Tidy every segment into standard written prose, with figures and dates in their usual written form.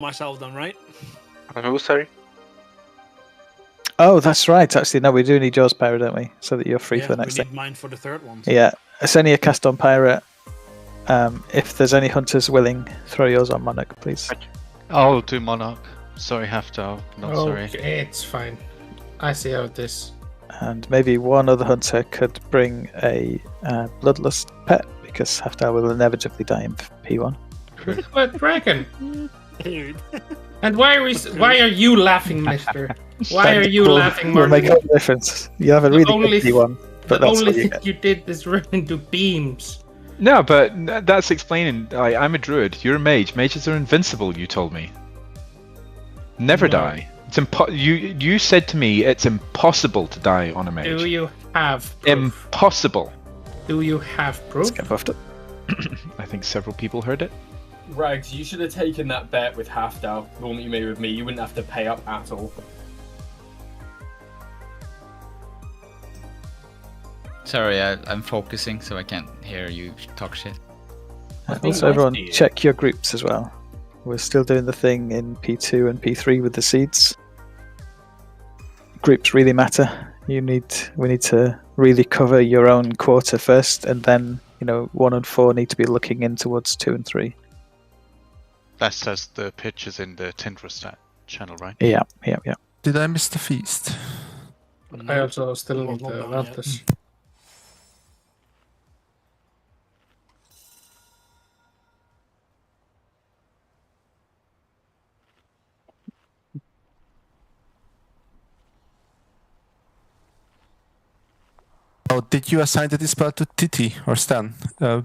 myself then, right? Who, sorry? Oh, that's right. Actually, no, we do need yours, Pirate, don't we? So that you're free for the next we thing. need mine for the third one. So. Yeah, it's only a cast on Pirate. If there's any hunters willing, throw yours on Monarch, please. I'll do Monarch. Sorry, Haftar. Not sorry. Okay, it's fine. I see how it is. And maybe one other hunter could bring a Bloodlust pet, because Haftar will inevitably die in P1. But dragon. And why are you laughing, Mister? Why are you laughing, Will Martin? make all the difference. You have a really good P1, but the that's only what you thing get. you did is run into beams. No, but that's explaining. I'm a druid. You're a mage. Mages are invincible. You told me. Never No. die. It's You said to me it's impossible to die on a mage. Do you have proof? Impossible. Do you have proof? Let's get buffed up. I think several people heard it. Rags, you should have taken that bet with Haftar, the one that you made with me. You wouldn't have to pay up at all. Sorry, I'm focusing, so I can't hear you talk shit. Also, everyone, check your groups as well. We're still doing the thing in P2 and P3 with the seeds. Groups really matter. We need to really cover your own quarter first, and then 1 and 4 need to be looking in towards 2 and 3. That says the pitch is in the Tinderstat channel, right? Yeah. Did I miss the feast? I also still need the Valtus. Oh, did you assign the dispel to Titi or Stan? No,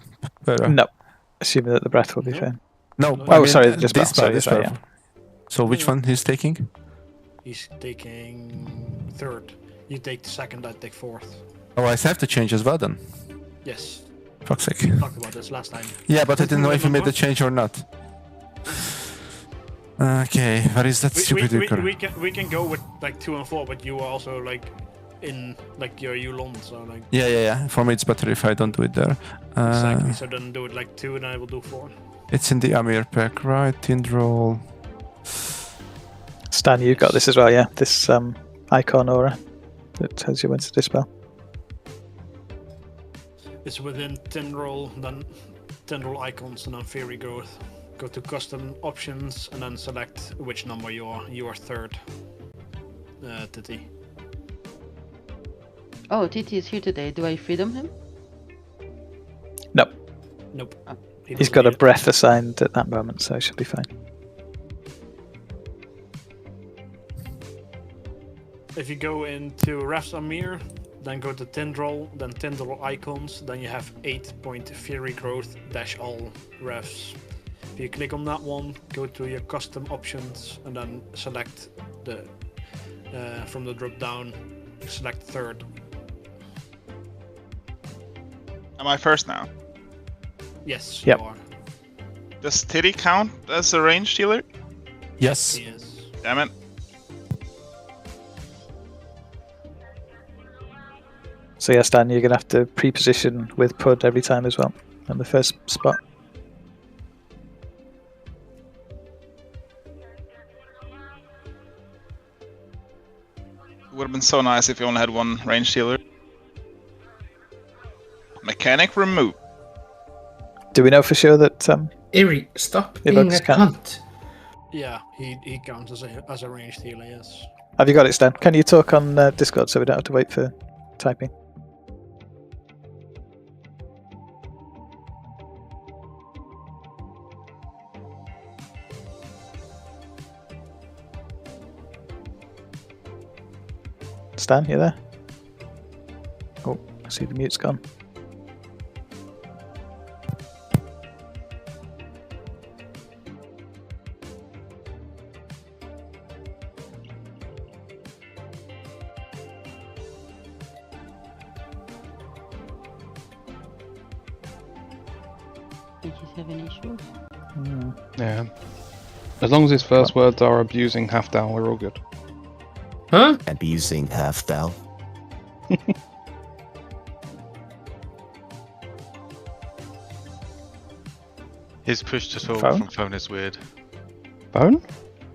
assuming that the breath will be fine. No. Sorry, the dispel. Sorry, yeah. So which one he's taking? He's taking third. You take the second, I take fourth. Oh, I have to change as well then. Yes. Fuck's sake. We talked about this last time. Yeah, but I didn't know if you made the change or not. Okay, what is that stupid we can go with like 2 and 4, but you are also like in like your Yulon, so like. Yeah. For me, it's better if I don't do it there. Exactly. So then do it like 2, and I will do 4. It's in the Amir pack, right? Tindrol. Stan, you've got this as well, yeah? This icon aura that tells you when to dispel. It's within Tindrol, then Tindrol icons, and then Fairy Growth. Go to custom options, and then select which number you are third. Titi. Oh, Titi is here today. Do I freedom him? Nope. Oh. He's got a breath assigned at that moment, so it should be fine. If you go into Refs Amir, then go to Tindrol, then Tindrol icons, then you have 8-point Fury Growth - all refs. If you click on that one, go to your custom options, and then select the from the drop down, select third. Am I first now? Yes, Yep. you are. Does Titty count as a ranged healer? Yes. Yes. Damn it. So yeah, Stan, you're going to have to pre-position with Pud every time as well, on the first spot. It would have been so nice if you only had one ranged healer. Mechanic remove. Do we know for sure that Eerie, stop Yeah, being but a Scan- cunt. Yeah, he counts as a ranged healer, yes. have you got it, Stan? Can you talk on Discord so we don't have to wait for typing? Stan, you there? Oh, I see the mute's gone. Did you have an issue? Yeah. As long as his first words are abusing half down, we're all good. Huh? Abusing half down. His push to talk Phone? from phone is weird. Phone?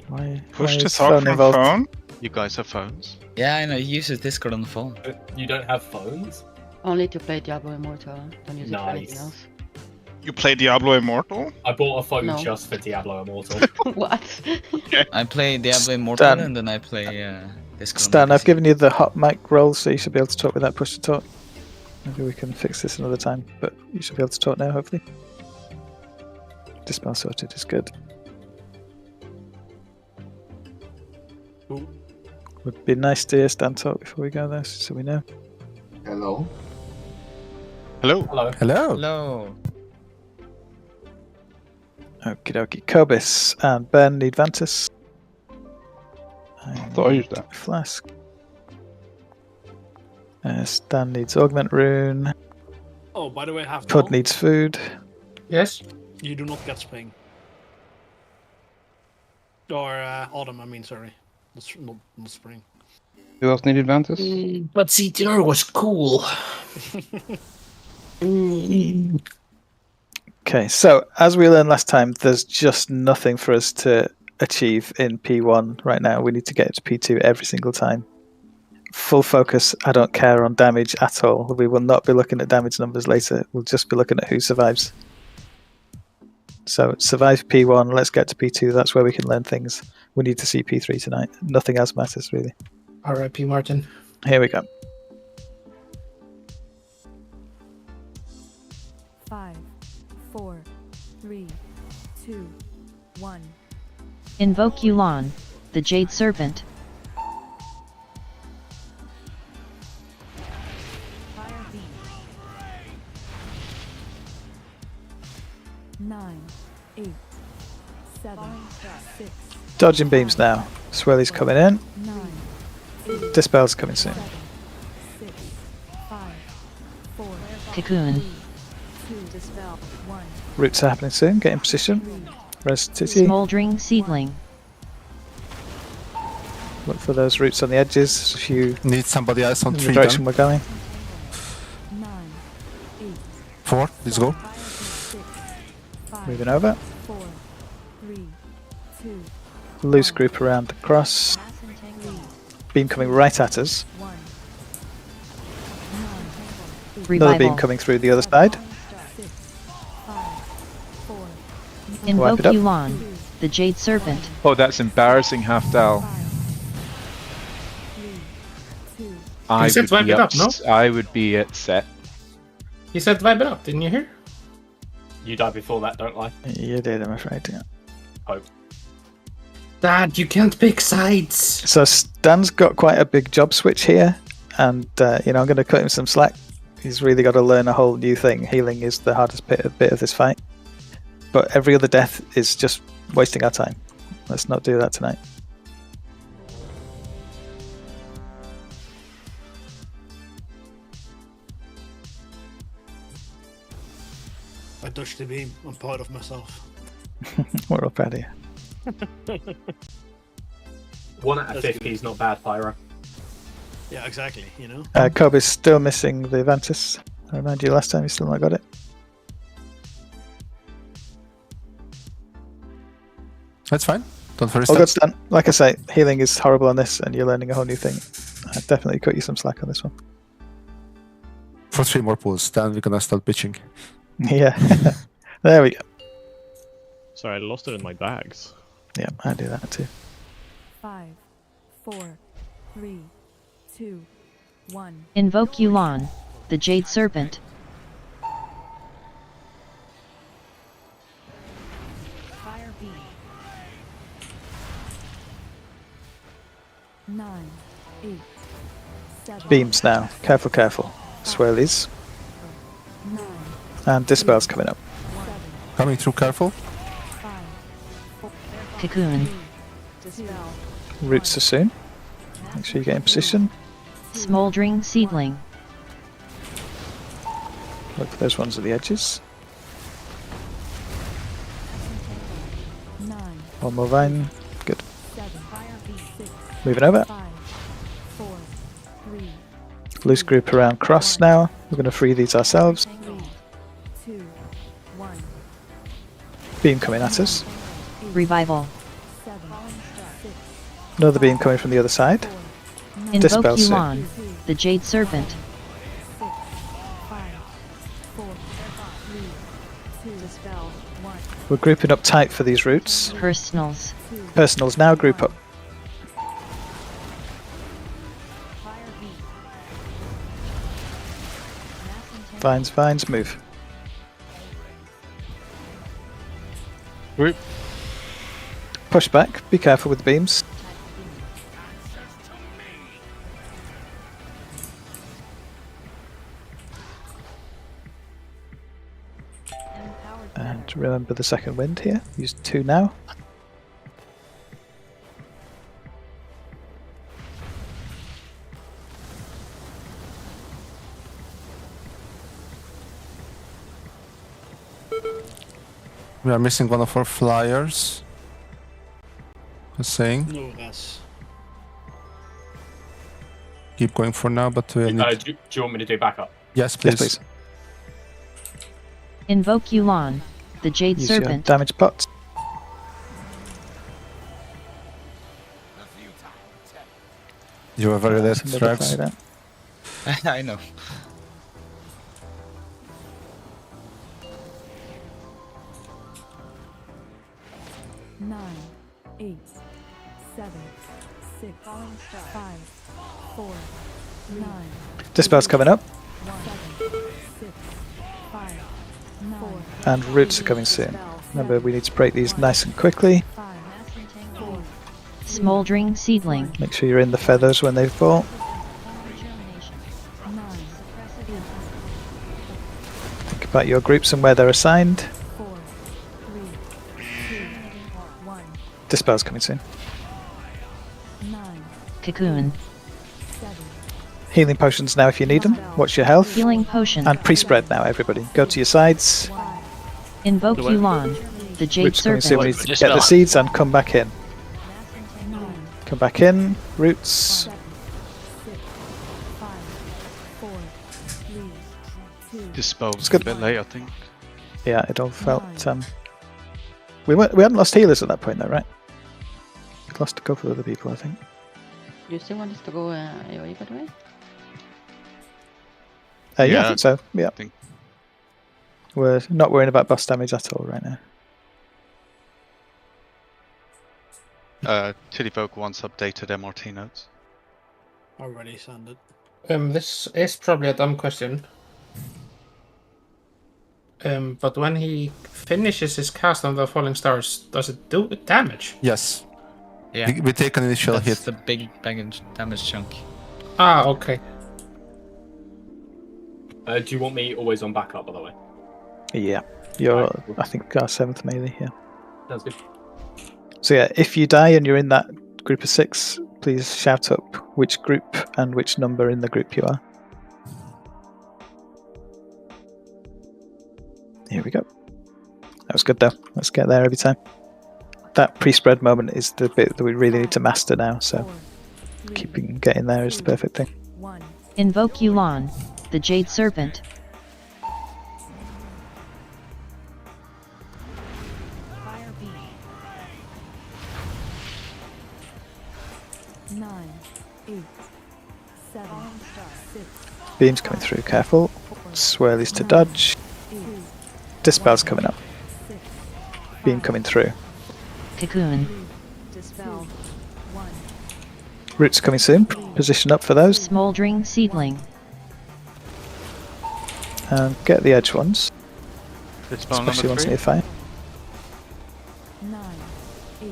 Why Push to is talk phone from involved? phone? You guys have phones? Yeah, I know. He uses Discord on the phone. You don't have phones? Only to play Diablo Immortal. Don't use it for anything Nice. else. You play Diablo Immortal? I bought a phone No. just for Diablo Immortal. What? I play Diablo Immortal Stan. and then I play Discord. on Stan, the I've PC. given you the hot mic role, so you should be able to talk without push to talk. Maybe we can fix this another time, but you should be able to talk now, hopefully. Dispel sorted is good. Ooh. Would be nice to hear Stan talk before we go there, so we know. Hello. Hello. Hello. Hello. Hello. Okie dokie. Kobis and Ben need Vantus. I thought I used that. Flask. Stan needs Augment Rune. Oh, by the way, half Pud needs food. Yes? You do not get spring. Or autumn, I mean, sorry. Not spring. Who else needed Vantus? But CTR was cool. Okay, so as we learned last time, there's just nothing for us to achieve in P1 right now. We need to get to P2 every single time. Full focus, I don't care on damage at all. We will not be looking at damage numbers later. We'll just be looking at who survives. So survive P1, let's get to P2. That's where we can learn things. We need to see P3 tonight. Nothing else matters, really. R.I.P. Martin. Here we go. 5, 4, 3, 2, 1. Invoke Yu'lon, the Jade Serpent. Fire beam. 9, 8, 7, 6, Dodging beams now. Swirly's coming in. 9, Dispel's coming soon. 7, 6, 5, 4, Cocoon. 2, dispel, 1. Roots are happening soon. Get in position. Res Titty. Smoldering Seedling. Look for those roots on the edges. If you need somebody else on in the three. direction we're going. 9, 8, 4. Let's go. 5, Moving over. 4, 3, 2, Loose group around the cross. Beam coming right at us. 1. Another beam Revival. coming through the other side. Invoke Wipe it up. Yu'lon, the Jade Serpent. Oh, that's embarrassing, Halfdal. You said wipe it up, no? I would be upset. You said vibe it up, didn't you hear? You died before that, don't lie. You did, I'm afraid. Yeah. Hope. Dad, you can't pick sides. So Stan's got quite a big job switch here, and I'm going to cut him some slack. He's really got to learn a whole new thing. Healing is the hardest bit of this fight, but every other death is just wasting our time. Let's not do that tonight. I dodged the beam. I'm proud of myself. We're all proud of you. 1 out of That's 50 good. is not bad, Pyro. Yeah, exactly. Kobe's still missing the Ventus. I remind you last time you still not got it. That's fine. Don't worry. All good, Stan. Like I say, healing is horrible on this, and you're learning a whole new thing. I'd definitely cut you some slack on this one. For 3 more pulls, then we're gonna start pitching. Yeah. There we go. Sorry, I lost it in my bags. Yeah, I do that too. 5, 4, 3, 2, 1. Invoke Yu'lon, the Jade Serpent. Fire beam. 9, 8, 7. Beams now. Careful, careful. Swirlies. 9, And Dispel's coming up. Coming through, careful. 5, 4, Cocoon. dispel. Roots are soon. Make sure you get in position. Smoldering Seedling. Look for those ones at the edges. 9, One more vine. Good. 7. Fire beam. 6, Moving over. 5, 4, 3, Loose group around cross now. We're going to free these ourselves. 3, 2, 1. Beam coming at us. Revival. Another beam coming from the other side. Invoke Dispel soon. Yuan, the Jade Serpent. We're grouping up tight for these routes. Personals. Personals now group up. Vines, vines, move. Group. Push back, be careful with the beams. And remember the second wind here. Use 2 now. We are missing one of our flyers. Just saying. No, that's. Keep going for now, but we need... do you want me to do backup? Yes, please. Yes, please. Invoke Yuan, the Jade Use your Serpent. damage pot. You are very late, Another Thrax. flyer down. I know. Nine, 8, 7, 6, 5, 4, 9, Dispel's coming up. 7, 6, 5, 4, And roots are coming soon. Remember, we need to break these nice and quickly. 5, 4, Smoldering Seedling. Make sure you're in the feathers when they've bought. 9, Think about your groups and where they're assigned. 4, 3, 2, 1, Dispel's coming soon. 9, Cocoon. 7, Healing potions now if you need them. Watch your health. Healing Potion. And pre-spread now, everybody. Go to your sides. Invoke Yuan, the Jade Roots coming soon. We need Serpent. to get the seeds and come back in. 9, Come back in. Roots. 7, 6, 5, 4, 3, 2, Dispel It's a good. bit late, I think. Yeah, it all felt. We hadn't lost healers at that point, though, right? We lost a couple of other people, I think. You still want us to go AoE, by the way? Yeah, I Yeah, think so. Yeah. think- We're not worrying about boss damage at all right now. Tidyfolk once updated MRT notes. Already sent it. This is probably a dumb question. But when he finishes his cast on the Falling Stars, does it do damage? Yes. Yeah. We take an initial That's hit. the big damage chunk. Ah, okay. Do you want me always on backup, by the way? Yeah. You're, Right. I think, our 7th melee here. Sounds good. So yeah, if you die and you're in that group of 6, please shout up which group and which number in the group you are. Here we go. That was good though. Let's get there every time. That pre-spread moment is the bit that we really need to master now, so getting there is the perfect thing. 1. Invoke Yuan, the Jade Serpent. Fire beam. 9, 8, 7, 6, Beams coming through, careful. Swirlies to dodge. 2, Dispel's coming up. 6, Beam coming through. Cocoon. dispel. 1, Roots coming soon. Position up for those. Smoldering Seedling. And get the edge ones. Dispel Especially number ones 3. near fire. 9, 8,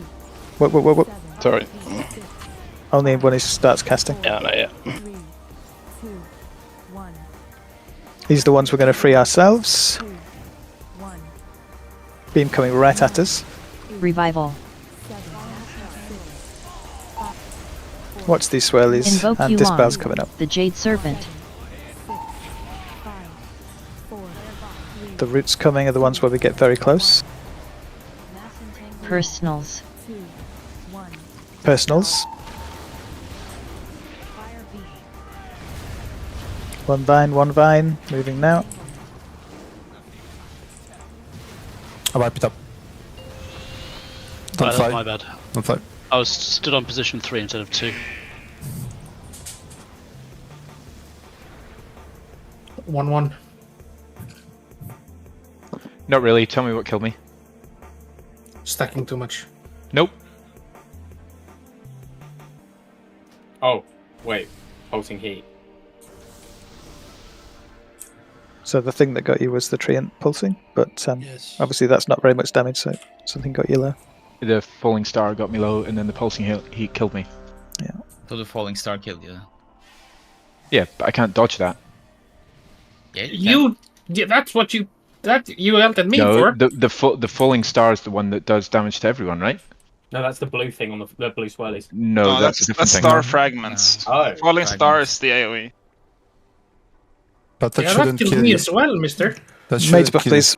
Whoa. 7, Sorry. 6, Only when he starts casting. Yeah, no, yeah. 3, 2, 1, These are the ones we're going to free ourselves. 2, 1, Beam coming right at us. Revival. 7, 6, Watch these swirlies. Invoke And Yuan, Dispel's coming up. the Jade Serpent. 6, 5, 4, 3, The roots coming are the ones where we get very close. Personals. 2, 1, Personals. fire beam. One vine. Moving now. I wipe it up. Don't Right, fly. my bad. Don't fly. I was stood on position 3 instead of 2. 1-1. Not really. Tell me what killed me. Stacking too much. Nope. Oh, wait. Pulsing heat. So the thing that got you was the treant pulsing, but obviously that's not very much damage, so something got you low. The falling star got me low, and then the pulsing heat killed me. Yeah. So the falling star killed you. Yeah, but I can't dodge that. Yeah, that's what you yelled at me No, for. the falling star is the one that does damage to everyone, right? No, that's the blue thing on the blue swirlies. No, that's a different thing. Star fragments. Oh, Falling star is the AoE. But that Yeah, that shouldn't killed kill me you. as well, mister. That Mage shouldn't buff, kill you. please.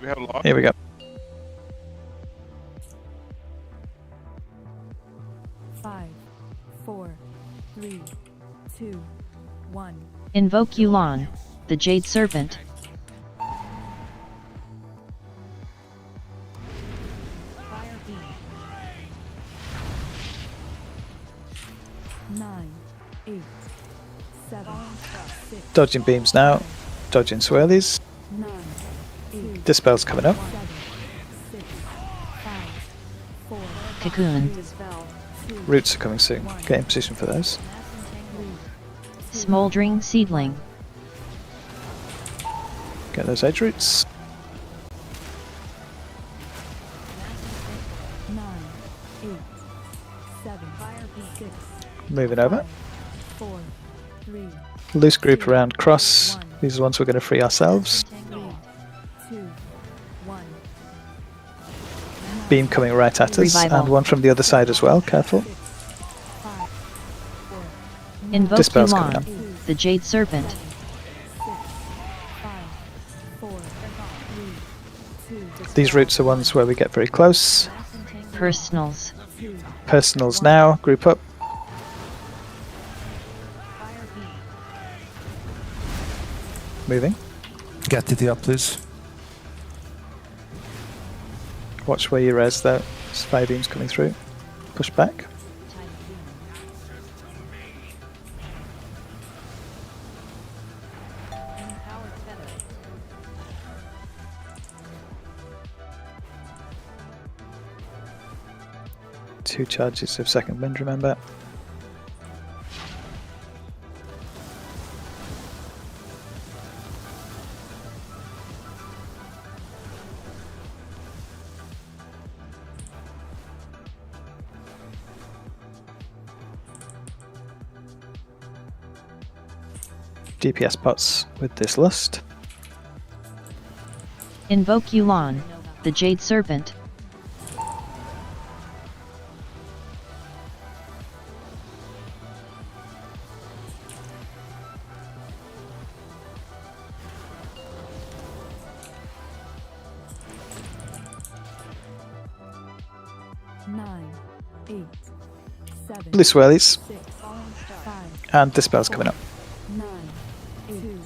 We have a lot. Here we go. 5, 4, 3, 2, 1. Invoke Yu'lon, the Jade Serpent. Fire beam. 9, 8, 7, 6, Dodging beams now. Dodging swirlies. 9, 8, Dispel's coming up. 7, 6, 5, 4, Cocoon. Dispel, 2, Roots are coming soon. Get in position for those. 3, Smoldering Seedling. Get those edge roots. 9, 8, 7, fire beam. 6, Moving over. 4, 3, Loose group around cross. These are the ones we're going to free ourselves. 3, 2, 1. Beam coming right at us, Revival. and one from the other side as well. Careful. Invoke Dispel's coming up. Yu'lon, the Jade Serpent. 4, 3, 2, These roots are ones where we get very close. Personals. Personals now. Group up. Moving. Get it up, please. Watch where you res though. There's fire beams coming through. Push back. Two charges of second wind, remember. DPS pots with this lust. Invoke Yu'lon, the Jade Serpent. Blue swirlies. 6, 5, And Dispel's coming up. 9, 8, 2,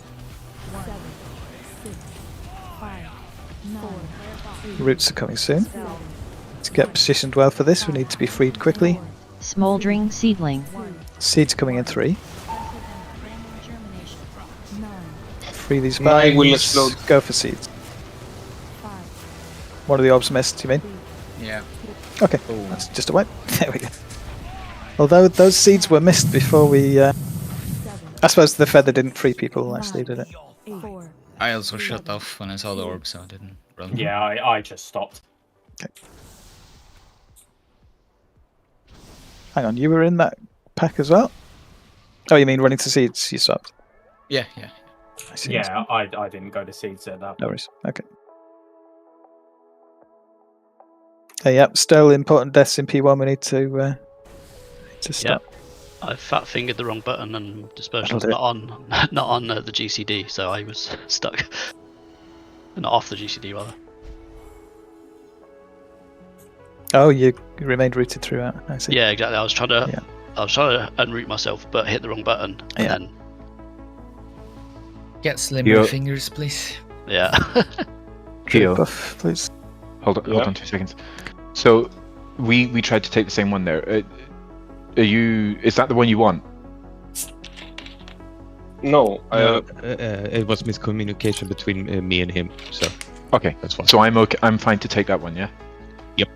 7, 6, 5, 9, 4, Roots are coming soon. To get positioned well for this, we need to be freed quickly. Smoldering Seedling. Seeds coming in 3. Free these Nine will vines. explode. Go for seeds. One of the orbs missed, you mean? Yeah. Okay, that's just a wipe. There we go. Although those seeds were missed before we... I suppose the feather didn't free people, actually, did it? I also shut off when I saw the orb, so I didn't run. Yeah, I just stopped. Okay. Hang on, you were in that pack as well? Oh, you mean running to seeds? You stopped? Yeah, yeah. I see. Yeah, I didn't go to seeds at that. No worries. Okay. Yep, still important deaths in P1. We need to stop. Yep. I fat fingered the wrong button and dispersion's That'll not on the GCD, so I was stuck. Not off the GCD rather. Oh, you remained rooted throughout. I see. Yeah, exactly. I was trying to unroot myself, but hit the wrong button, and then Get slimmer fingers, please. yeah. Drip buff, please. hold on 2 seconds. So we tried to take the same one there. Is that the one you want? No, it was miscommunication between me and him. So okay, that's fine. So I'm okay. I'm fine to take that one. Yeah. Yep.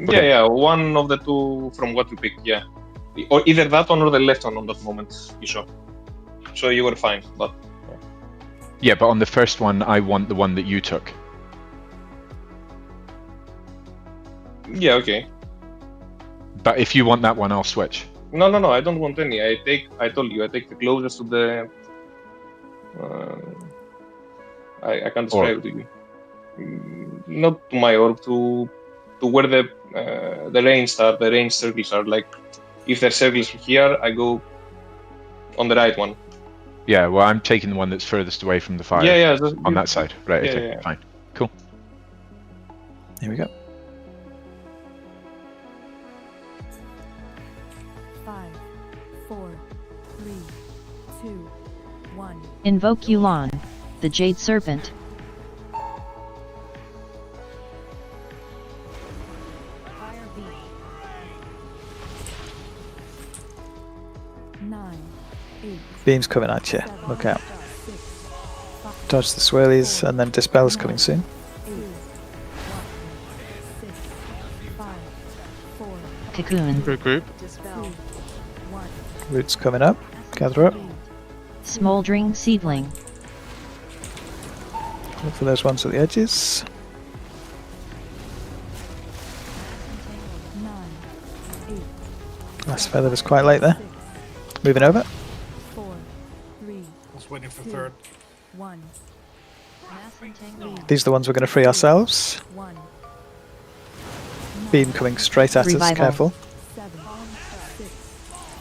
Okay. Yeah, one of the two from what you picked. Yeah, or either that one or the left one on that moment. You saw. So you were fine, but. Yeah, but on the first one, I want the one that you took. Yeah. Okay. But if you want that one, I'll switch. No, I don't want any. I told you, I take the closest to the. I can't describe it to you. Not to my orb, to where the range are. The range circles are. Like, if there's circles here, I go on the right one. Yeah, well, I'm taking the one that's furthest away from the fire. Yeah, on that side. Right. Yeah, okay. yeah. Fine. Cool. Here we go. 5, 4, 3, 2, 1. Invoke Yu'lon, the Jade Serpent. Fire beam. 9, 8. Beam's coming at you. Look out. Dodge the swirlies, and then Dispel's coming soon. 'Cocoon. Group. Roots coming up. Gather up. Smoldering Seedling. Look for those ones at the edges. Last feather was quite late there. Moving over. 4, 3. I was waiting for third. 1. These are the ones we're going to free ourselves. 1. Beam coming straight at us. Revival. Careful. 7, 6,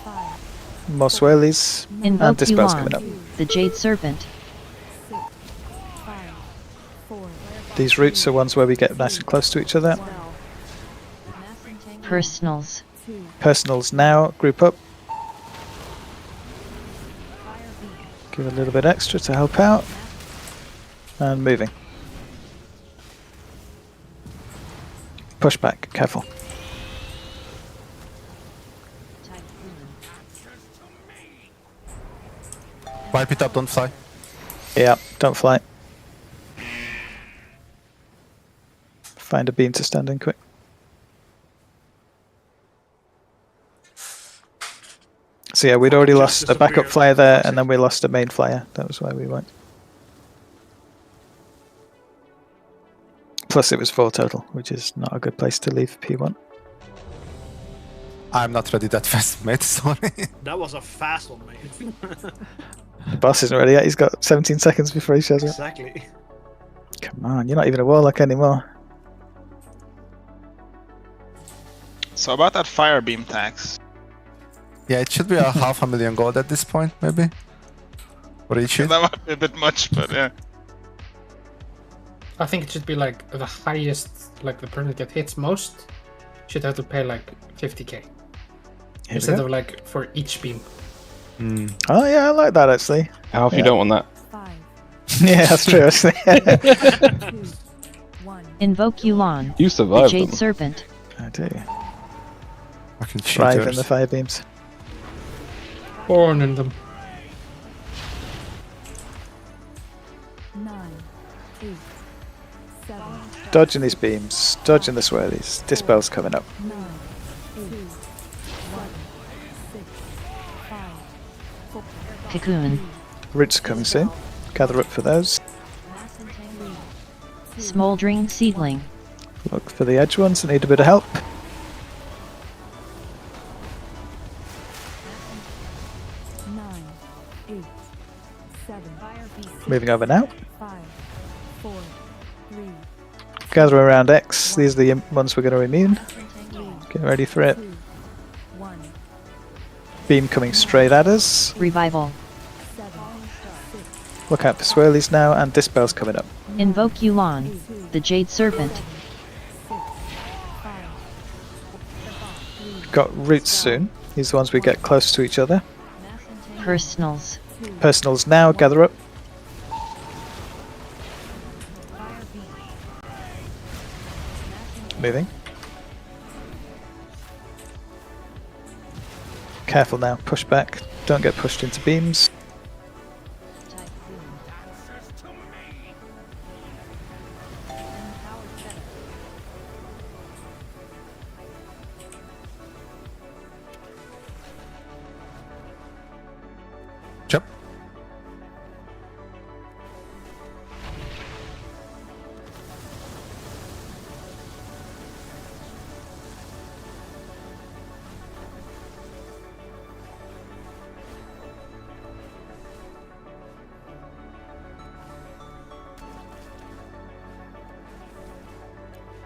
5. More swirlies. And Invoke Dispel's coming up. Yu'lon, the Jade Serpent. 6, 5, 4. These roots are ones where we get nice and close to each other. Personals. Personals now. Group up. Give a little bit extra to help out. And moving. Push back. Careful. Wipe it up, don't fly. Yeah, don't fly. Find a beam to stand in quick. So yeah, we'd already lost a backup flyer there, and then we lost a main flyer. That was why we went. Plus it was 4 total, which is not a good place to leave P1. I'm not ready that fast, mate, sorry. That was a fast one, mate. The boss isn't ready yet, he's got 17 seconds before he shows up. Exactly. Come on, you're not even a warlock anymore. So about that fire beam tax. Yeah, it should be a 500,000 gold at this point, maybe. Or each That might be a bit much, but yeah. I think it should be like the highest, like the person that hits most should have to pay like 50k instead of like for each beam. Oh yeah, I like that actually. How if Yeah. you don't want that? 5. Yeah, that's true actually. 2, 1. Invoke Yu'lon, You the survived Jade them. Serpent. I do. Fucking Thrive in cheaters. the fire beams. Born in them. 9, 8, 7, Dodging these beams, dodging the swirlies. Dispel's coming up. 9, 8, 1, 6, 5, 4. Cocoon. Roots are coming soon. Gather up for those. Smoldering Seedling. Look for the edge ones that need a bit of help. 9, 8, 7, Moving over now. 5, 4, 3, Gather around X. These are the ones we're going to immune. Get ready for it. 2, 1. Beam coming straight at us. Revival. 7, 6, Look out for swirlies now, and Dispel's coming up. Invoke Yu'lon, the Jade Serpent. 6, 5, 3, Got roots soon. These are the ones we get close to each other. Personals. Personals now. Gather up. moving. Careful now, push back. Don't get pushed into beams. Jump.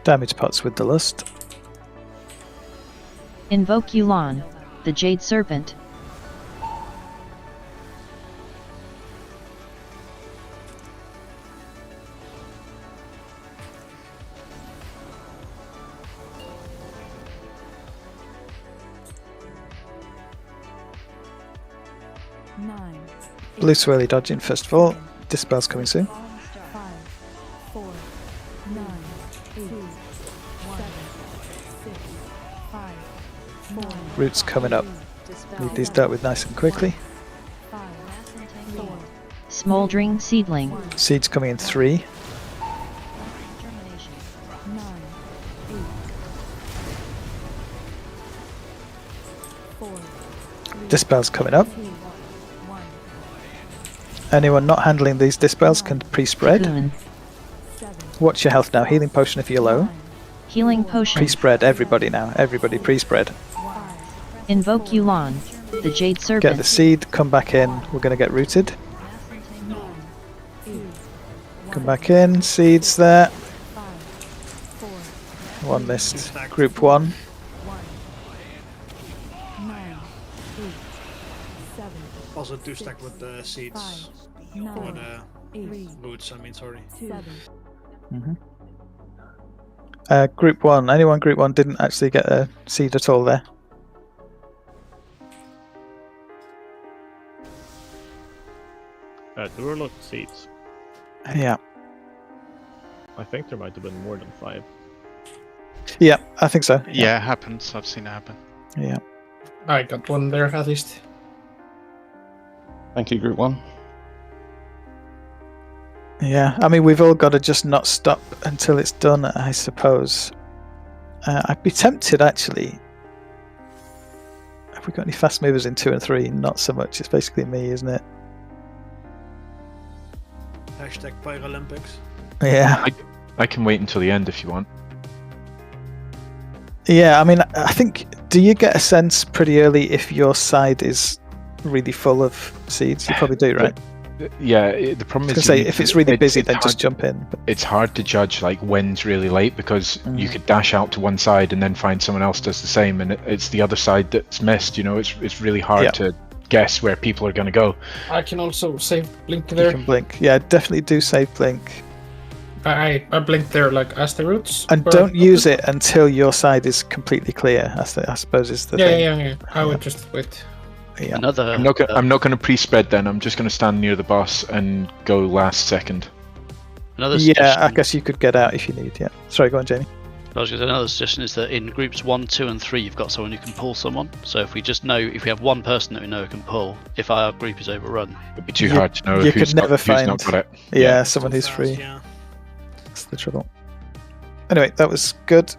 Damage pots with the lust. Invoke Yulan, the Jade Serpent. Blue swirly dodging first of all. Dispel's coming soon. 5, 4, 9, 8, 7, 6, 5, 4. Roots coming up. Need these dealt with nice and quickly. 5, 4, Smoldering Seedling. Seeds coming in 3. 9, 8, 4, Dispel's coming up. 2, 1. Anyone not handling these dispels can pre-spread. Cocoon. Watch your health now. Healing potion if you're low. Healing Potion. Pre-spread everybody now. Everybody pre-spread. Invoke Yulan, the Jade Serpent. Get the seed, come back in. We're going to get rooted. Come back in. Seeds there. One missed. Group 1. 9, 8, 7, Also 2 stack with the seeds. 9, Or the 8, roots, I mean, sorry. 7. Group 1. Anyone Group 1 didn't actually get a seed at all there? There were a lot of seeds. Yeah. I think there might have been more than 5. Yeah, I think so. Yeah, it happens. I've seen it happen. Yeah. I got one there at least. Thank you, Group 1. Yeah, I mean, we've all got to just not stop until it's done, I suppose. I'd be tempted, actually. Have we got any fast movers in 2 and 3? Not so much. It's basically me, isn't it? Hashtag Paralympics. Yeah. I can wait until the end if you want. Yeah, I mean, I think, do you get a sense pretty early if your side is really full of seeds? You probably do, right? Yeah, the problem is... Say, if it's really busy, then just jump in. But it's hard to judge like when's really late because you could dash out to one side and then find someone else does the same, and it's the other side that's missed. You know, it's really hard to guess where people are going to go. I can also save blink there. You can blink. Yeah, definitely do save blink. I blinked there like as the roots. And don't use it until your side is completely clear. I suppose is the thing. Yeah. I would just wait. Yeah. I'm not going to pre-spread then. I'm just going to stand near the boss and go last second. Yeah, I guess you could get out if you need. Yeah. Sorry, go on, Jamie. I was going to say another suggestion is that in groups 1, 2, and 3, you've got someone who can pull someone. So if we just know, if we have one person that we know can pull, if our group is overrun, it'd be too hard to know. You who's could never not, find. Who's not got it. Yeah, someone who's free. Yeah. That's the trouble. Anyway, that was good.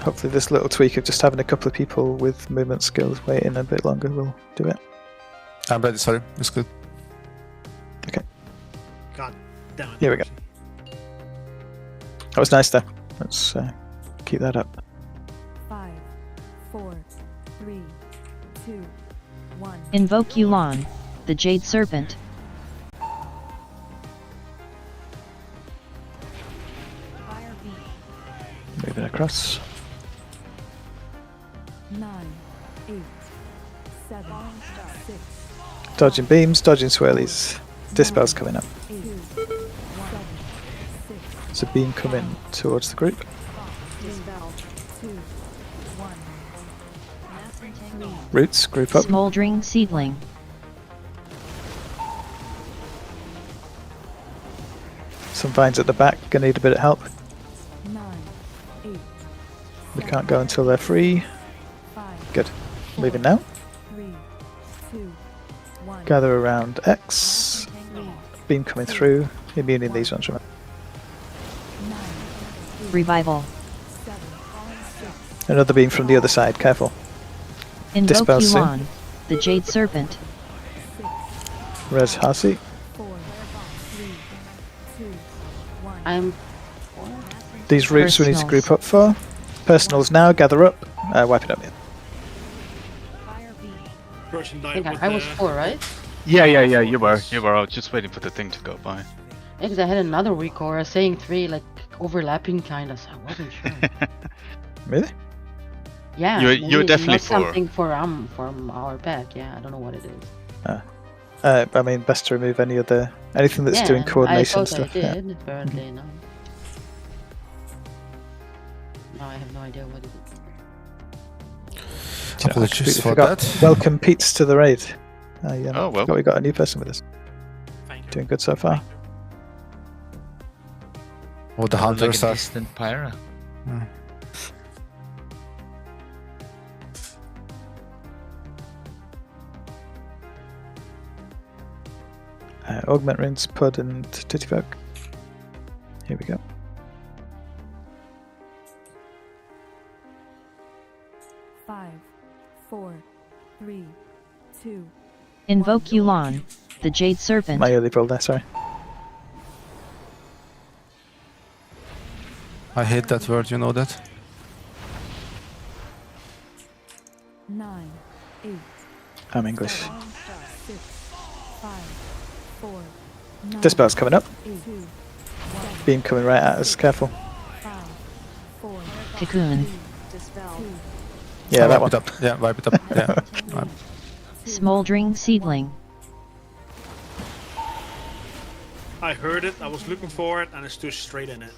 Hopefully, this little tweak of just having a couple of people with movement skills waiting a bit longer will do it. I'm ready, sorry. It's good. Okay. God damn it. Here we go. That was nice, though. Let's keep that up. 5, 4, 3, 2, 1. Invoke Yulan, the Jade Serpent. Moving across. 9, 8, 7, 6, Dodging beams, dodging swirlies. Dispel's coming up. 8, 7, 6, There's a beam coming towards the group. 2, 1. Roots, group up. Smoldering Seedling. Some vines at the back, gonna need a bit of help. 9, 8, They can't go until they're free. Good. Leaving now. 3, 2, 1. Gather around X. Beam coming through. Immune in these ones, remember. Revival. Another beam from the other side, careful. Invoke Dispel soon. Yuan, the Jade Serpent. Res Hasi. I'm. These routes we need to group up for. Personals now, gather up. Wipe it up, yeah. I was 4, right? Yeah, you were. You were. I was just waiting for the thing to go by. Because I had another recall. I was saying 3, like overlapping kind of. So I wasn't sure. Really? Yeah. You were definitely 4. Something from our pack. Yeah, I don't know what it is. I mean, best to remove anything that's doing coordination I thought stuff. I did, apparently no. Now I have no idea what it is. Apologies for forgot. that. Welcome, Pete's, to the raid. Yeah, Oh, well. we got a new person with us. Doing good so far. Oh, the hunters like are. a distant pyra. Augment Rinse, Pud, and Tittyfolk. Here we go. Five, 4, 3, 2. Invoke Yuan, the Jade Serpent. My early pull there, sorry. I hate that word, you know that? 9, 8. I'm English. 6, 5, 4, 9. Dispel's coming up. 2, 1. Beam coming right at us, careful. 5, 4. Cocoon. Yeah, that wipe one. it up. Yeah, wipe it up. Yeah. Smoldering Seedling. I heard it, I was looking for it, and it stood straight in it.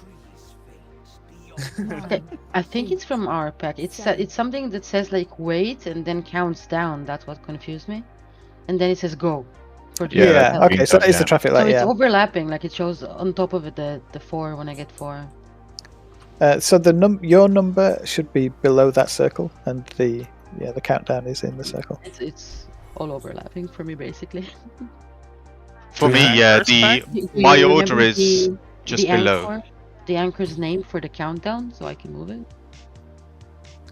Okay, I think it's from our pack. It's something that says like wait and then counts down. That's what confused me. And then it says go. For the Yeah, okay, so that is the traffic light, so it's yeah. overlapping, like it shows on top of it the 4 when I get 4. So your number should be below that circle, and the countdown is in the circle. It's all overlapping for me basically. For me, yeah, my order is just below. The anchor's name for the countdown, so I can move it.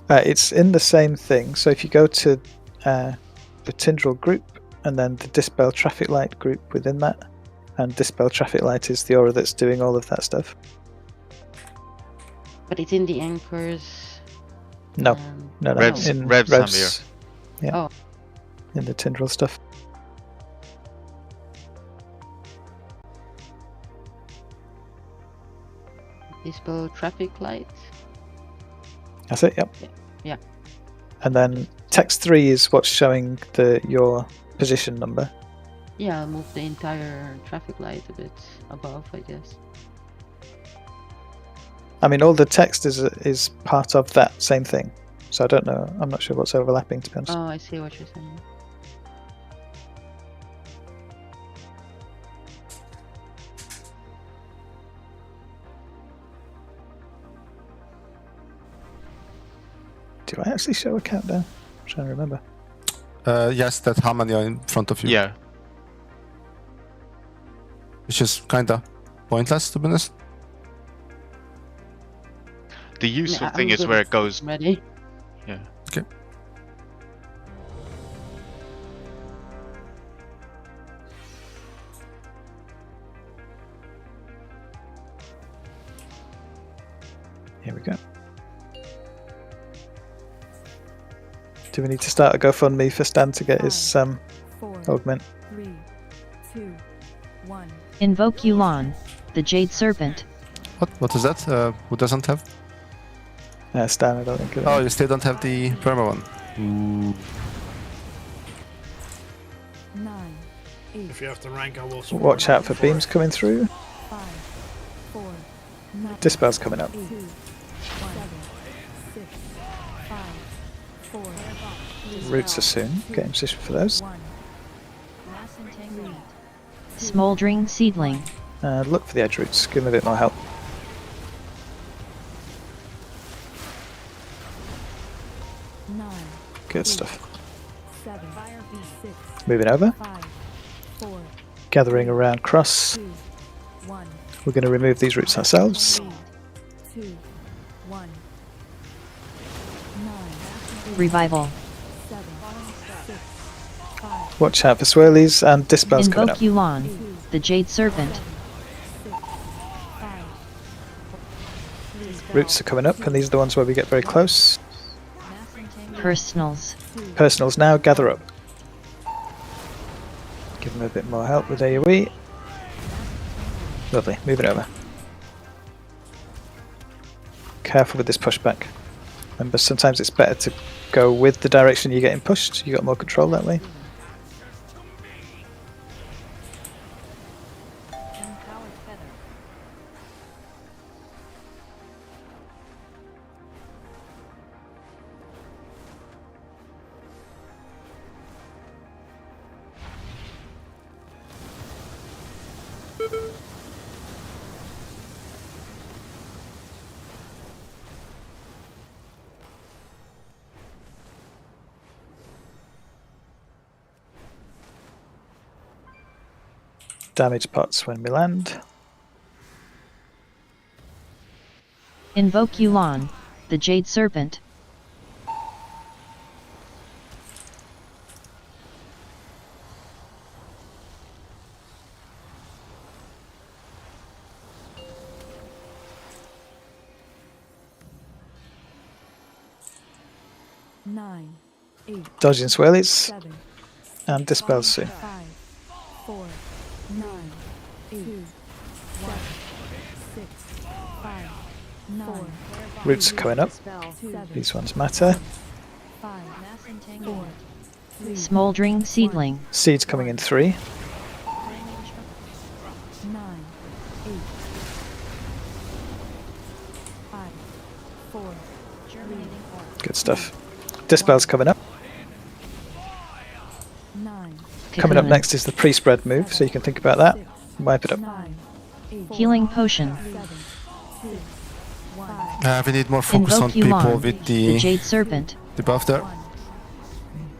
It's in the same thing. So if you go to the Tindril group, and then the Dispel Traffic Light group within that, and Dispel Traffic Light is the aura that's doing all of that stuff. But it's in the anchors. No, no. Revs, In Revs, Revs, Amir. yeah. Oh. In the Tindril stuff. Dispel traffic light. That's it, yep. Yeah. And then text 3 is what's showing your position number. Yeah, I'll move the entire traffic light a bit above, I guess. I mean, all the text is part of that same thing. So I don't know. I'm not sure what's overlapping, to be honest. Oh, I see what you're saying. Do I actually show a countdown? I'm trying to remember. Yes, that harmony in front of you. Yeah. Which is kinda pointless, to be honest. The useful Yeah, thing I'm is good. where it goes. Ready? Yeah. Okay. Here we go. Do we need to start a GoFundMe for Stan to get his augment? 3, 2, 1. Invoke Yuan, the Jade Serpent. What is that? Who doesn't have? Stan, I don't think. Oh, you still don't have the perma one. Ooh. 9, 8. If you have the rank, I will. Watch out for beams coming through. 5, 4, 9. Dispel's coming up. 2, 1, 7, 6, 5, 4. Roots are soon. Getting position for those. Smoldering Seedling. Look for the edge roots. Give them a bit more help. 9. Good stuff. 7. Fire B6. Moving over. 5. 4. Gathering around cross. 2. 1. We're going to remove these roots ourselves. 2. 1. 9. Revival. 7. 6. 5. Watch out for swirlies and dispels coming up. Invoke Yuan, the Jade Serpent. Roots are coming up, and these are the ones where we get very close. Personals. Personals now, gather up. Give them a bit more help with AoE. Lovely, moving over. Careful with this pushback. Remember, sometimes it's better to go with the direction you're getting pushed. You got more control that way. Damage pots when we land. Invoke Yuan, the Jade Serpent. Nine, 8. Dodging swirlies. 7. And dispels soon. 5. 4. 9. 8. 1. 6. 5. 9. Roots are coming up. 7. These ones matter. 5. 4. 3. Smoldering Seedling. Seeds coming in 3. 9. 8. 5. 4. Good stuff. Dispel's coming up. 9. Coming up next is the pre-spread move, so you can think about that. Wipe it up. 9. 8. Healing Potion. 7. 2. 1. We need more focus on Invoke people Yuan, with the Jade Serpent. the buff there.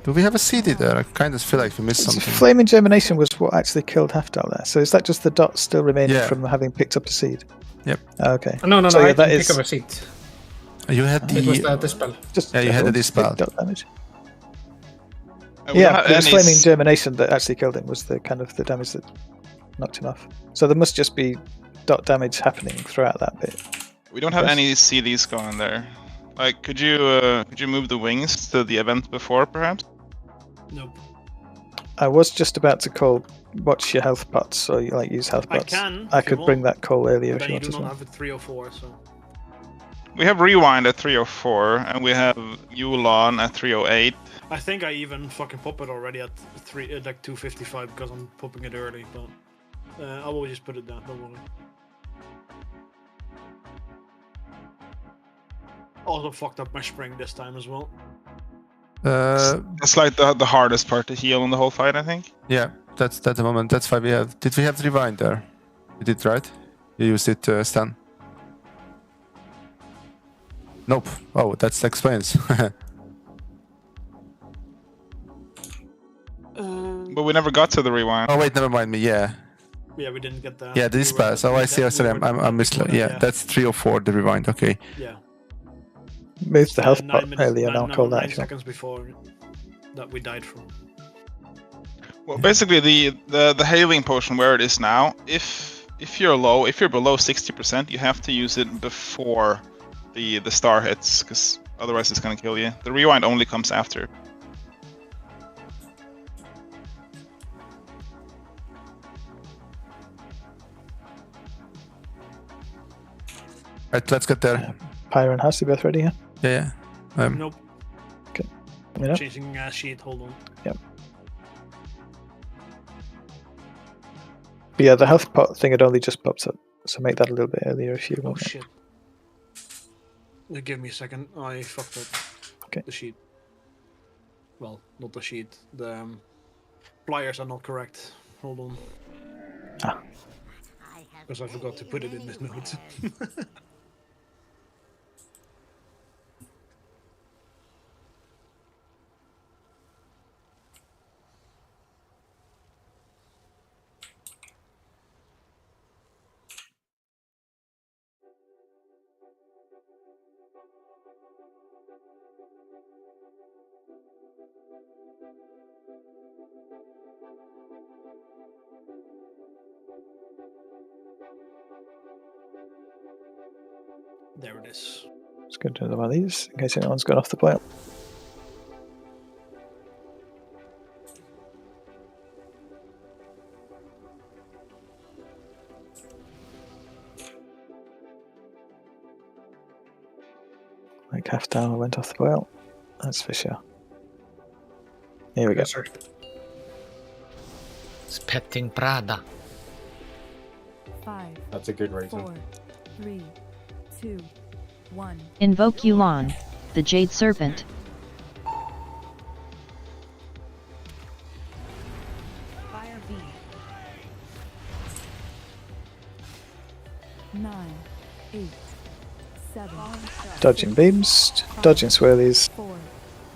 Do we have a CD there? I kind of feel like we missed something. Flaming Germination was what actually killed Hafdal there. So is that just the dot still remaining Yeah. from having picked up a seed? Yep. Okay. No, So I yeah, that didn't is pick up a seat. You had It was the... the dispel. just Yeah, you had the dispel. dot damage. We don't Yeah, have it was any Flaming Germination that actually killed him. Was the kind of the damage that knocked him off. So there must just be dot damage happening throughout that bit. We don't have Yes. any CDs going there. Like, could you move the wings to the event before, perhaps? Nope. I was just about to call watch your health pots, so you like use health I pots. can. I if you could bring want, that call earlier if but you you want do as not well. have a 304, so. We have Rewind at 304, and we have Yulan at 308. I think I even fucking pop it already at like 255 because I'm popping it early, but I will just put it down. Don't worry. Also fucked up my spring this time as well. That's like the hardest part to heal in the whole fight, I think. Yeah, that's the moment. That's why we have... Did we have Rewind there? You did, right? You used it, Stan? Nope. Oh, that explains. But we never got to the Rewind. Oh wait, never mind me. Yeah. Yeah, we didn't get that. Yeah, the dispatch. Oh, I see. Oh, sorry, I'm misled. Yeah, that's 304. The Rewind. Okay. Yeah. Move the health 9 pot minutes, earlier, and I'll call that. 9 if you want. seconds before that we died from. Well, basically the healing potion where it is now, if you're below 60%, you have to use it before the star hits, because otherwise it's gonna kill you. The Rewind only comes after. Right, let's get there. Pyro and House, you both ready? Yeah. Yeah. Nope. Okay. You know? Changing sheet. Hold on. Yep. But yeah, the health pot thing had only just popped up, so make that a little bit earlier if you Oh want. shit. Give me a second. I fucked up. Okay. The sheet. Well, not the sheet. The pliers are not correct. Hold on. Ah. Because I forgot to put it in this note. There it is. Let's go do one of these in case anyone's gone off the point. Like half down, I went off the boil. That's for sure. Here we go. It's petting Prada. 5. That's a good reason. 4, 3, 2, 1. Invoke Yu'lon, the Jade Serpent. Fire V. 9, 8, 7. Dodging beams, dodging swirlies. 4,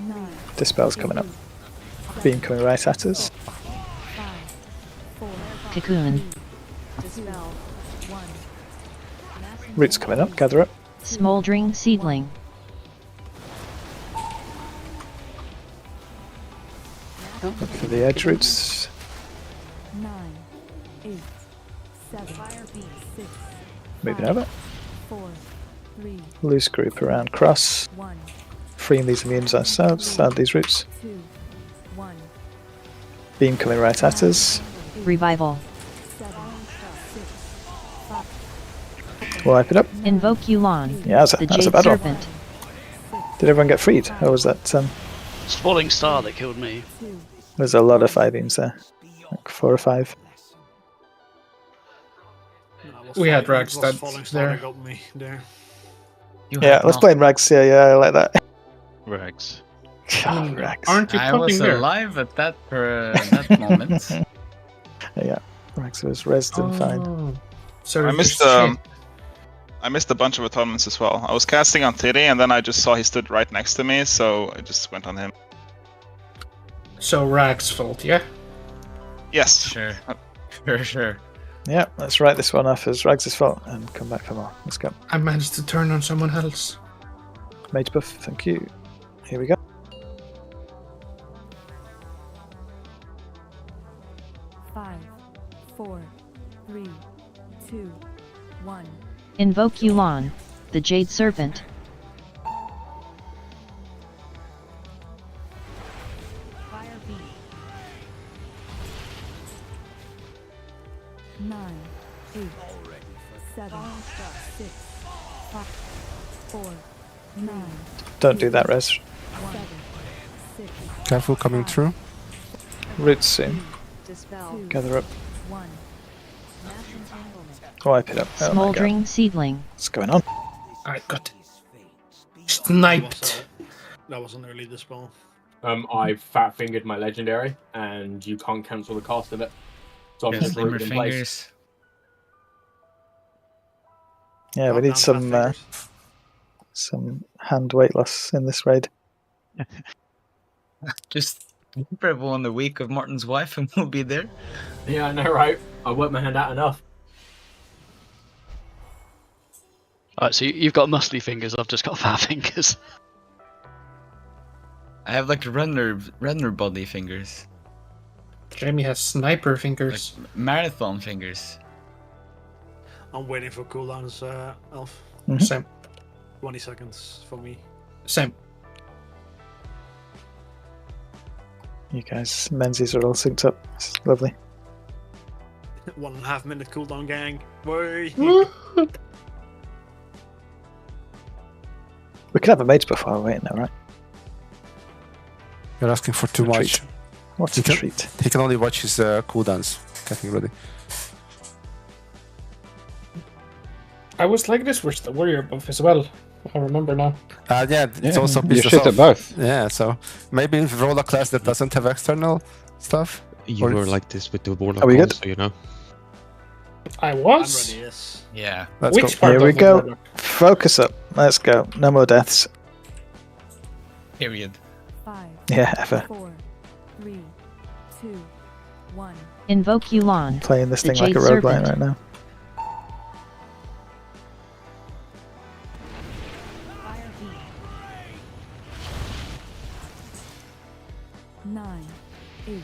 9. Dispel's coming up. Beam coming right at us. 5, 4. Cocoon. Dispel 1. Roots coming up, gather up. Smoldering Seedling. Look for the edge roots. 9, 8, 7. Fire B. 6. Moving over. 4, 3, Loose group around cross. 1. Freeing these immunes ourselves, add these roots. 2, 1. Beam coming right at us. Revival. 7, 6, 5. Wipe it up. Invoke Yu'lon, Yeah, the that's a Jade bad one. Serpent. Did everyone get freed? Or was that It's Falling Star that killed me. there's a lot of 5 beams there. Like 4 or 5. We had Rags Rags Falling that Star there. that got me there. Yeah, let's play in Rags. Yeah, I like that. Rags. Rags. Aren't you I popping was there? alive at that moment. Yeah, Rags was resed and fine. Sorry, I missed a bunch of atonements as well. I was casting on Titty, and then I just saw he stood right next to me, so I just went on him. So Rag's fault, yeah? Yes. Sure. Sure. Yeah, let's write this one off as Rags' fault and come back for more. Let's go. I managed to turn on someone else. Mage buff, thank you. Here we go. Five, 4, 3, 2, 1. Invoke Yu'lon, the Jade Serpent. Fire B. 9, 8, 7, 6, 5, 4, 9. Don't do that, Res. 1, 6. Careful coming through. Roots soon. Dispel. Gather up. 1. Mass entanglement. Wipe it up. Oh my god. Smoldering Seedling. What's going on? I got sniped. That was an early dispel. I fat fingered my legendary, and you can't cancel the cost of it. So I'm just Slimmer rooted in place. fingers. Yeah, we need some hand weight loss in this raid. Just keep everyone the week of Martin's wife and we'll be there. Yeah, I know, right? I worked my hand out enough. Alright, so you've got muscly fingers, I've just got fat fingers. I have like runner body fingers. Jamie has sniper fingers. Like marathon fingers. I'm waiting for cooldowns, Elf. Same. 20 seconds for me. Same. You guys, Menzies are all synced up. It's lovely. 1.5 minute cooldown, gang. Boy. We could have a mage buff while we're waiting now, right? You're asking for too much. What's He a can, treat? he can only watch his cooldowns getting ready. I was like this with the warrior buff as well. I remember now. Yeah, it's also you pissed should us have off. both. Yeah, so maybe roll a class that doesn't have external stuff. You Or were it's- like this with the warlock Are we good? also, you know. I I'm was. ready, yes. Yeah. Let's Which go. part Here we of the go. warlock? Focus up. Let's go. No more deaths. Period. 5, Yeah, ever. 4, 3, 2, 1. Invoke Yu'lon, Playing this the thing like Jade a roguelite Serpent. right now. Fire 9, 8,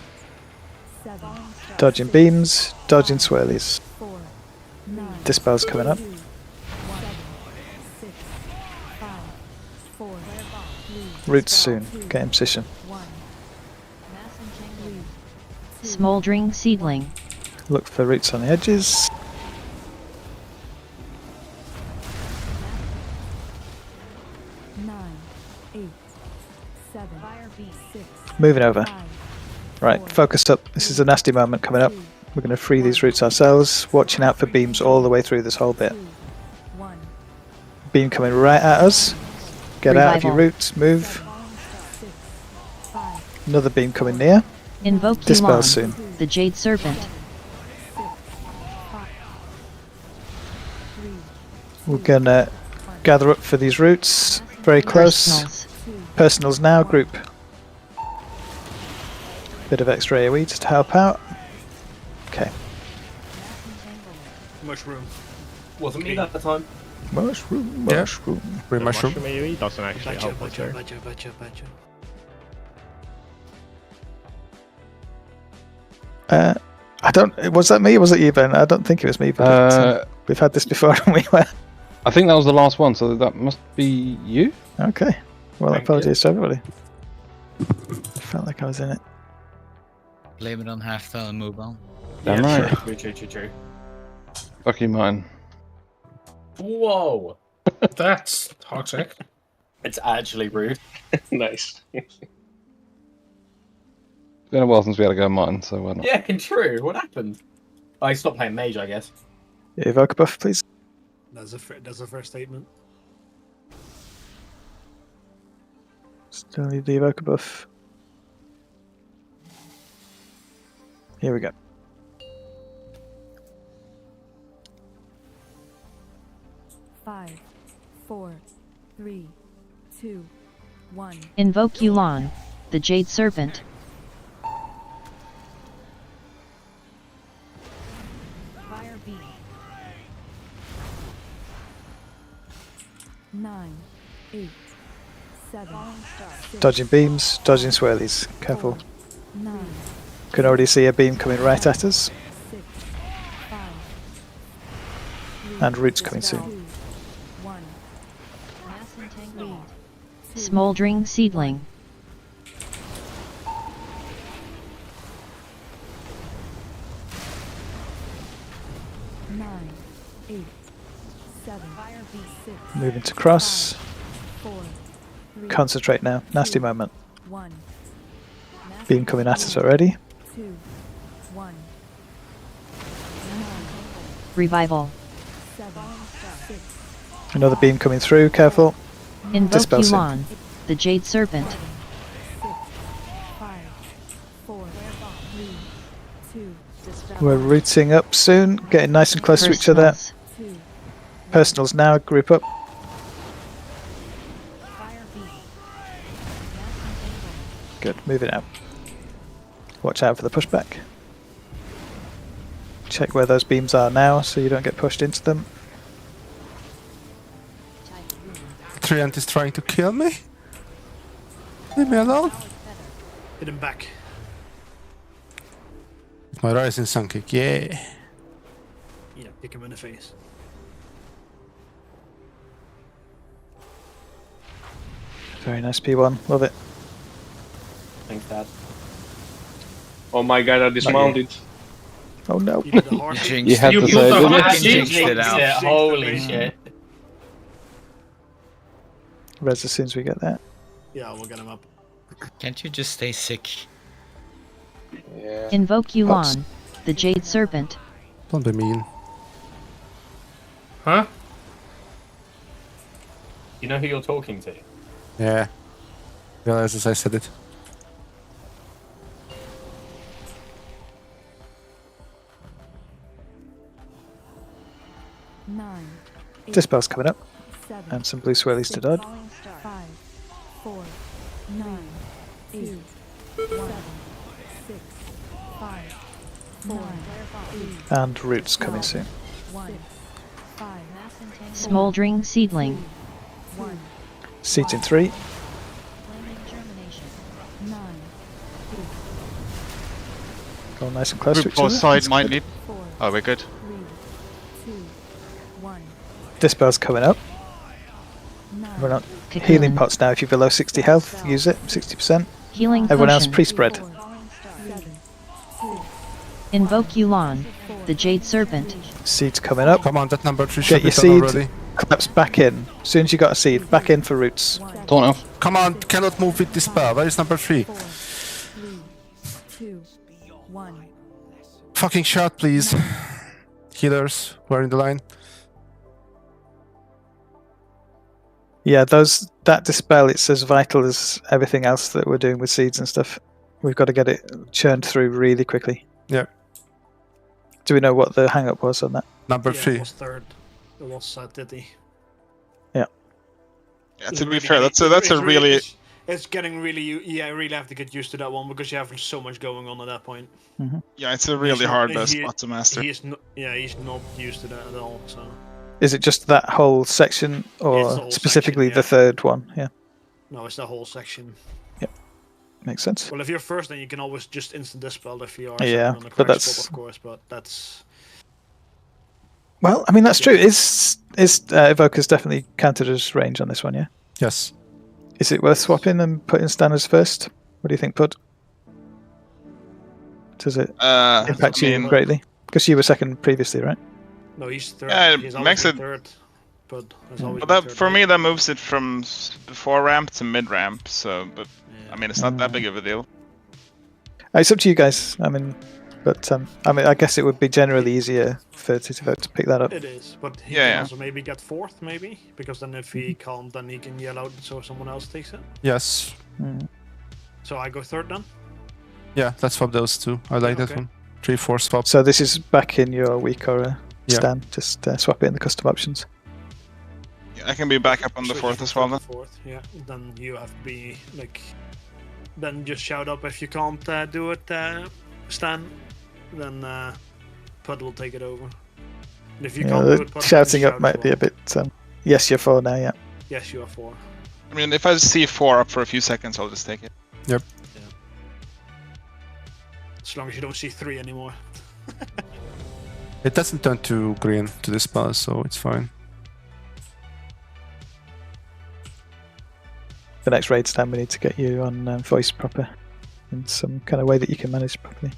7. Dodging beams, dodging swirlies. 4, 9. Dispel's coming up. 2, 1, 7, 6, 5, 4, 3. Roots soon. Get in position. 1. Smoldering seedling. Look for roots on the edges. Moving over. Right, focus up. This is a nasty moment coming up. We're going to free these roots ourselves. Watching out for beams all the way through this whole bit. Beam coming right at us. Get out of your roots. Move. Another beam coming near. Invoke Dispel Yuan, soon. the Jade Serpent. We're going to gather up for these roots. Very close. Personals now. Group. Bit of extra AoE just to help out. Okay. Mushroom. Wasn't me that at the time. Mushroom. Yeah. Mushroom. Free mushroom. AoE doesn't actually help us here. I don't. Was that me or was it you, Ben? I don't think it was me, but we've had this before, haven't we? I think that was the last one, so that must be you. Okay. Well, Thank apologies to everybody. Felt like I was in it. Blame it on Halfdale and move on. Damn Yeah, right. True. Fuck you, mine. Whoa. That's toxic. It's actually rude. Nice. It's been a while since we had a go at mine, so why not? Yeah, true. What happened? I stopped playing mage, I guess. Evoke a buff, please. That's a fair statement. Still need the evoke a buff. Here we go. Five, 4, 3, 2, 1. Invoke Yuan, the Jade Serpent. Fire beam. 9, 8, 7. Dodging beams, dodging swirlies. Careful. 9, Can already see a beam coming right at us. 6, 5. And roots coming soon. 1. Smoldering seedling. Nine, 8, 7. Fire beam. 6. Moving to cross. 4, 3, Concentrate now. Nasty moment. 1. Beam coming at us already. 2, 1. Revival. 7, 6. Another beam coming through. Careful. Invoke Dispel soon. Yuan, the Jade Serpent. 6, 5, 4, 3, 2. We're rooting up soon. Getting nice and close to each other. Personals. 2. Personals now. Group up. Fire beam. Good. Moving out. Watch out for the pushback. Check where those beams are now so you don't get pushed into them. Treant is trying to kill me. Leave me alone. Hit him back. My rising sun kick, yeah. Yeah, kick him in the face. Very nice P1. Love it. Thanks, Dad. Oh my god, I dismounted. Oh no. You did the hard thing. You had to say, didn't you? Jinxed it out. Holy shit. Res as soon as we get that. Yeah, we'll get him up. Can't you just stay sick? Yeah. Invoke Yuan, the Jade Serpent. Don't be mean. Huh? You know who you're talking to? Yeah. Realize as I said it. Nine, 8, Dispel's coming up. 7. And some blue swirlies to dodge. 5, 4, 9, 8, 7, 6, 5, 4, 3, And roots coming soon. 1, 5, Smoldering seedling. 1, Seeds in 3. 9, 8, All nice and close to Group each other. both side That's might good. lead. Oh, we're good. 3, 2, 1. Dispel's coming up. We're not healing pots now. If you're below 60 health, use it. 60%. Healing Everyone else potion. pre-spread. 7, 2, Invoke Yulan, the Jade Serpent. Seeds coming up. Come on, that number 3 Get should be your done seed. already. Collapse back in. As soon as you got a seed, back in for roots. Don't know. Come on, cannot move with Dispel. Where is number 3? 4, 3, 2, 1. Fucking shot, please. Healers, we're in the line. Yeah, that dispel, it's as vital as everything else that we're doing with seeds and stuff. We've got to get it churned through really quickly. Yeah. Do we know what the hang up was on that? Number It 3. was third. It was Titty. Yeah. Yeah, to be fair, that's a really. It's getting really. Yeah, I really have to get used to that one because you have so much going on at that point. Yeah, it's a really hard spot to master. He's not used to that at all. So. Is it just that whole section, It's the or whole specifically section, the third one? Yeah, No, it's the whole section. makes sense. Well, if you're first, then you can always just instant dispel if you are. Yeah, on the but correct that's- spot, of course. But that's. Well, I mean, that's true. Is Evoker's definitely counted as range on this one, yeah? Yes. Is it worth swapping and putting standards first? What do you think, Pud? Does it impact I you mean- greatly? Because you were second previously, right? No, he's third. Yeah, he's it always makes been it- third. But has always But been that third, for right? me, that moves it from before ramp to mid ramp. So, but I mean, it's not that big of a deal. It's up to you guys. I mean, but I mean, I guess it would be generally easier for Titivote to pick that up. It is, but he Yeah, can yeah. also maybe get fourth, maybe because then if he can't, then he can yell out so someone else takes it. Yes. So I go third then. Yeah, let's swap those two. I like that Okay. one. 3, 4 swap. So this is back in your weak aura Yeah. stand. Just swap it in the custom options. Yeah, I can be back up on the Switch fourth from as well. third Then. to fourth, yeah. Then you have to be like. Then just shout up if you can't do it, Stan. Then Pud will take it over. And if you Yeah, can't the do it, Pud shouting can up shout might as be a well. bit. Yes, you're 4 now. Yeah. Yes, you are 4. I mean, if I see 4 up for a few seconds, I'll just take it. Yep. As long as you don't see 3 anymore. It doesn't turn to green to Dispel, so it's fine. The next raid stand, we need to get you on voice proper in some kind of way that you can manage properly.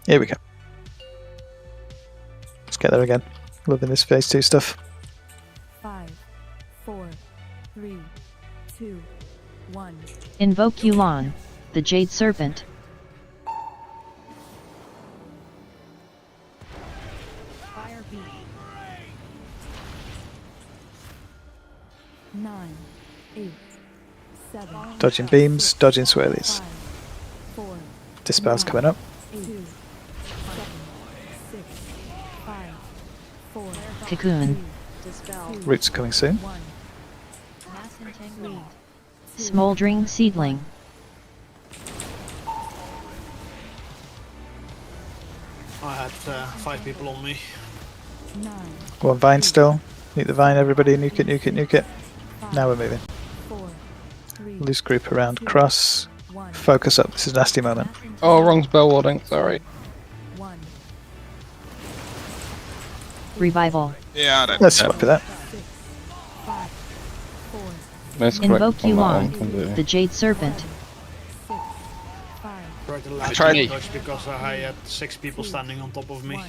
Here we go. Let's get there again. Loving this phase 2 stuff. 5, 4, 3, 2, 1. Invoke Yulan, the Jade Serpent. Fire beat. 9, 8, 7. Dodging beams, dodging swirlies. 5, 4, Dispel's coming up. 2, 7, 6, 5, 4. Cocoon. Roots coming soon. Mass entanglement. Smoldering Seedling. I had 5 people on me. 9, One vine still. Nuke the vine, everybody. Nuke it, nuke it, nuke it. Now we're moving. 4, 3, Loose group around cross. Focus up. This is a nasty moment. Oh, wrong spell warding. Sorry. 1. Revival. Yeah, that, Let's swap it out. 6, 5, 4, That's correct Invoke on that one Yulan, completely. the Jade Serpent. 6, 5, Tried to last tried- dodge because I had 6 people standing on top of me.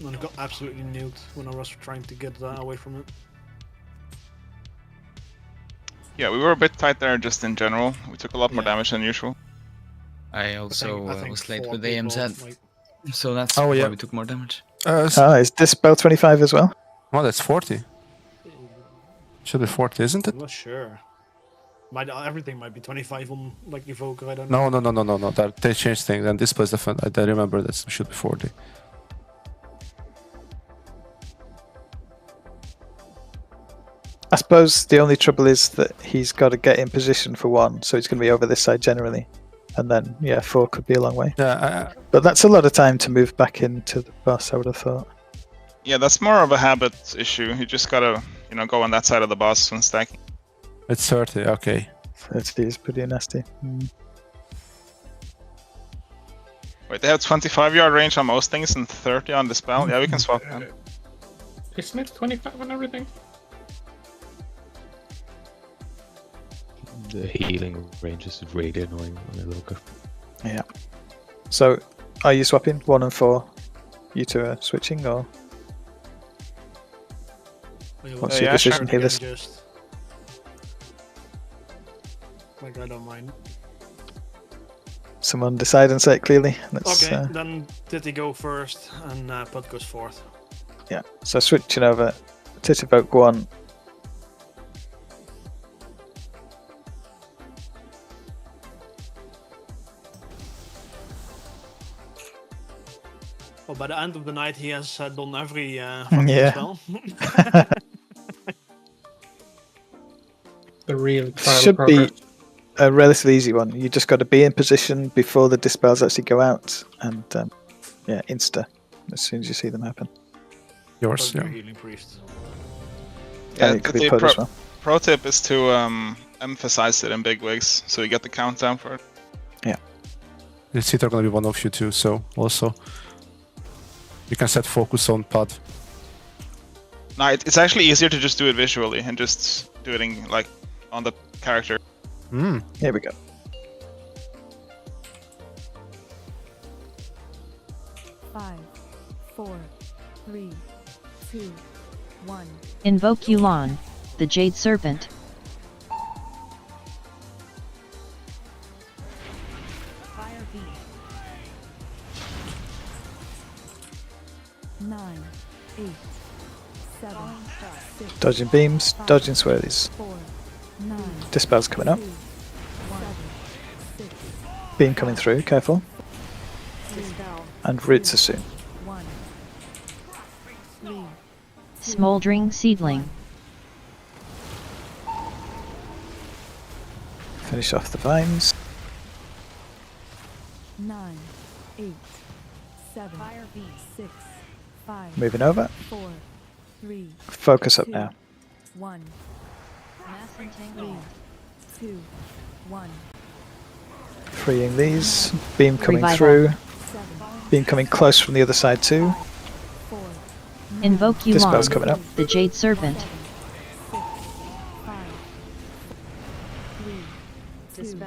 And I got absolutely nuked when I was trying to get away from it. yeah, we were a bit tight there just in general. We took a lot more damage than usual. I also I think was late 4 with people, AMZ, like- so that's Oh, why yeah. we took more damage. Is Dispel 25 as well? Oh, that's 40. Should be 40, isn't it? I'm not sure. Everything might be 25 on like Evoker, I don't know. No. They changed things, and Dispel is different. I remember that should be 40. I suppose the only trouble is that he's got to get in position for 1, so he's going to be over this side generally. And then, yeah, 4 could be a long way. Yeah, But that's a lot of time to move back into the boss, I would have thought. Yeah, that's more of a habit issue. You just gotta, go on that side of the boss when stacking. it's 30. Okay. 30 is pretty nasty. Wait, they have 25-yard range on most things and 30 on the spell. Yeah, we can swap them. Isn't it 25 on everything? The healing range is really annoying on a local. Yeah. So, are you swapping 1 and 4? You two are switching, or what's your decision here? Like, I don't mind. Someone decide and say it clearly. Okay, then Titty go first, and Putt goes fourth. Yeah. So switching over. Titty vote 1. Well, by the end of the night, he has done every spell. The real trial Should progress. be a relatively easy one. You just got to be in position before the dispels actually go out, and insta as soon as you see them happen. Yours, yeah. Healing priest. Yeah, it could be Putt as well. Pro tip is to emphasize it in big wigs, so you get the countdown for it. Yeah. It's either going to be one of you two, so also you can set focus on Putt. No, it's actually easier to just do it visually and just do it in, like, on the character. Here we go. Five, 4, 3, 2, 1. Invoke Yu'lon, the Jade Serpent. Fire beat. 9, 8, 7, 6. Dodging beams, dodging swirlies. 4, 9. Dispel's coming up. 1, 6. Beam coming through, careful. Dispel. And roots are soon. 1, 3. Smoldering Seedling. Finish off the vines. 9, 8, 7. Fire beat. 6, 5. Moving over. 4, 3. Focus up now. 1. Mass entanglement. 2, 1. Freeing these. Beam coming Revival. through. Beam coming close from the other side too. Invoke Dispel's coming Yu'lon, up. the Jade Serpent.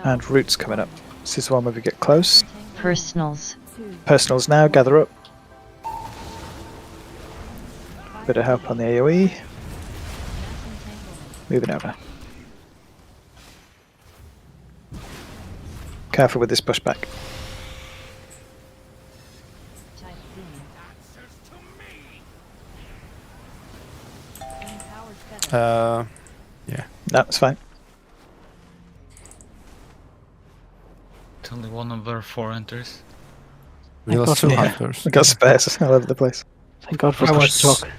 And roots coming up. This is the one where we get close. Personals. Personals now, gather up. Bit of help on the AoE. Moving over. Careful with this pushback. Yeah. No, it's fine. It's only one over 4 enters. We lost 2 hunters. We got spares all over the place. Thank God for I push was, talk.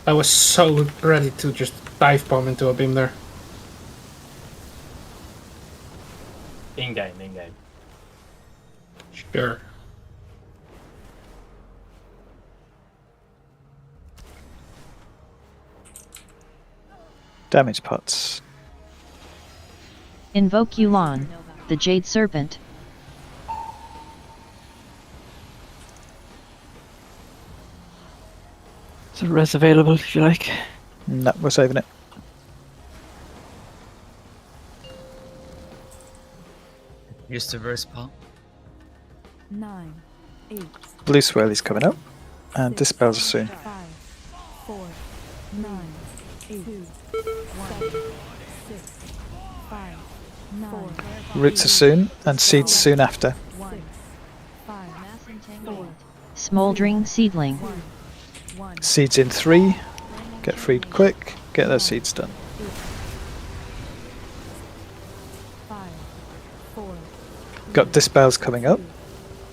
I was so ready to just dive bomb into a beam there. In-game, in-game. Sure. Damage pots. Invoke Yu'lon, the Jade Serpent. Is a res available if you like? No, we're saving it. Use the verse spell. 9, 8. Blue swirly's coming up. And dispels are soon. 5, 4, 9, 8, 1, 6, 5, 9. Roots are soon, and seeds soon after. 1, 5, 4, Smoldering Seedling. 1. Seeds in 3. Get freed quick. Get those seeds done. 5, 4, Got dispels coming up.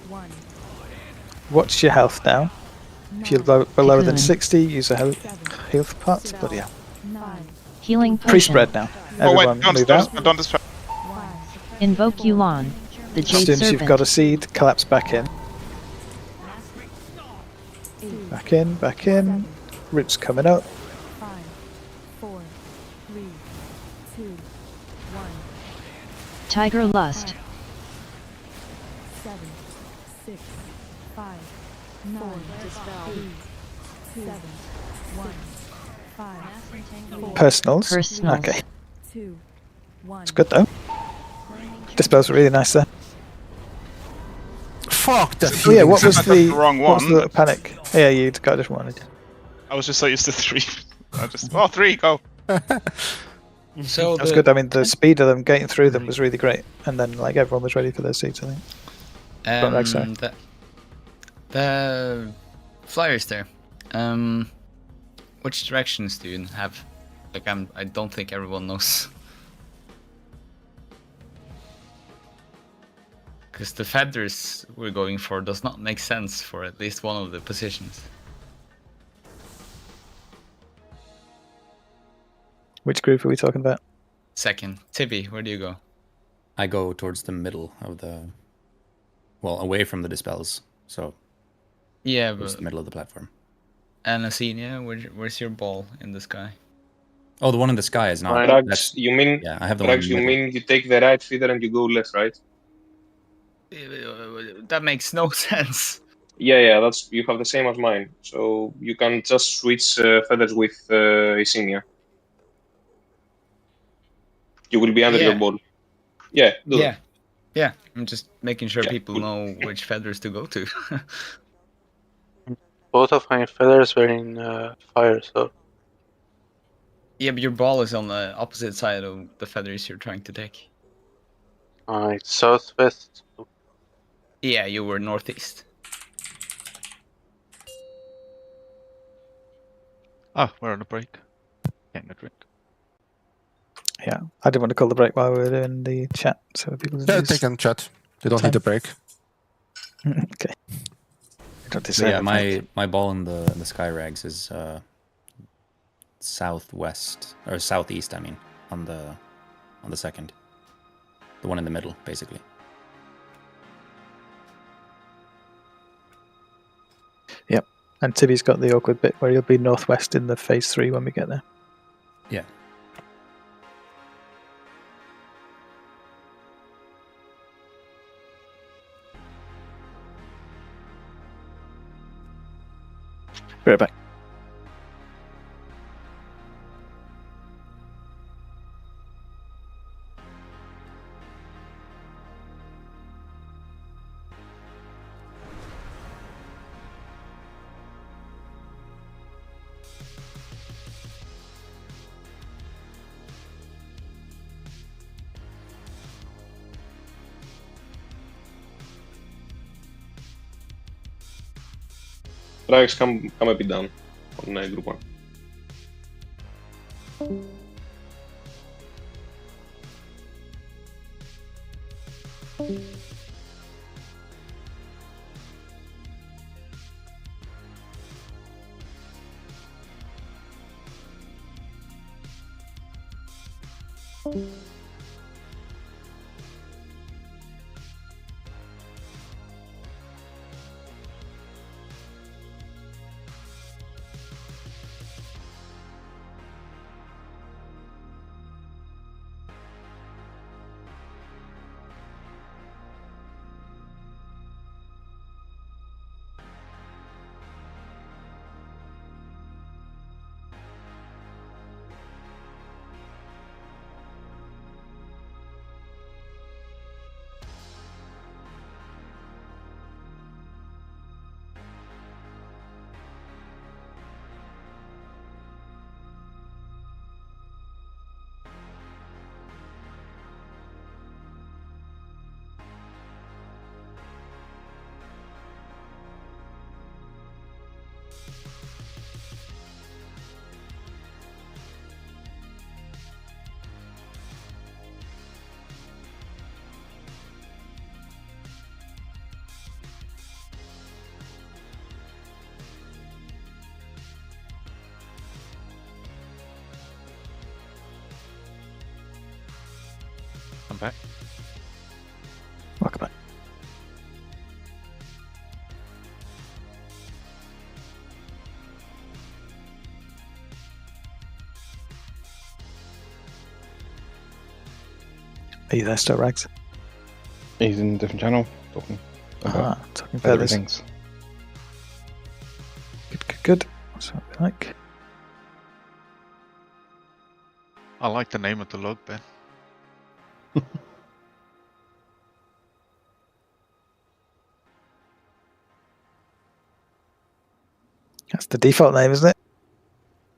1. Watch your health now. If you're lower than Cocoon. 60, use a health pot. But yeah. 9. Healing Potion. Pre-spread now. Oh wait, Everyone move out. don't dispel. Invoke Yu'lon, the As Jade soon as you've Serpent. got a seed, collapse back in. Back in, back in. Roots coming up. 5, 4, 3, 2, 1. Tiger Lust. 7, 6, 5, 4, 3, 2, 7, 1, 5, 4, Personals. Personals. Okay. 2, 1. It's good though. Dispels are really nice there. Fuck that. Oh yeah, what was I got the wrong what was one. the panic? Yeah, you got a different one. I was just so used to 3. I just 3, go. So That was good. I mean, the speed of them getting through them was really great, and then like everyone was ready for their seats. I think. The flyers there. Which directions do you have? Like I don't think everyone knows. Because the feathers we're going for does not make sense for at least one of the positions. Which group are we talking about? Second, Tibby, where do you go? I go towards the middle of the, well, away from the dispels. So Yeah, towards but the middle of the platform. And Asenia, where's your ball in the sky? Oh, the one in the sky is not. Drags, you mean? Yeah, I have the Drags, one in the you mean you take the right feather and you go left, right? That makes no sense. Yeah, that's you have the same as mine. So you can just switch feathers with Isinia. You will be under your ball. Yeah, do Yeah. that. Yeah, I'm just making sure people know which feathers to go to. Both of my feathers were in fire, so. Yeah, but your ball is on the opposite side of the feathers you're trying to take. It's southwest. Yeah, you were northeast. Ah, we're on a break. Getting a drink. Yeah, I didn't want to call the break while we were doing the chat, so people didn't Yeah, lose they can chat. They don't time. need a break. Okay. I don't So deserve yeah, a break. my ball in the sky rags is southwest or southeast. I mean, on the second, the one in the middle, basically. Yep. And Tibby's got the awkward bit where he'll be northwest in the phase 3 when we get there. Yeah. Be right back. Drags, come a bit down on group 1. I'm back. Welcome back. Are you there still, Rags? He's in a different channel talking about talking feathery feathers. things. Good. That's what we like. I like the name of the log, Ben. That's the default name, isn't it?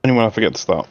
Anyone I forget to start.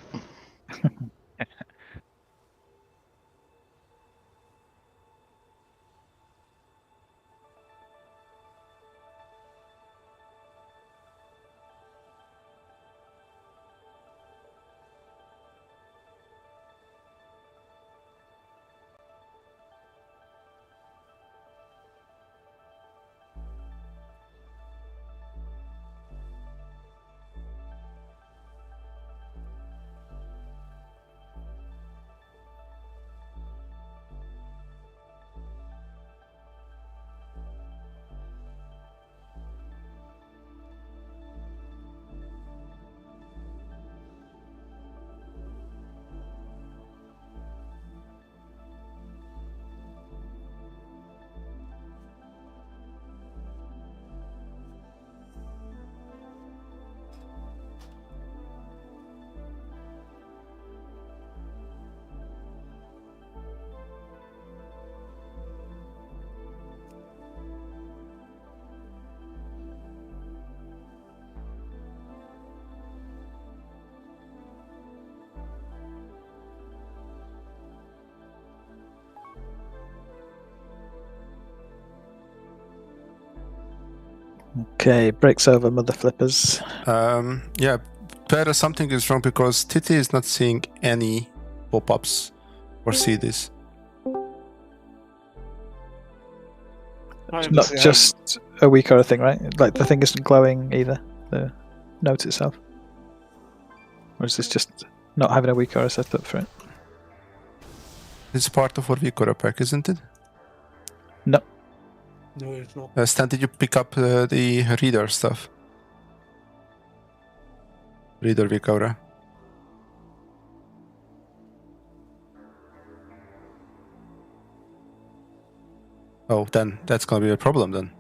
Okay, breaks over mother flippers. Yeah, Pera, something is wrong because Titi is not seeing any pop-ups or CDs. It's not just a weak aura thing, right? Like the thing isn't glowing either, the note itself. Or is this just not having a weak aura set up for it? It's part of our weak aura pack, isn't it? No. No, it's not. Stan, did you pick up the reader stuff? Reader weak aura. Oh, then that's gonna be a problem then.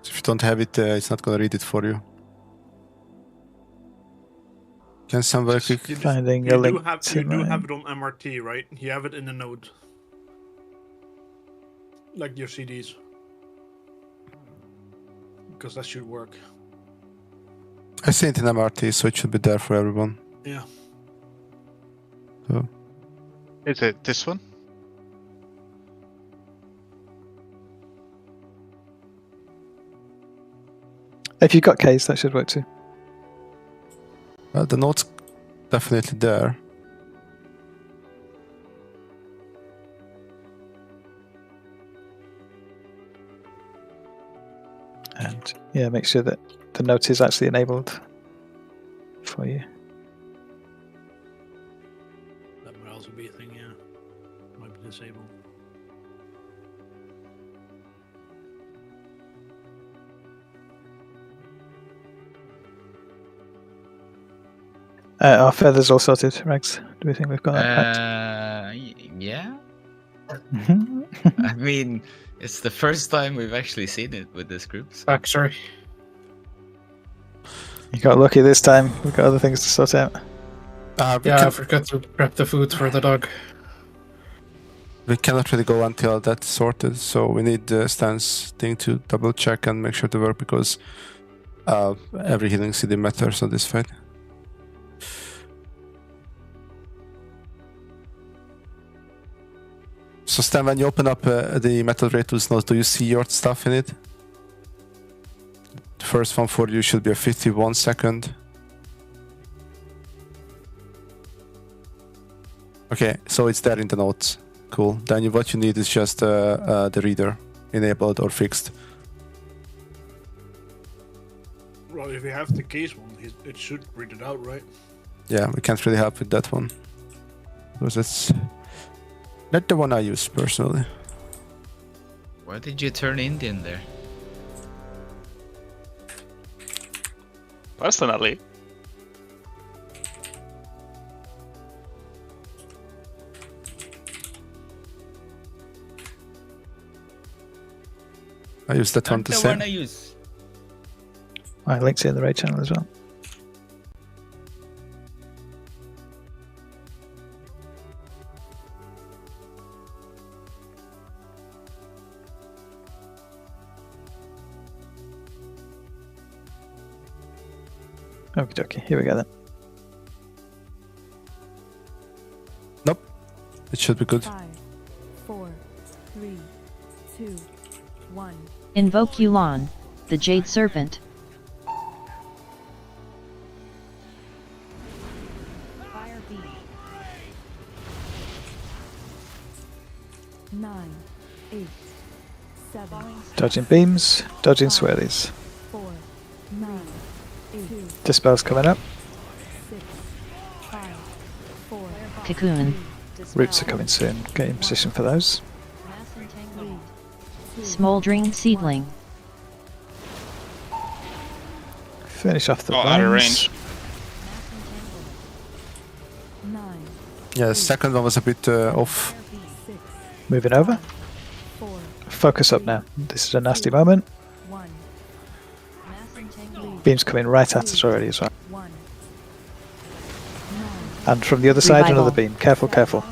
So if you don't have it, it's not gonna read it for you. Can somebody quick finding You do have it on MRT, right? You have it in the node. Like your CDs. Because that should work. I see it in MRT, so it should be there for everyone. Yeah. So. Is it this one? If you've got Ks, that should work too. The note's definitely there. And yeah, make sure that the note is actually enabled for you. That might also be a thing, yeah. Might be disabled. Our feathers all sorted, Rex. Do we think we've got that Yeah. I mean, it's the first time we've actually seen it with this group. So. Sorry. You got lucky this time. We've got other things to sort out. Yeah, I forgot to prep the food for the dog. We cannot really go until that's sorted, so we need Stan's thing to double check and make sure to work because every healing CD matters on this fight. So Stan, when you open up the Metal Ray Tools node, do you see your stuff in it? The first one for you should be a 51 second. Okay, so it's there in the notes. Cool. Then what you need is just the reader enabled or fixed. Well, if you have the case one, it should read it out, right? Yeah, we can't really help with that one. Because it's not the one I use personally. Why did you turn Indian there? I use that one to The say. one I use. My link's in the raid channel as well. Okie dokie, here we go then. Nope. It should be good. 5, 4, 3, 2, 1. Invoke Yu'lon, the Jade Serpent. Fire B. 9, 8, 7. Dodging beams, dodging swirlies. 4, 9, 8, Dispel's coming up. 6, 5, 4. Cocoon. Roots are coming soon. Get in position for those. Smoldering Seedling. Finish off the out of vines. range. 9, Yeah, the second one was a bit off. Moving over. 4, Focus up now. This is a nasty moment. 1. Beam's coming right at us already as well. 1. And from the other side, Revival. another beam. Careful, careful.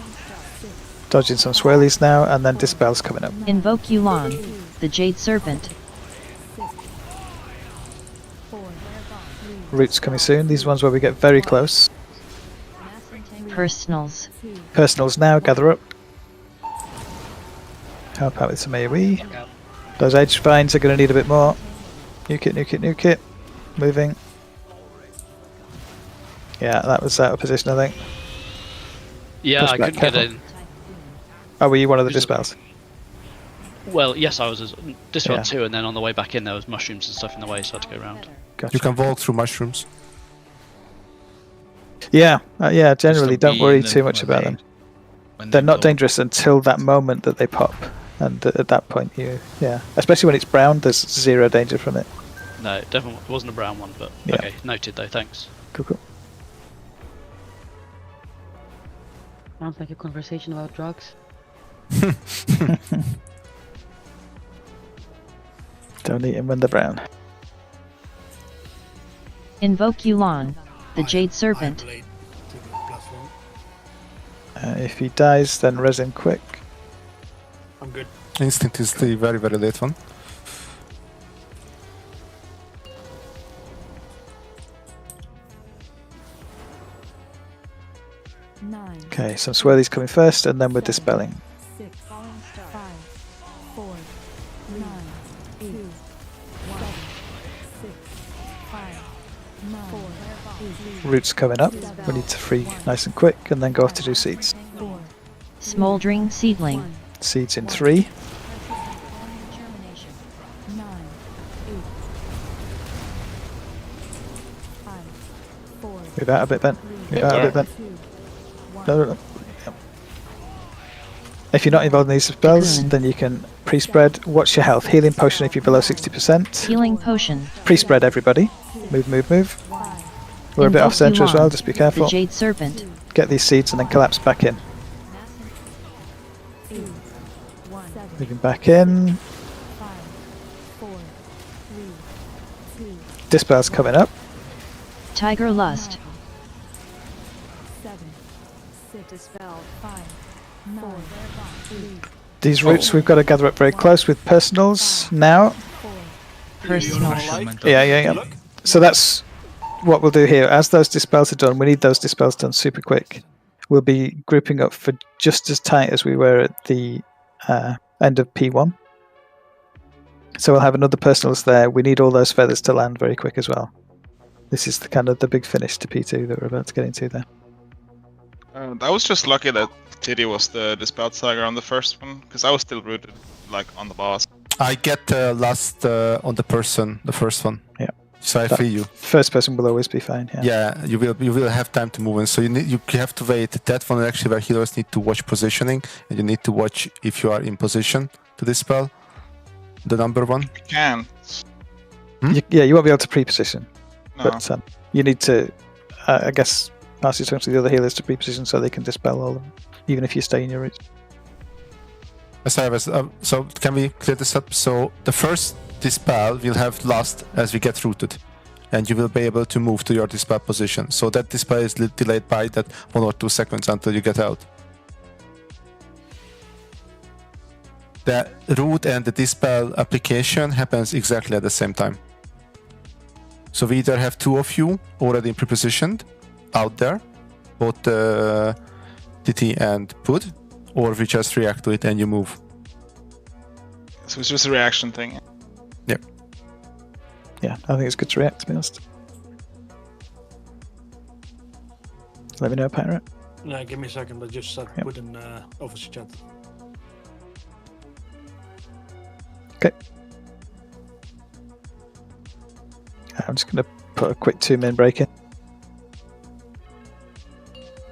Dodging some swirlies now, and then Dispel's coming up. Invoke Yu'lon, the Jade Serpent. Roots coming soon. These ones where we get very close. Personals. Personals now, gather up. Help out with some AoE. Those edge vines are going to need a bit more. Nuke it, nuke it, nuke it. Moving. Yeah, that was out of position, I think. Yeah, Push I back, couldn't get careful. in. Oh, were you one of the Dispels? Well, yes, I was this Yeah. one too, and then on the way back in there was mushrooms and stuff in the way, so I had to go around. Gotcha. You can walk through mushrooms. Yeah, yeah, generally don't be worry in too them much when about they- them. when They're they not go. dangerous until that moment that they pop. And at that point, yeah. Especially when it's brown, there's zero danger from it. No, it definitely wasn't a brown one, but Yeah. okay, noted though, thanks. Cool, cool. Sounds like a conversation about drugs. Don't eat them when they're brown. Invoke Yu'lon, the Jade Serpent. If he dies, then res him quick. I'm good. Instinct is the very, very late one. Okay, some swirlies coming first, and then we're dispelling. 6, 5, 4, 9, 8, 7, 6, 5, 9, 4, 8, Roots coming up. We need to free nice and quick, and then go off to do seeds. 4, Smoldering Seedling. Seeds in 3. 9, 8, 5, 4, Move out a bit, Ben. Move out a bit, Ben. 2, 1. No, no, no. Yep. If you're not involved in these spells, then you can pre-spread. Watch your health. Healing potion if you're below 60%. Healing Potion. Pre-spread, everybody. Move, move, move. We're a bit Invoke off center as Yu'lon, well, just be careful. The Jade Serpent. Get these seeds and then collapse back in. Moving back in. 5, 4, 3, 2, Dispel's coming up. Tiger Lust. 7, 6, dispel, 5, 4, 3, These roots we've got to gather up very close with personals now. Personal. Yeah. So that's what we'll do here. As those dispels are done, we need those dispels done super quick. We'll be grouping up for just as tight as we were at the end of P1. So we'll have another personals there. We need all those feathers to land very quick as well. This is the kind of the big finish to P2 that we're about to get into there. I was just lucky that Titty was the Dispelled Saga on the first one, because I was still rooted like on the boss. I get last on the person, the first one. Yeah. So I That feel you. First person will always be fine. Yeah. Yeah, you will have time to move in. So you have to wait. That one actually where healers need to watch positioning, and you need to watch if you are in position to dispel. The number one. You can. Yeah, you won't be able to pre-position, No. but you need to. I guess pass it on to the other healers to pre-position so they can dispel all of them, even if you stay in your roots. So can we clear this up? So the first dispel will have last as we get rooted, and you will be able to move to your dispel position. So that dispel is delayed by that 1 or 2 seconds until you get out. The root and the dispel application happens exactly at the same time. So we either have 2 of you already pre-positioned out there, both TT and Pud, or we just react to it and you move. So it's just a reaction thing. Yep. Yeah, I think it's good to react, to be honest. Let me know, Pirate. No, give me a second. I just put in office chat. Okay. I'm just going to put a quick 2-min break in.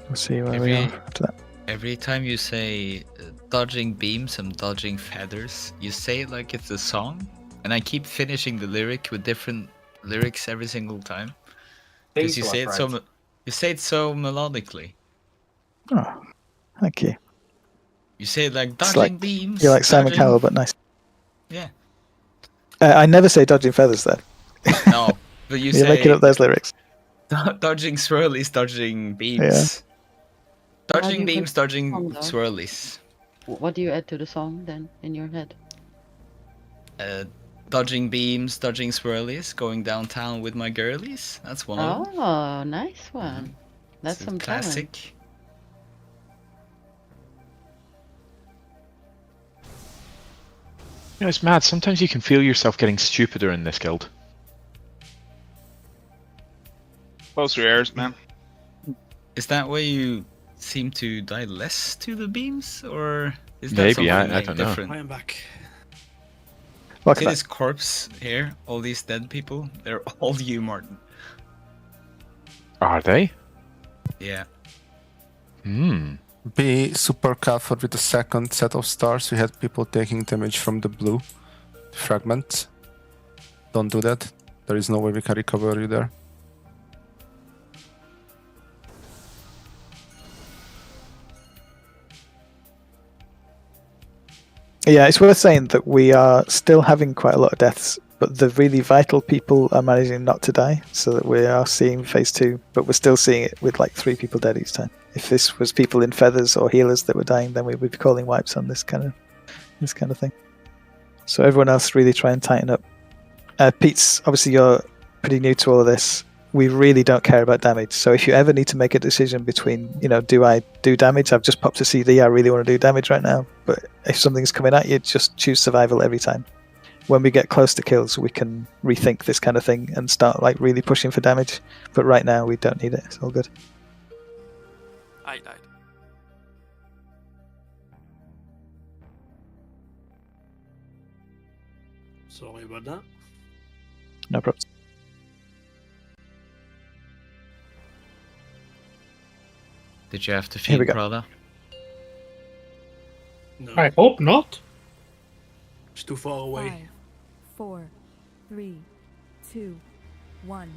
We'll see where we are after that. Every time you say dodging beams and dodging feathers, you say it like it's a song, and I keep finishing the lyric with different lyrics every single time. Because you say it so melodically. Oh, thank you. You say it like It's dodging like, beams. you're like Simon dodging... Cowell, but nice. Yeah. I never say dodging feathers, though. No, but you You're say... making up those lyrics. Dodging swirlies, dodging beams. Yeah. Dodging beams, dodging swirlies. What do you add to the song then in your head? Dodging beams, dodging swirlies, going downtown with my girlies. That's one of them. Oh, nice one. That's It's a some classic. talent. You know, it's mad. Sometimes you can feel yourself getting stupider in this guild. Close your ears, man. Is that why you seem to die less to the beams, or is that Maybe, something I don't know. different? I am back. See this corpse here? All these dead people? They're all you, Martin. Are they? Yeah. Be super careful with the second set of stars. We had people taking damage from the blue fragment. Don't do that. There is no way we can recover you there. Yeah, it's worth saying that we are still having quite a lot of deaths, but the really vital people are managing not to die, so that we are seeing phase 2, but we're still seeing it with like 3 people dead each time. If this was people in feathers or healers that were dying, then we would be calling wipes on this kind of thing. So everyone else really try and tighten up. Pete's, obviously you're pretty new to all of this. We really don't care about damage. So if you ever need to make a decision between, do I do damage? I've just popped a CD. I really want to do damage right now. But if something's coming at you, just choose survival every time. When we get close to kills, we can rethink this kind of thing and start like really pushing for damage. But right now, we don't need it. It's all good. I died. Sorry about that. No problems. Did you have to Here we feed go. Prada? No. I hope not. It's too far away. 5, 4, 3, 2, 1.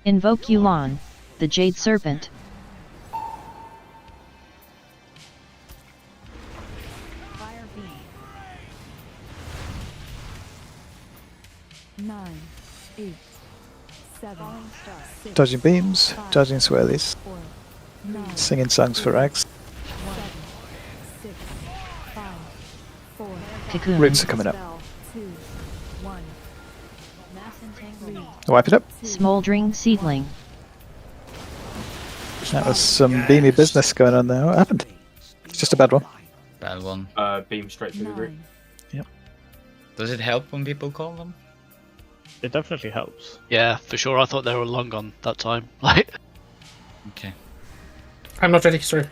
Invoke Yu'lon, the Jade Serpent. Fire beam. 9, 8, 7, 6, Dodging beams, 5, dodging swirlies, 4, 9, singing songs for rags. 7, 6, 5, 4. Cocoon. Roots are coming up. 2, 1. Mass entanglement. Wipe it up. Smoldering Seedling. That was some beamy business going on there. What happened? It's just a bad one. Bad one. Beam straight through the group. Yep. Does it help when people call them? It definitely helps. Yeah, for sure. I thought they were long gone that time. Like, okay. I'm not ready, sir.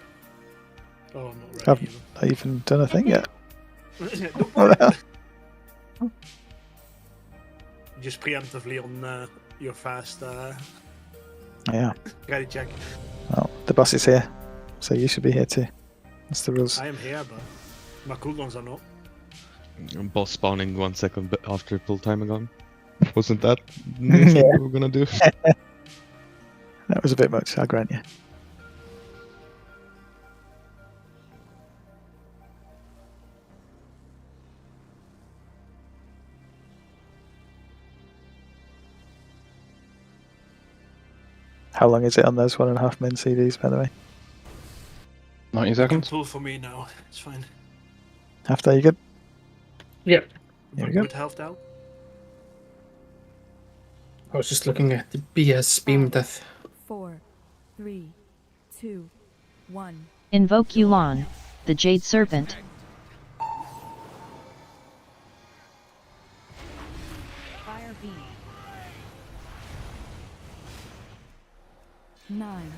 Oh, I'm not ready. Haven't I even done a thing yet? Just preemptively on your fast Yeah. ready check. Well, the boss is here, so you should be here too. That's the rules. I am here, but my cooldowns are not. Boss spawning 1 second after full timer gone. Wasn't that the next thing we were gonna do? That was a bit much, I'll grant you. How long is it on those 1.5 min CDs, by the way? 90 seconds. Pull for me now. It's fine. After you good? Yeah. Here we go. Good health now. I was just looking at the BS beam death. 4, 3, 2, 1. Invoke Yu'lon, the Jade Serpent. Fire beam. 9,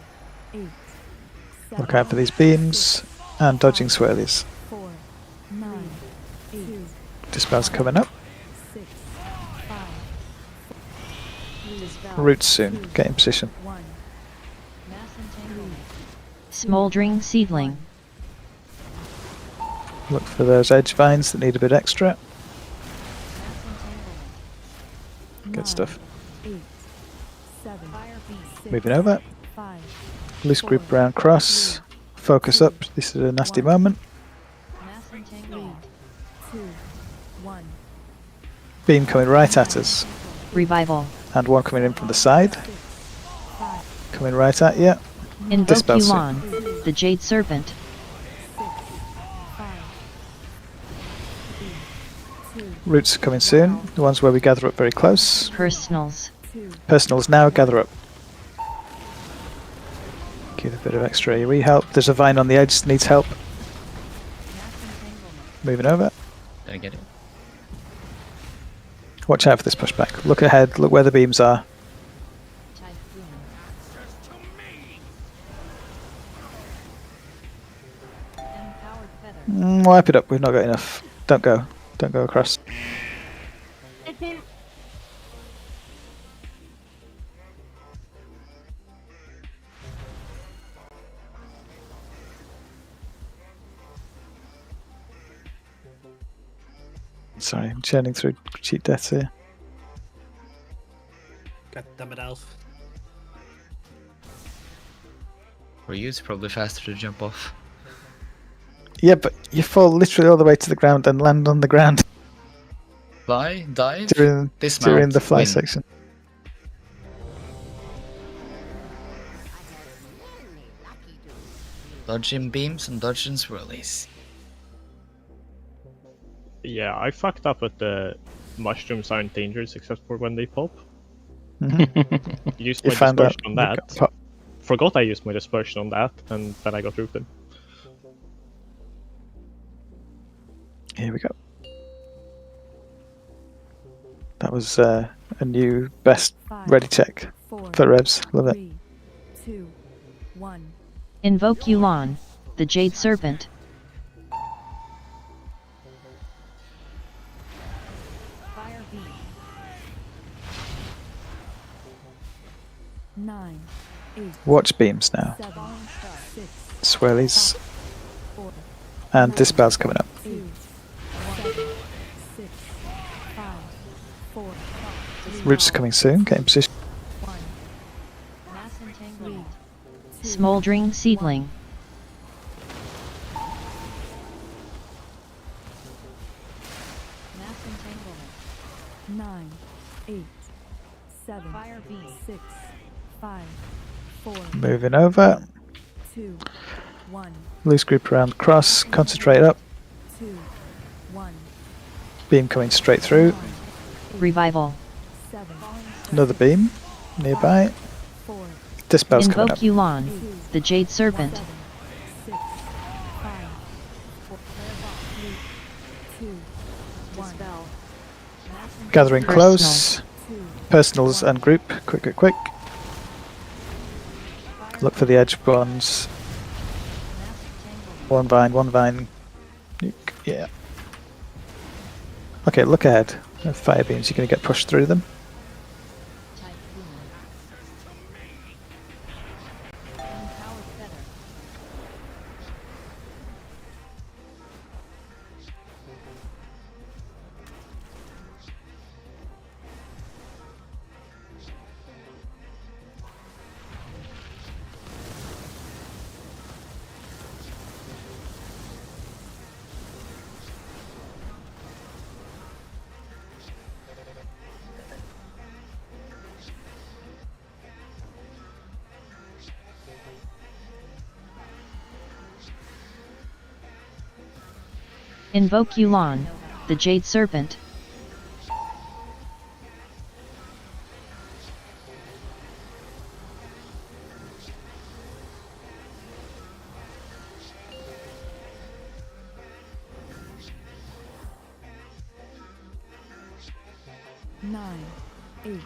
8, 7. Look out for these beams and dodging swirlies. 4, 9, 8. Dispel's coming up. 6, 5. Roots soon. Get in position. 1. Smoldering Seedling. Look for those edge vines that need a bit extra. Good stuff. 8, 7. Fire beam. 6, Moving over. 5. Loose group around cross. Focus up. This is a nasty moment. 3, 2, 1. Beam coming right at us. Revival. And one coming in from the side. Coming right at you. Invoke Dispel soon. Yu'lon, the Jade Serpent. Roots are coming soon. The ones where we gather up very close. Personals. Personals now gather up. Give a bit of extra AoE help. There's a vine on the edge that needs help. Moving over. Did I get it? Watch out for this pushback. Look ahead. Look where the beams are. Wipe it up. We've not got enough. Don't go. Don't go across. Sorry, I'm churning through cheat deaths here. God damn it, Elf. For you, it's probably faster to jump off. Yeah, but you fall literally all the way to the ground and land on the ground Fly, dive, during dismount, the fly win. section. Dodging beams and dodging swirlies. Yeah, I fucked up with the mushrooms aren't dangerous except for when they pop. Used You my found out dispersion on they that. got pop. Forgot I used my dispersion on that, and then I got rooted. Here we go. That was a new best ready check for revs. Love it. 3, 2, 1. Invoke Yu'lon, the Jade Serpent. Fire beam. 9, 8. Watch beams now. 7, 6, Swirlies. 4, And dispel's coming up. 2, 1, 6, 5, 4, 3, Roots are coming soon. Get in position. 1. Mass entanglement. Smoldering Seedling. Mass entanglement. 9, 8, 7. Fire beam. 6, 5, 4, Moving over. 2, 1, Loose group around cross. Concentrate up. 2, 1. Beam coming straight through. Revival. 7. Another beam nearby. Dispel's coming Invoke up. Yu'lon, the Jade Serpent. 6, 5, 4, 3, 2, 1. Gathering close. Personals and group. Quick, quick, quick. Look for the edge ones. One vine, one vine. Yeah. Okay, look ahead. Fire beams, you're going to get pushed through them. Invoke Yu'lon, the Jade Serpent.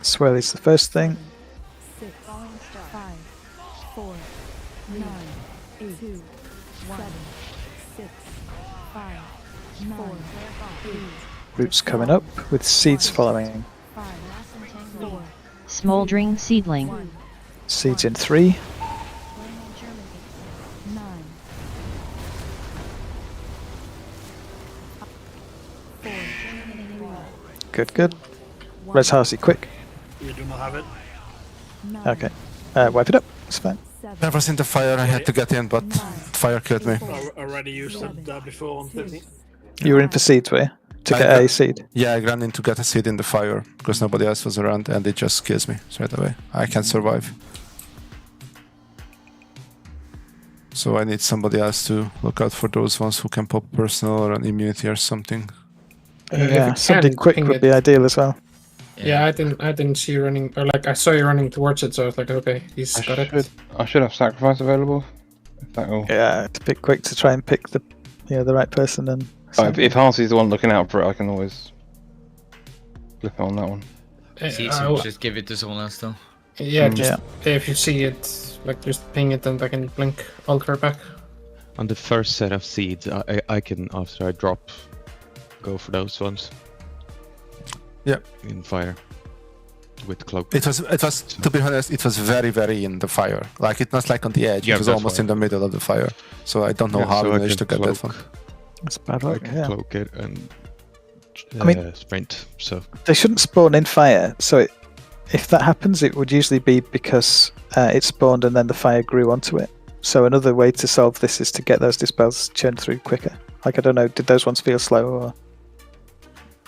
Swirly's the first thing. 6, 5, 4, 9, 8, 2, 1, 6, 5, 4, 8, Roots coming up with seeds following. 4, Smoldering Seedling. Seeds in 3. 9, 4, Good, good. Res Harsey, quick. You do not have it. Okay. Wipe it up. It's fine. Never seen the fire. I had to get in, but fire killed me. Already used it before on 50. You were in for seeds, were you? To get a seed? Yeah, I ran in to get a seed in the fire because nobody else was around, and it just kills me straight away. I can't survive. So I need somebody else to look out for those ones who can pop personal or an immunity or something. Yeah, something quick would be ideal as well. Yeah, I didn't see you running, or like I saw you running towards it, so I was like, okay, he's got it. I should have sacrifice available. If that will. Yeah, to pick quick to try and pick the right person and. If Halsey's the one looking out for it, I can always flip it on that one. Just give it to someone else though. Yeah, if you see it, like just ping it and I can blink alter back. On the first set of seeds, I can, after I drop, go for those ones. Yeah. In fire. With cloak. It was to be honest, it was very, very in the fire. Like it was like on the edge. Yeah, it was that's almost why. in the middle of the fire. So I don't know how we managed to get that one. That's bad I luck. can Yeah. cloak it and I mean, sprint. So they shouldn't spawn in fire. So if that happens, it would usually be because it spawned and then the fire grew onto it. So another way to solve this is to get those dispels churned through quicker. Like I don't know, did those ones feel slow or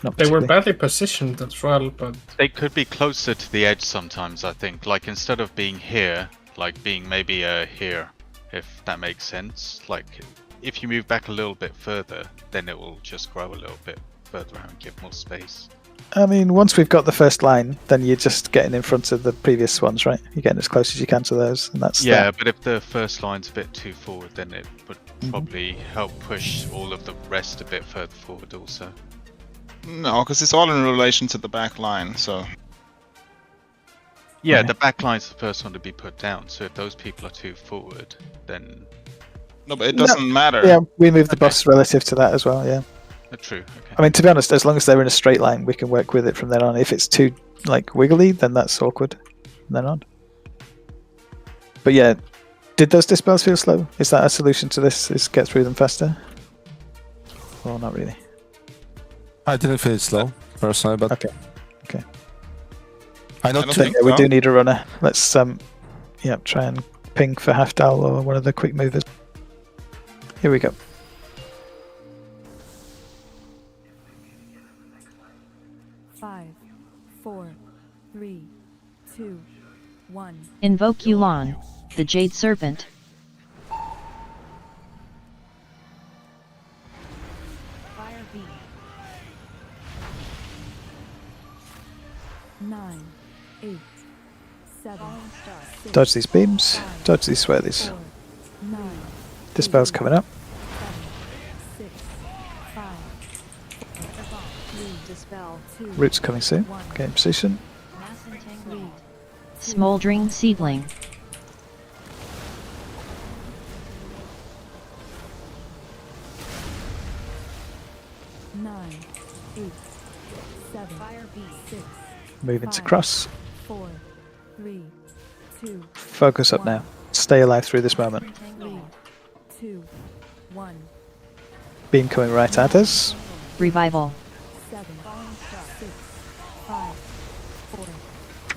not? They were badly positioned as well, but they could be closer to the edge sometimes. I think, like instead of being here, like being maybe here, if that makes sense. Like if you move back a little bit further, then it will just grow a little bit further out and give more space. I mean, once we've got the first line, then you're just getting in front of the previous ones, right? You're getting as close as you can to those, and that's But if the first line's a bit too forward, then it would probably help push all of the rest a bit further forward also. No, because it's all in relation to the back line, so... Yeah, the back line's the first one to be put down, so if those people are too forward, then... No, but it doesn't matter. Yeah, we move the boss relative to that as well, yeah. True, okay. I mean, to be honest, as long as they're in a straight line, we can work with it from then on. If it's too, like, wiggly, then that's awkward from then on. But yeah, did those dispels feel slow? Is that a solution to this, is get through them faster? Or not really? I didn't feel it slow, personally, but... Okay. I don't think we do need a runner. Let's, try and ping for Halfdal or one of the quick movers. Here we go. Five, 4, 3, 2, 1. Invoke Yu'lon, the Jade Serpent. Fire beam. 9, 8, 7. Dodge these beams, dodge these swirlies. 9, Dispel's coming up. 6, 5, 3, dispel, 2. Roots coming soon. Get in position. Smoldering Seedling. Nine, 8, 7. Fire beam. 6. Moving to cross. 4, 3, 2. Focus up now. Stay alive through this moment. 3, 2, 1. Beam coming right at us. Revival. 7, 6, 5, 4.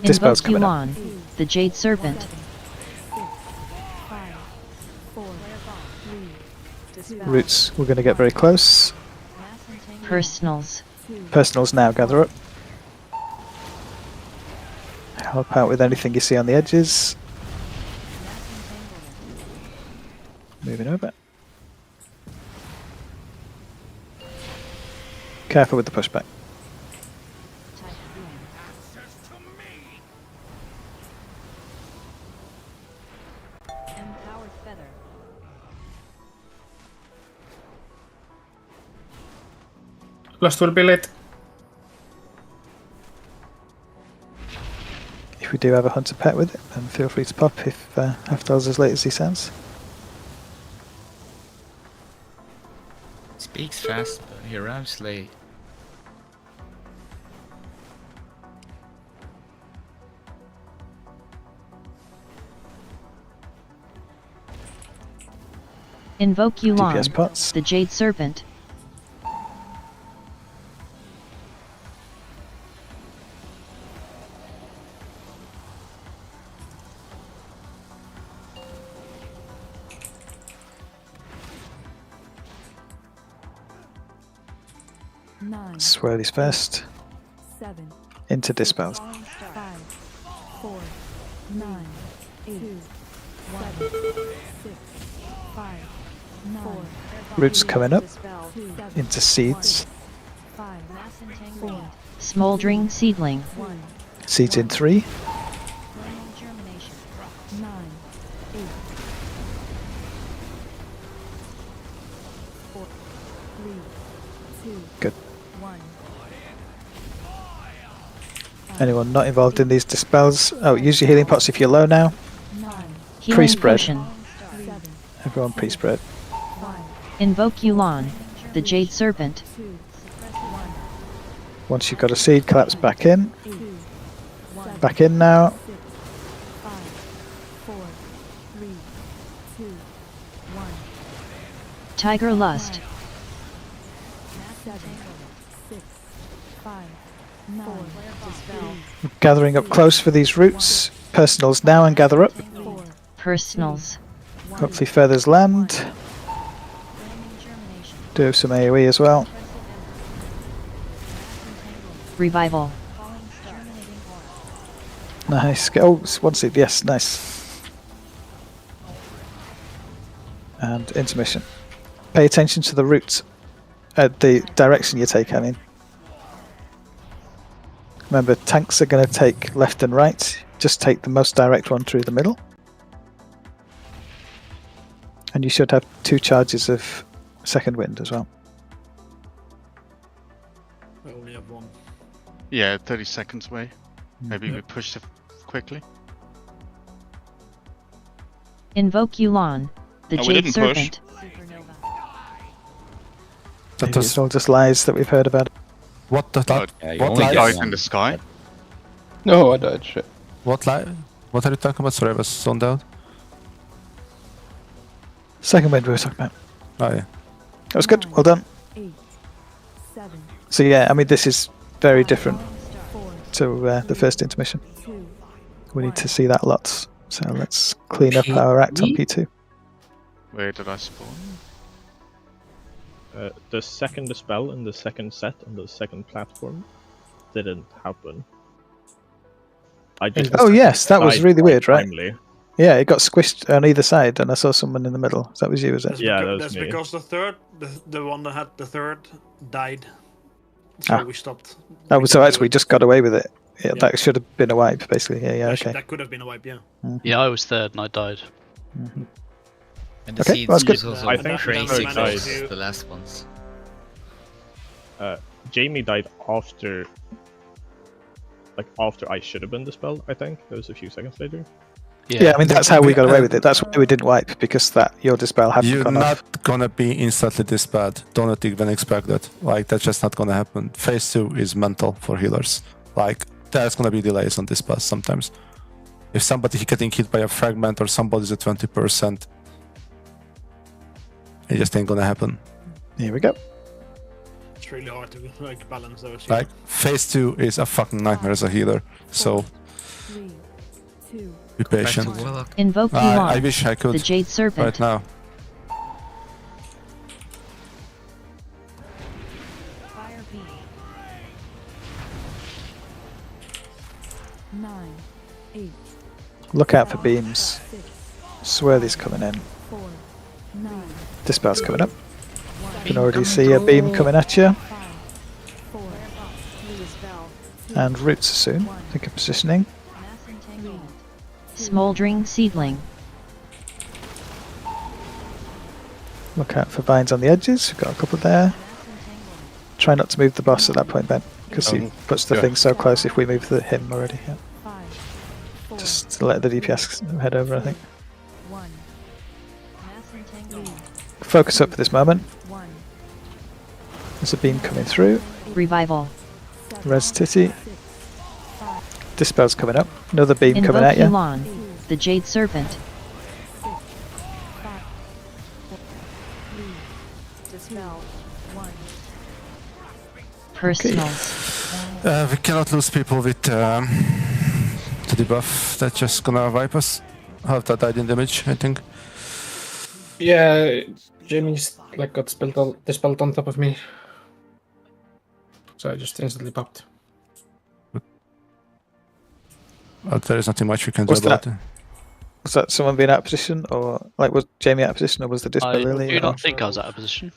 Dispel's Invoke coming up. Yu'lon, the Jade Serpent. 6, 5, 4, 3, 2. Roots, we're going to get very close. Personals. Personals now, gather up. Help out with anything you see on the edges. Moving over. Careful with the pushback. Empowered feather. Last will be late. If we do have a hunter pet with it, then feel free to pop if Haftal's as late as he sounds. Speaks fast, but he arrives late. Invoke Yulon, DPS pots. the Jade Serpent. Nine. Swirlies first. 7. Into dispels. 5, 4, 9, 8, 1, 6, 5, 4. Roots coming up. 2, Into seeds. 5, 4, Smoldering Seedling. 1, Seeds in 3. 9, 8, 4, 3, 2, Good. 1. Anyone not involved in these dispels? Oh, use your healing pots if you're low now. Healing Pre-spread. Potion. Everyone pre-spread. Invoke Yulon, the Jade Serpent. Once you've got a seed, collapse back in. Back in now. 4, 3, 2, 1. Tiger Lust. 7, 6, 5, 4, dispel. Gathering up close for these roots. Personals now and gather up. Personals. Hopefully feathers land. Do have some AoE as well. Revival. Nice. Oh, it's one seed. Yes, nice. And intermission. Pay attention to the route. The direction you take, I mean. Remember, tanks are going to take left and right. Just take the most direct one through the middle. And you should have 2 charges of second wind as well. I only have 1. Yeah, 30 seconds away. Maybe we push it quickly. Invoke Yulon, the we Jade didn't push. Serpent. Maybe it's all just lies that we've heard about. What the Oh, what died lies? in the sky. No, I died. Shit. What lie? What are you talking about? Sorry, I was zoned out. Second wind we were talking about. Oh yeah. That was good. Well done. 8, 7, So yeah, I mean this is very different to the first intermission. 2, We need to see that lots. So let's clean up our act on P2. Where did I spawn? The second dispel in the second set on the second platform didn't happen. I just Oh yes, that was died really quite weird, right? timely. Yeah, it got squished on either side, and I saw someone in the middle. That was you, was it? That's Yeah, beca- that was that's me. because the one that had the third died. So Ah. we stopped. Oh, We so couldn't actually do we it. just got away with it. Yeah, Yeah. that should have been a wipe, basically. Yeah, okay. That could have been a wipe, yeah. Yeah, I was third and I died. And the Okay, seeds that's good. was also I think crazy Third close, died. the last ones. Jamie died after I should have been dispelled, I think. That was a few seconds later. Yeah, I mean that's how we got away with it. That's why we didn't wipe, because that your dispel hadn't You're gone not off. gonna be instantly this bad. Don't even expect that. Like that's just not gonna happen. Phase 2 is mental for healers. Like there's gonna be delays on this pass sometimes. If somebody getting hit by a fragment or somebody's at 20%, it just ain't gonna happen. Here we go. It's really hard to like balance those. Like phase 2 is a fucking nightmare as a healer. So 3, 2, be patient. Invoke Yulon, I wish I could the Jade Serpent. right now. fire beam. 9, 8, Look out for beams. 6, Swirly's coming in. 4, 9, Dispel's coming up. You can already see a beam coming at you. And roots soon. Think of positioning. Smoldering seedling. Look out for vines on the edges. We've got a couple there. Try not to move the boss at that point, Ben, because he puts the thing so close if we move him already. Yeah. Just to let the DPS head over, I think. Focus up for this moment. There's a beam coming through. Revival. Res Titty. Dispel's coming up. Another beam coming at you. Yuan, the Jade Serpent. Personals. We cannot lose people with the debuff. That's just gonna wipe us. Half that died in damage, I think. Yeah, Jamie's like got dispelled on top of me. So I just instantly popped. But there is nothing much we can do about it. Was that someone being out of position, or like was Jamie out of position, or was the dispel Lily? I do not think I was out of position.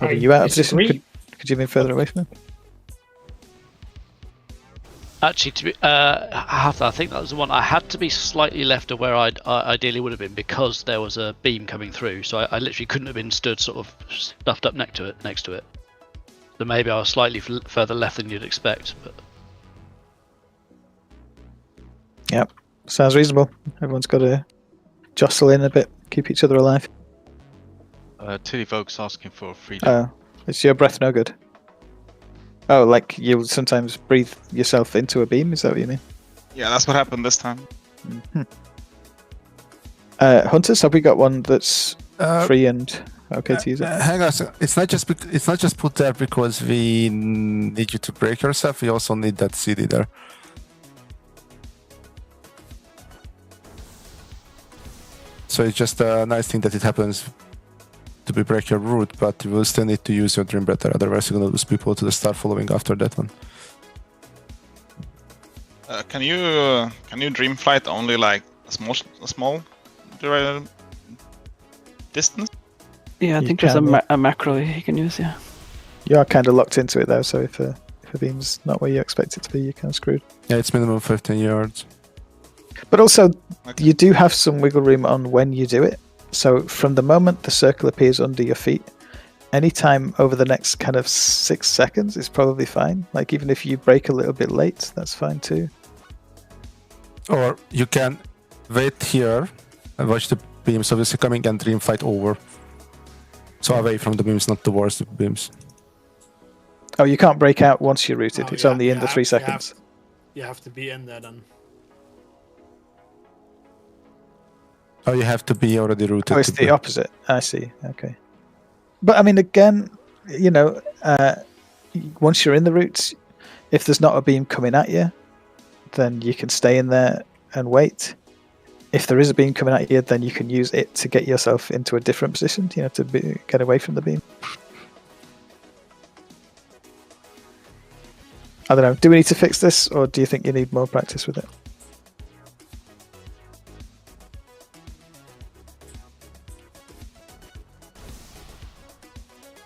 Were you out of position? Could you have been further away from him? Actually, I think that was the one. I had to be slightly left of where I ideally would have been because there was a beam coming through. So I literally couldn't have been stood sort of stuffed up next to it. So maybe I was slightly further left than you'd expect. But yep, sounds reasonable. Everyone's got to jostle in a bit, keep each other alive. Tilly Volk's asking for freedom. Is your breath no good? Oh, like you'll sometimes breathe yourself into a beam, is that what you mean? Yeah, that's what happened this time. Mm-hmm. Hunters, have we got one that's free and okay to use it? Hang on, it's not just put there because we need you to break yourself, we also need that CD there. So it's just a nice thing that it happens to be break your root, but you will still need to use your dream better, otherwise you're gonna lose people to the start following after that one. Can you dream flight only like a small distance? Yeah, I think there's a macro you can use. Yeah. You are kind of locked into it though, so if a beam's not where you expect it to be, you're kind of screwed. Yeah, it's minimum 15 yards. But also, you do have some wiggle room on when you do it. So from the moment the circle appears under your feet, anytime over the next kind of 6 seconds is probably fine. Like even if you break a little bit late, that's fine too. Or you can wait here and watch the beams obviously coming and dream flight over. So away from the beams, not towards the beams. Oh, you can't break out once you're rooted. It's only in the 3 seconds. You have to be in there then. Oh, you have to be already rooted. Oh, it's the opposite. I see. Okay. But I mean, again, you know, once you're in the roots, if there's not a beam coming at you, then you can stay in there and wait. If there is a beam coming at you, then you can use it to get yourself into a different position, you know, to get away from the beam. I don't know. Do we need to fix this, or do you think you need more practice with it?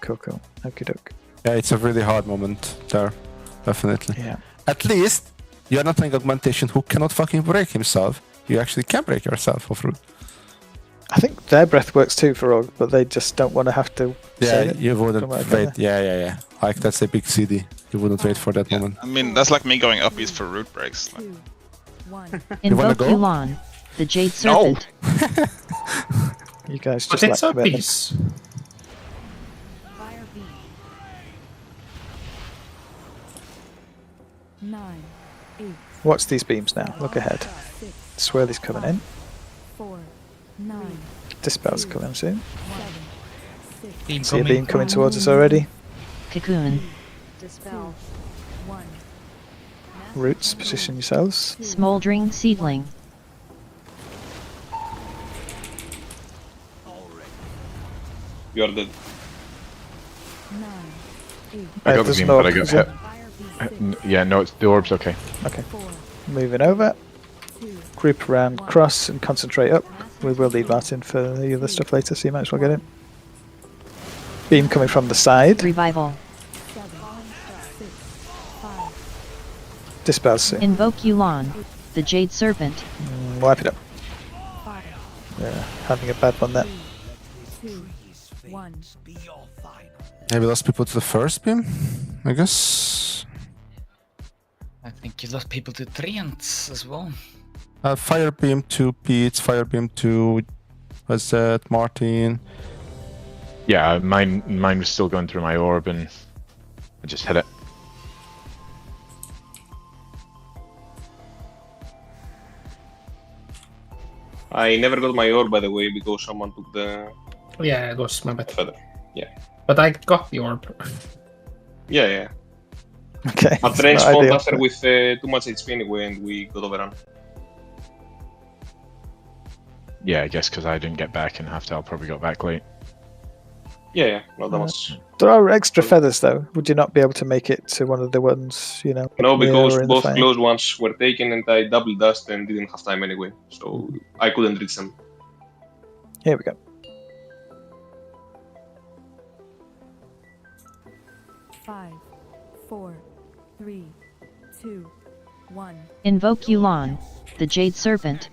Cool. Okie doke. Yeah, it's a really hard moment there, definitely. Yeah. At least you're not playing augmentation who cannot fucking break himself. You actually can break yourself off root. I think their breath works too for Aug, but they just don't want to have to. Yeah, you wouldn't wait. Yeah. Like that's a big CD. You wouldn't wait for that moment. I mean, that's like me going up east for root breaks. Like... Invoke Yuan, the Jade Serpent. No. You guys But just it's like a piece. Fire B. 9, 8. Watch these beams now. Look ahead. Swirly's coming in. 4, 9. Dispel's coming soon. Beam See a beam coming towards us already. Cocoon. Dispel. 1. Roots, position yourselves. Smoldering seedling. You are dead. 9, 8. I got the there's beam, no but I got hit. Yeah, no, the orb's okay. Okay. Moving over. Group around cross and concentrate up. We will leave Martin for the other stuff later, so you might as well get in. Beam coming from the side. Revival. Dispel soon. Invoke Yu'lon, the Jade Serpent. Wipe it up. Yeah, having a bad one there. 2, 1. Maybe lost people to the first beam, I guess. I think you lost people to Treants as well. Fire beam to Pete, fire beam to what's that, Martin. Yeah, mine was still going through my orb and I just hit it. I never got my orb, by the way, because someone took the Yeah, it was my bad. feather. Yeah. But I got the orb. Yeah. Okay. But the range spawned after with too much HP anyway, and we got overrun. Yeah, I guess because I didn't get back and Halfdale probably got back late. Yeah, not that much. There are extra feathers though. Would you not be able to make it to one of the ones, you know? No, near because or in the both fire? close ones were taken and I double dust and didn't have time anyway, so I couldn't reach them. Here we go. Five, 4, 3, 2, 1. Invoke Yu'lon, the Jade Serpent.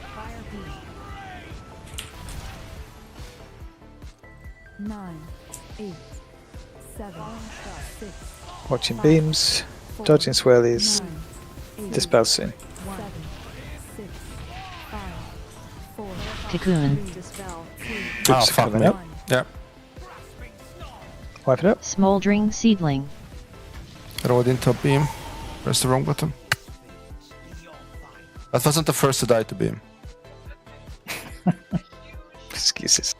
Fire beam. 9, 8, 7, 6. Watching beams, dodging swirlies, dispel soon. 1, 6, 5, 4. Cocoon. Dispel. Oh, fuck me. Yeah. Wipe it up. Smoldering Seedling. Rolled into a beam. Press the wrong button. That wasn't the first to die to beam. Excuses.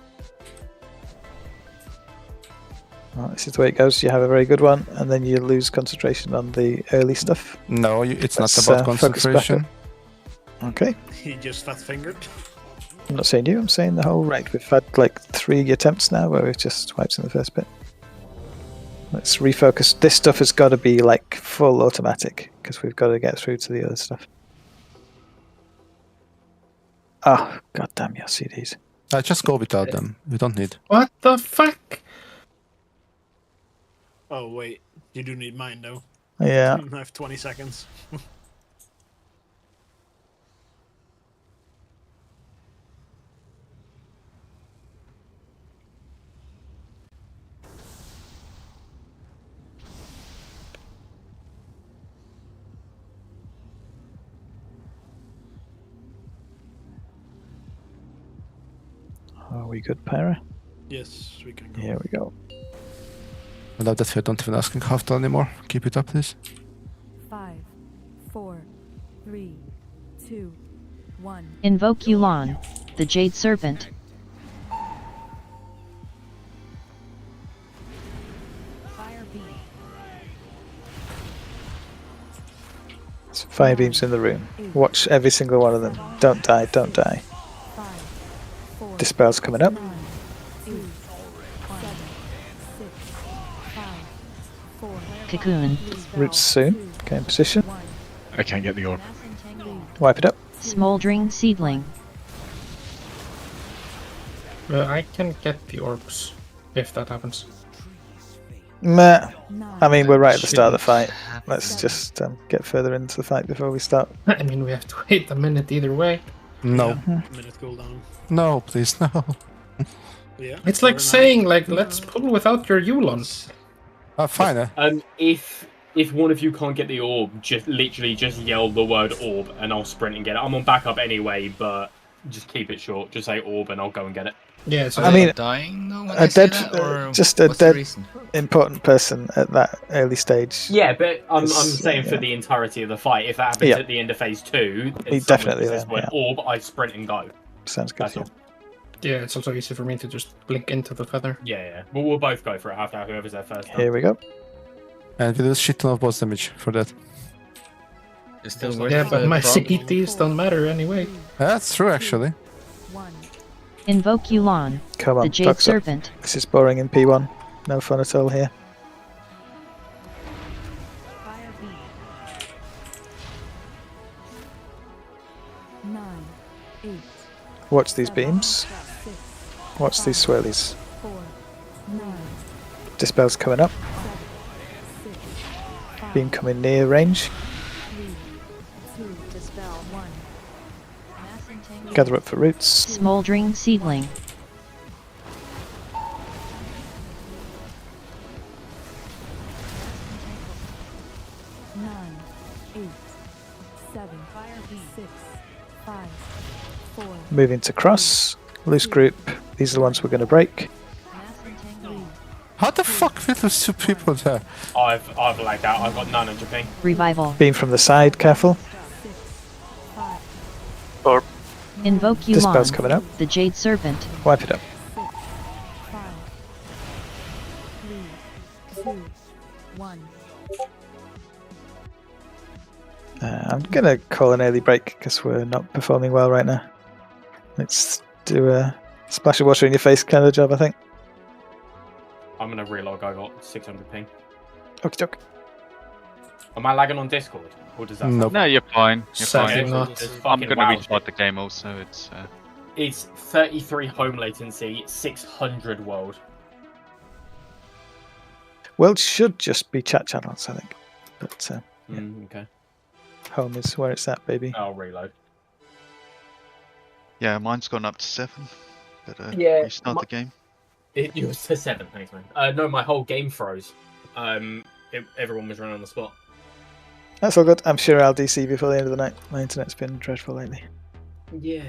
Well, this is the way it goes. You have a very good one, and then you lose concentration on the early stuff. No, it's Let's, not about focus back concentration. up. Okay. He just fat fingered. I'm not saying you, I'm saying the whole raid. We've had like 3 attempts now where we've just wiped in the first bit. Let's refocus. This stuff has got to be like full automatic because we've got to get through to the other stuff. Oh, god damn your CDs. Just go without them. We don't need. What the fuck? Oh wait, you do need mine though. Yeah. I have 20 seconds. Are we good, Pyra? Yes, we can go. Here we go. I love that we don't even asking Halfdale anymore. Keep it up, please. 5, 4, 3, 2, 1. Invoke Yu'lon, the Jade Serpent. Fire beam. There's 5 beams in the room. Watch every single one of them. Don't die, don't die. 5, 4. Dispel's coming up. 9, 8, 7, 6, 5, 4. Cocoon. Roots soon. Okay, in position. I can't get the orb. Wipe it up. Smoldering Seedling. I can get the orbs if that happens. Meh. I mean, we're right at the start of the fight. Let's just get further into the fight before we start. I mean, we have to wait a minute either way. No. Minute cooldown. No, please, no. Yeah. It's like saying, like, let's pull without your Yulons. Fine. If one of you can't get the orb, just literally just yell the word orb and I'll sprint and get it. I'm on backup anyway, but just keep it short. Just say orb and I'll go and get it. Yeah, I mean, dying though when a I say dead, that, or just a what's the dead reason? important person at that early stage. Yeah, but I'm is, saying for the entirety of the fight. If that happens Yeah. at the end of phase 2, He if someone definitely says will, word orb, I sprint and go. Sounds good. That's all. Yeah, it's also easy for me to just blink into the feather. Yeah. Well, we'll both go for it after whoever's there first. Here we go. And we do a shit ton of boss damage for that. It's still Yeah, but my CPTs don't matter anyway. That's true, actually. Invoke Yu'lon, Come on, the Jade bucks up. Serpent. This is boring in P1. No fun at all here. Fire beam. 9, 8, Watch these beams. Watch these swirlies. 4, 9, Dispel's coming up. Beam coming near range. Gather up for roots. Smoldering Seedling. Moving to cross. Loose group. These are the ones we're going to break. How the fuck were those two people there? I've lagged out. I've got none in Japan. Revival. Beam from the side, careful. Or Invoke Dispel's Yuan, coming up. the Jade Serpent. Wipe it up. 3, 2, 1. I'm going to call an early break because we're not performing well right now. Let's do a splash of water in your face kind of job, I think. I'm gonna relog. I got 600 ping. Okie doke. Am I lagging on Discord? Or does that? Nope. No, you're fine. You're Sadly fine. not. I'm going to wow. restart the game also. It's 33 home latency, 600 world. Well, it should just be chat channels, I think. But Okay. home is where it's at, baby. I'll reload. Yeah, mine's gone up to 7. But restart the game. It was to 7, thanks, man. No, my whole game froze. Everyone was running on the spot. That's all good. I'm sure I'll DC before the end of the night. My internet's been dreadful lately. Yeah.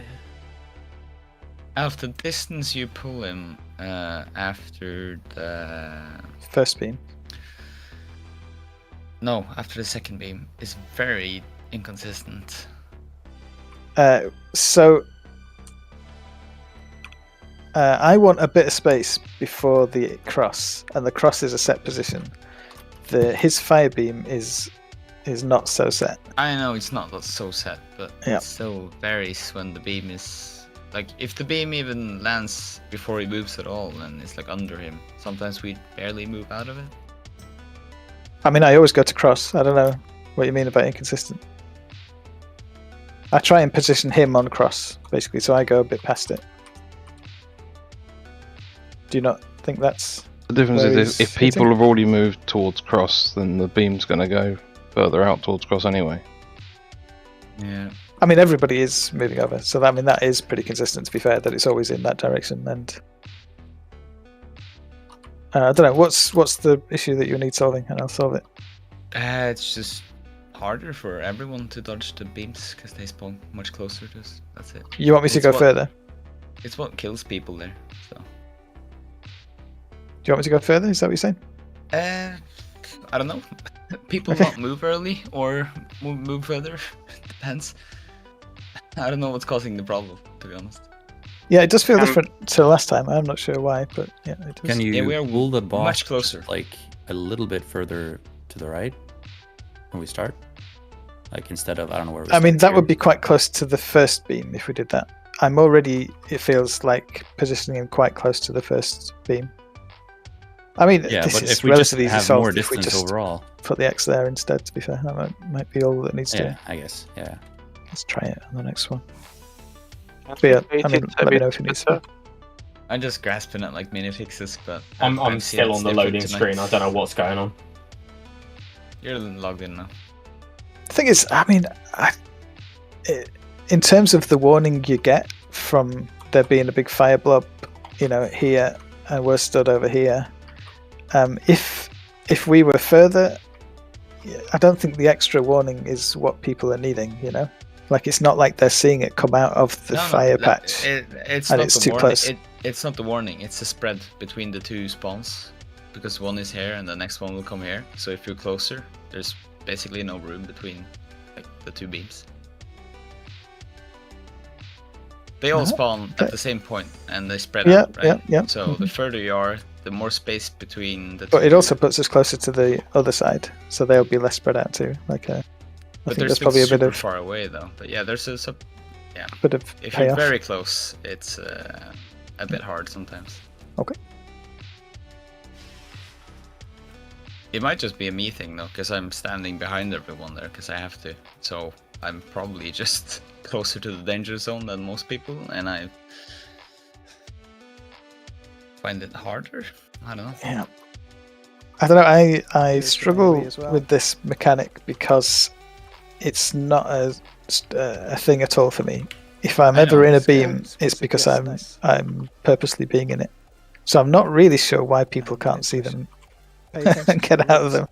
Out of the distance you pull him after the First beam. No, after the second beam is very inconsistent. I want a bit of space before the cross, and the cross is a set position. His fire beam is not so set. I know it's not so set, but Yeah. it still varies when the beam is like if the beam even lands before he moves at all, then it's like under him. Sometimes we barely move out of it. I mean, I always go to cross. I don't know what you mean about inconsistent. I try and position him on cross, basically, so I go a bit past it. Do you not think that's... The difference where is if people hitting? have already moved towards cross, then the beam's going to go further out towards cross anyway. Yeah. I mean, everybody is moving over, so that is pretty consistent, to be fair, that it's always in that direction. And I don't know, what's the issue that you need solving, and I'll solve it. It's just harder for everyone to dodge the beams because they spawn much closer to us. That's it. You want me to It's go what- further? It's what kills people there. So. Do you want me to go further? Is that what you're saying? I don't know. People Okay. not move early or move further. Depends. I don't know what's causing the problem, to be honest. Yeah, it does feel different to last time. I'm not sure why, but yeah, it does. Can you we are pull the boss much closer. like a little bit further to the right when we start? Like instead of, I don't know where we I mean, start that here. would be quite close to the first beam if we did that. It feels like positioning him quite close to the first beam. I mean, Yeah, this but is if we just relatively easy have solved more if we distance just overall. put the X there instead, to be fair. That might be all that needs Yeah, to... I guess. Yeah. Let's try it on the next one. But yeah, I mean, let me know if you need stuff. I'm just grasping at like mini fixes, but I'm I've seen still it's on the different loading tonight. screen. I don't know what's going on. You're logged in now. The thing is, I mean, in terms of the warning you get from there being a big fire blob, here, and we're stood over here, if we were further, I don't think the extra warning is what people are needing, Like, it's not like they're seeing it come out of the fire patch, It's and not it's the too warning. close. It's not the warning. It's the spread between the two spawns, because one is here and the next one will come here. So if you're closer, there's basically no room between like the two beams. They all spawn at the same point and they spread Yeah, out, right? yeah. So the further you are, the more space between the two. But it also puts us closer to the other side, so they'll be less spread out too. Like, I But think they're there's still probably a super bit of far away though. But yeah, there's a yeah. bit of If you're payoff. very close, it's a bit hard sometimes. Okay. It might just be a me thing though, because I'm standing behind everyone there, because I have to. So I'm probably just closer to the danger zone than most people, and I find it harder. I don't know. Yeah. I don't know. I struggle with this mechanic because it's not a thing at all for me. If I'm ever in a beam, it's because I'm purposely being in it. So I'm not really sure why people can't see them and get out of them.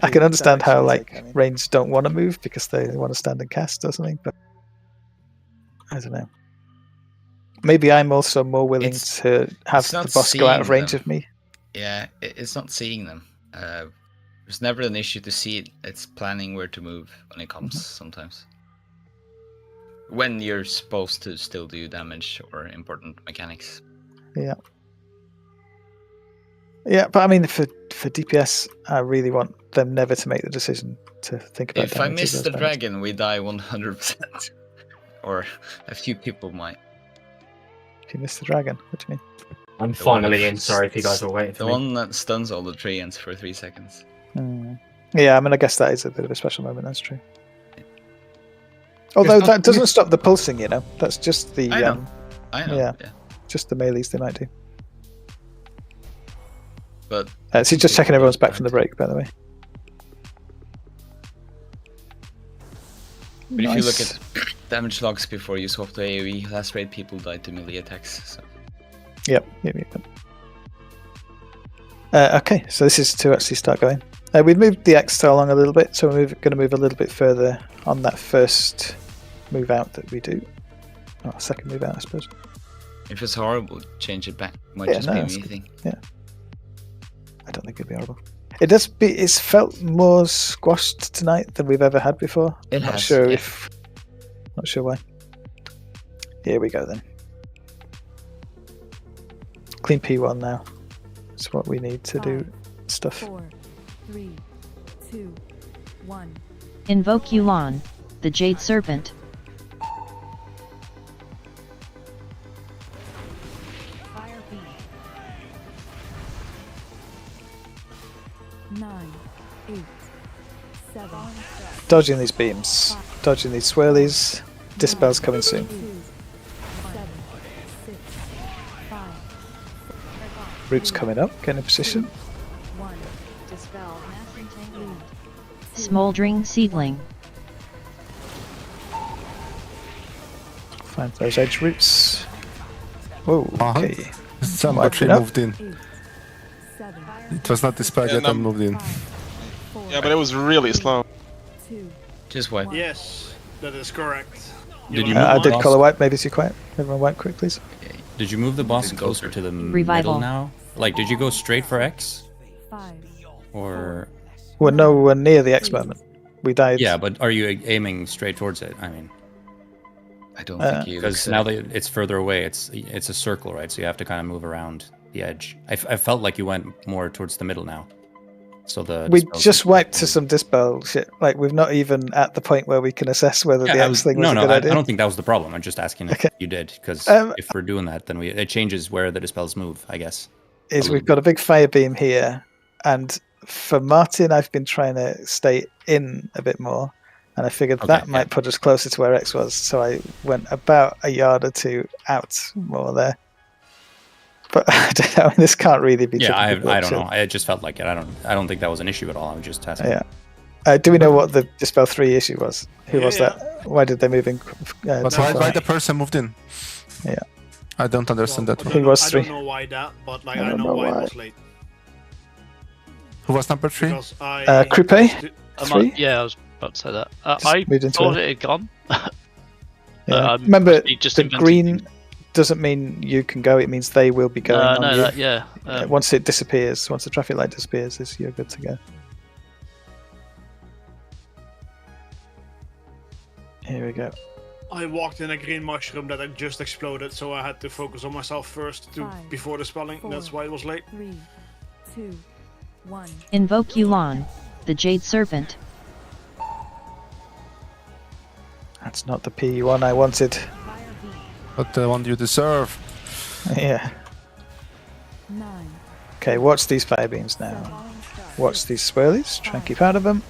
I can understand how like ranged don't want to move because they want to stand and cast or something, but I don't know. Maybe I'm also more willing to have the boss go out of range of me. Yeah, it's not seeing them. There's never an issue to see it. It's planning where to move when it comes sometimes. When you're supposed to still do damage or important mechanics. Yeah. Yeah, but I mean, for DPS, I really want them never to make the decision to think about If I miss the dragon, we die 100%. Or a few people might. If you miss the dragon, what do you mean? I'm finally in. Sorry if you guys were waiting for the me. one that stuns all the treants for 3 seconds. Yeah, I mean, I guess that is a bit of a special moment. That's true. Although that doesn't stop the pulsing, you know. That's just the. I know. Yeah, just the melees they might do. But so just checking everyone's back from the break, by the way. But if you look at damage logs before you swap to AoE, last raid people died to melee attacks. So. Yep. Okay, so this is to actually start going. We've moved the X along a little bit, so we're going to move a little bit further on that first move out that we do. Oh, second move out, I suppose. If it's horrible, change it back. Might just be me thing. Yeah. I don't think it'd be horrible. It's felt more squashed tonight than we've ever had before. Not sure why. Here we go then. Clean P1 now. That's what we need to do stuff. 4, 3, 2, 1. Invoke Yu'lon, the Jade Serpent. Fire beam. 9, 8, 7. Dodging these beams. Dodging these swirlies. Dispel's coming soon. 2, 7, 6, 5. Roots coming up, getting in position. 1. Dispel. Mass entanglement. Smoldering Seedling. Find those edge roots. Whoa, okay. Somebody moved in. It was not dispelled yet and moved in. Yeah, but it was really slow. Just wait. Yes, that is correct. Did you I did color wipe, maybe too quiet. Everyone wipe quick, please. Did you move the boss closer to the Revival. middle now? Like, did you go straight for X? 5. Or... We're nowhere near the X moment. We died. Yeah, but are you aiming straight towards it? I mean... I don't think you... Because now that it's further away, it's a circle, right? So you have to kind of move around the edge. I felt like you went more towards the middle now. So we just wiped to some dispel shit. Like, we've not even at the point where we can assess whether the X thing was a good idea. I don't think that was the problem. I'm just asking if you did, because if we're doing that, then it changes where the dispels move, I guess. We've got a big fire beam here, and for Martin, I've been trying to stay in a bit more, and I figured that might put us closer to where X was, so I went about a yard or two out more there. But I don't know, this can't really be. Yeah, I don't know. I just felt like it. I don't think that was an issue at all. I was just asking. Yeah. Do we know what the Dispel 3 issue was? Who was that? Why did they move in? Why the person moved in? Yeah. I don't understand that one. Who was 3? I don't know why that, but like I know why it was late. Who was number 3? Kripe? 3? Yeah, I was about to say that. I thought it had gone. Remember, the green doesn't mean you can go, it means they will be going on you. Once it disappears, once the traffic light disappears, you're good to go. Here we go. I walked in a green mushroom that had just exploded, so I had to focus on myself first before the spelling. 4, That's why it was late. 3, 2, 1. Invoke Yu'lon, the Jade Serpent. That's not the P1 I wanted. But the one you deserve. Yeah. 9. Okay, watch these fire beams now. Watch these swirlies. Try and keep out of them.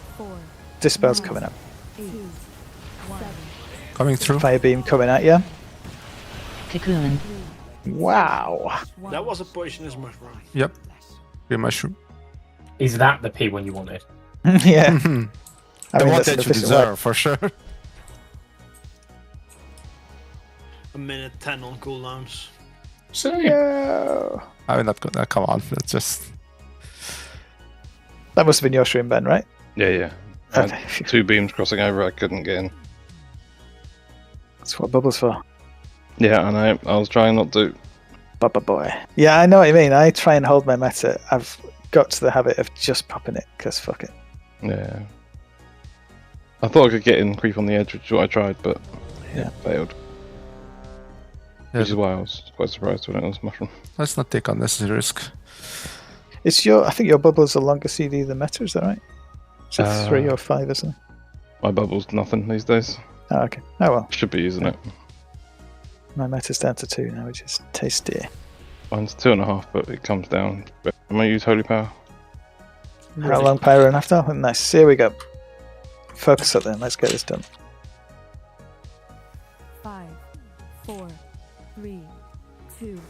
Dispel's coming up. 8, 1. Coming through. Fire beam coming at you. Cocoon. Wow. That was a poisonous mushroom. Yep. Green mushroom. Is that the P1 you wanted? Yeah. the mean, one that's that an you efficient deserve, way. for sure. A minute 10 on cooldowns. No. I'm not gonna. Come on, let's just. That must have been your stream, Ben, right? Yeah. I had 2 beams crossing over, I couldn't get in. That's what Bubble's for. Yeah, I know. I was trying not to. Bubba boy. Yeah, I know what you mean. I try and hold my meta. I've got to the habit of just popping it, because fuck it. Yeah. I thought I could get in, creep on the edge, which is what I tried, but yeah, failed. Which is why I was quite surprised when it was mushroom. Let's not take unnecessary risk. I think your Bubble's the longest CD than meta, is that right? Is it 3 or 5, isn't it? My bubble's nothing these days. Oh, okay. Oh well. Should be using it. My meta's down to 2 now, which is tasty. Mine's 2.5, but it comes down. But I'm gonna use Holy Power. How long pyro and after? Nice. Here we go. Focus up then. Let's get this done. 5, 4, 3, 2,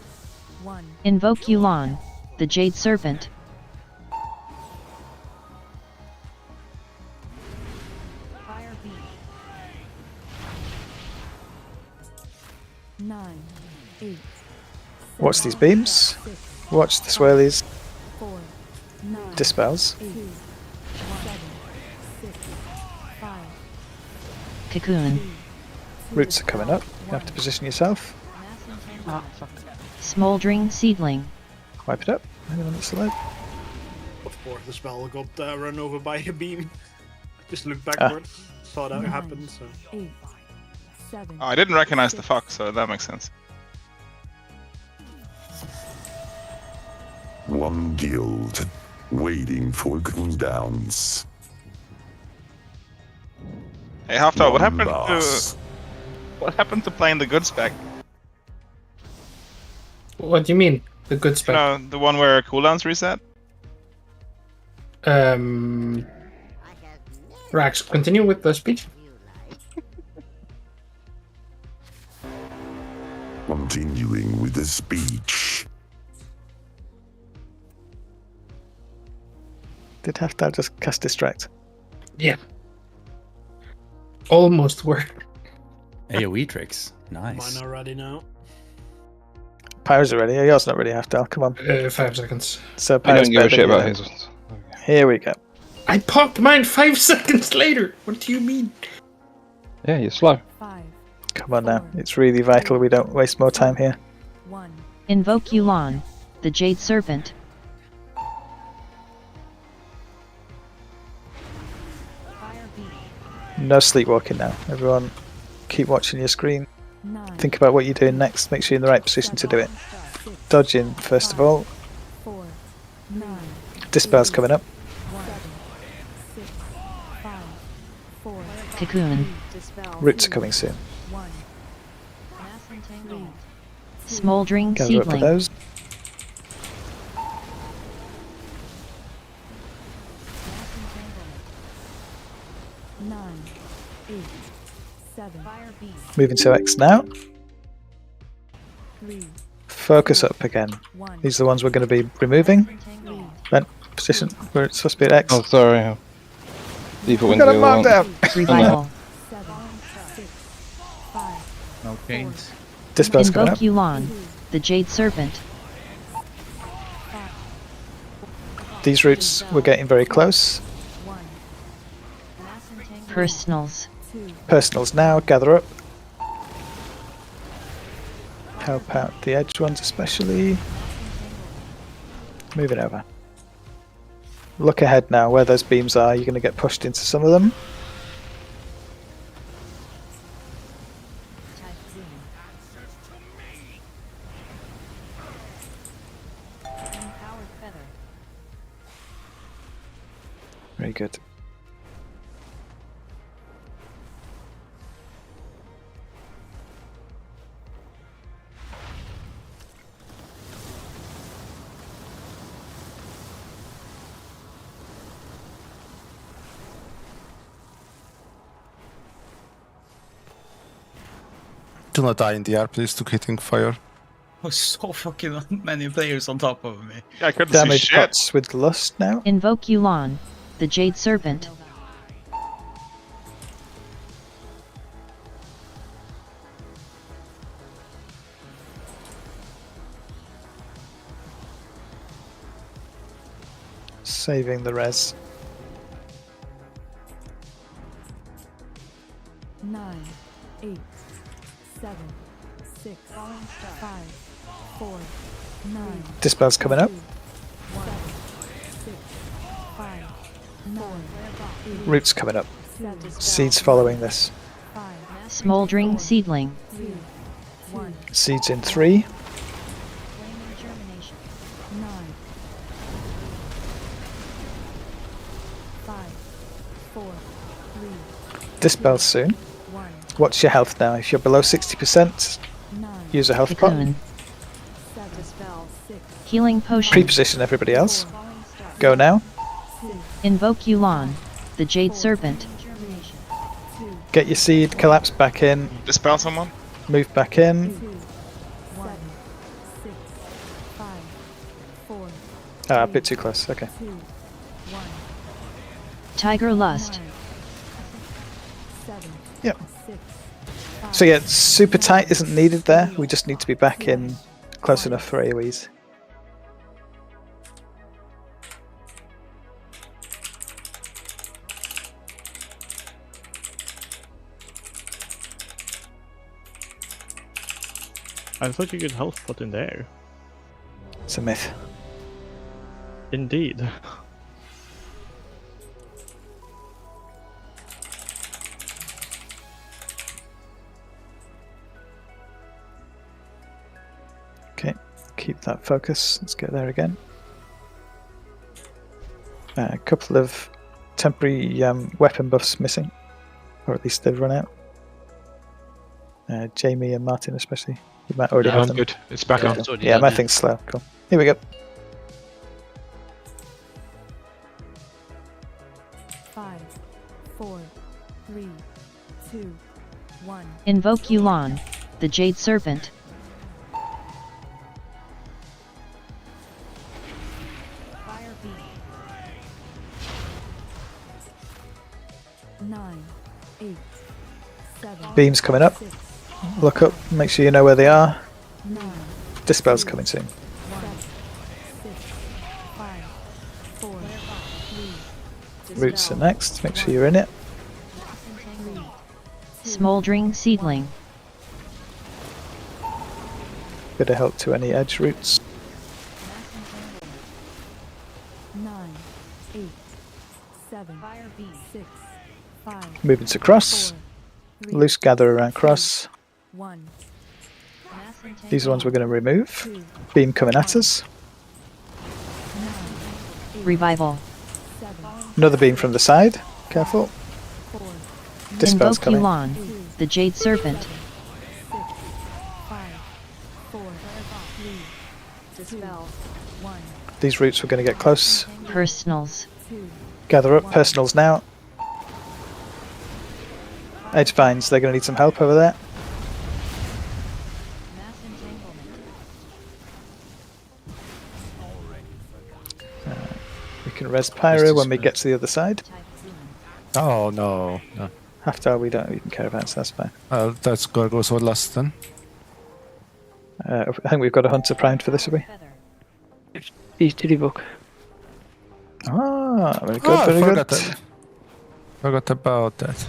1. Invoke Yu'lon, the Jade Serpent. Fire beam. 9, 8. Watch these beams. Watch the swirlies. 4, 9, Dispels. 2, 1, 7, 6, 5. Cocoon. Roots are coming up. You have to position yourself. Oh, fuck. Smoldering Seedling. Wipe it up. Anyone that's alive? Of course, the spell got run over by a beam. Just looked backwards, saw that happen. So. 8, 7. Oh, I didn't recognize the fox, so that makes sense. One guild, waiting for cooldowns. Hey, Halfdog, what One happened loss. to playing the good spec? What do you mean, the good spec? No, the one where cooldowns reset. Rax, continue with the speech. Continuing with the speech. Did have to just cast Distract? Yeah. Almost worked. AoE tricks. Nice. Mine are ready now. Pyro's are ready. Yours not ready, Halfdale. Come on. 5 seconds. So I Pyro's don't give a better shit than about you his then. ones. Here we go. I popped mine 5 seconds later. What do you mean? Yeah, you're slow. 5, Come on now. It's really vital we don't waste more time here. 1. Invoke Yu'lon, the Jade Serpent. Fire beam. No sleepwalking now. Everyone, keep watching your screen. 9, Think about what you're doing next. Make sure you're in the right position to do it. Dodging, first of all. 4, 9, Dispel's coming up. 7, 6, 5, 4. Cocoon. Roots are coming soon. 1. Smoldering Gather up for Seedling. those. Nine, 8, 7. Fire beam. Moving to X now. 3, Focus up again. These are the ones we're going to be removing. Then position where it's supposed to be at X. Oh, sorry. Default We got it window marked one. out. Revival. 7, 6, 5. No chains. Dispel's coming Invoke up. Yu'lon, the Jade Serpent. These roots we're getting very close. Personals. Personals now. Gather up. Help out the edge ones especially. Moving over. Look ahead now where those beams are. You're going to get pushed into some of them. Very good. Do not die in the air, please, to hitting fire. was so fucking many players on top of me. Yeah, I couldn't Damage see shit. pots with Lust now. Invoke Yu'lon, the Jade Serpent. Saving the res. 9, 8, 7, 6, 5, 4, 9. Dispel's coming up. 7, 6, 5, 4, 8, Roots coming up. 7, Seeds following this. 5, Smoldering Seedling. 2, 1. Seeds in 3. 9, 5, 4, 3, Dispel soon. 1. What's your health now? If you're below 60%, 9, use a health pot. Cocoon. 7, 6, Healing Potion. Pre-position everybody else. Go now. Invoke Yu'lon, the Jade Serpent. Get your seed, collapse back in, Dispel someone. move back in. 1, 6, 5, 4, Ah, a bit too close. Okay. 2, 1. Tiger Lust. 7, Yep. 6, So yeah, super tight isn't needed there. We just need to be back in close enough for AoEs. I thought you could health pot in there. It's a myth. Indeed. Okay, keep that focus. Let's get there again. A couple of temporary weapon buffs missing, or at least they've run out. Jamie and Martin especially. You might already Yeah, have I'm them. good. It's back on. It's already Yeah, done, my yeah. thing's slow. Cool. Here we go. 5, 4, 3, 2, 1. Invoke Yu'lon, the Jade Serpent. Fire beam. 9, 8, 7. Beams coming up. 6, Look up. Make sure you know where they are. 9, Dispel's coming soon. 7, 6, 5, 4, 3. Roots are next. Make sure you're in it. Smoldering Seedling. Bit of help to any edge roots. 9, 8, 7, 6, 5. Movements across. 4, 3, Loose gather around cross. 1. These are the ones we're going to remove. Beam coming at us. Revival. Another beam from the side. Careful. Dispel's Invoke coming. Yu'lon, the Jade Serpent. 5, 4, 3, dispel, 1, These roots we're going to get close. Personals. 2, Gather up. Personals now. Edge vines. They're going to need some help over there. We can res Pyro when we get to the other side. Oh no. No. Haftar we don't even care about, so that's fine. That's Gorgo's or last then. I think we've got a Hunter primed for this, have we? Easy to revoke. Ah, very good, Oh, I very forgot good. that. Forgot about that.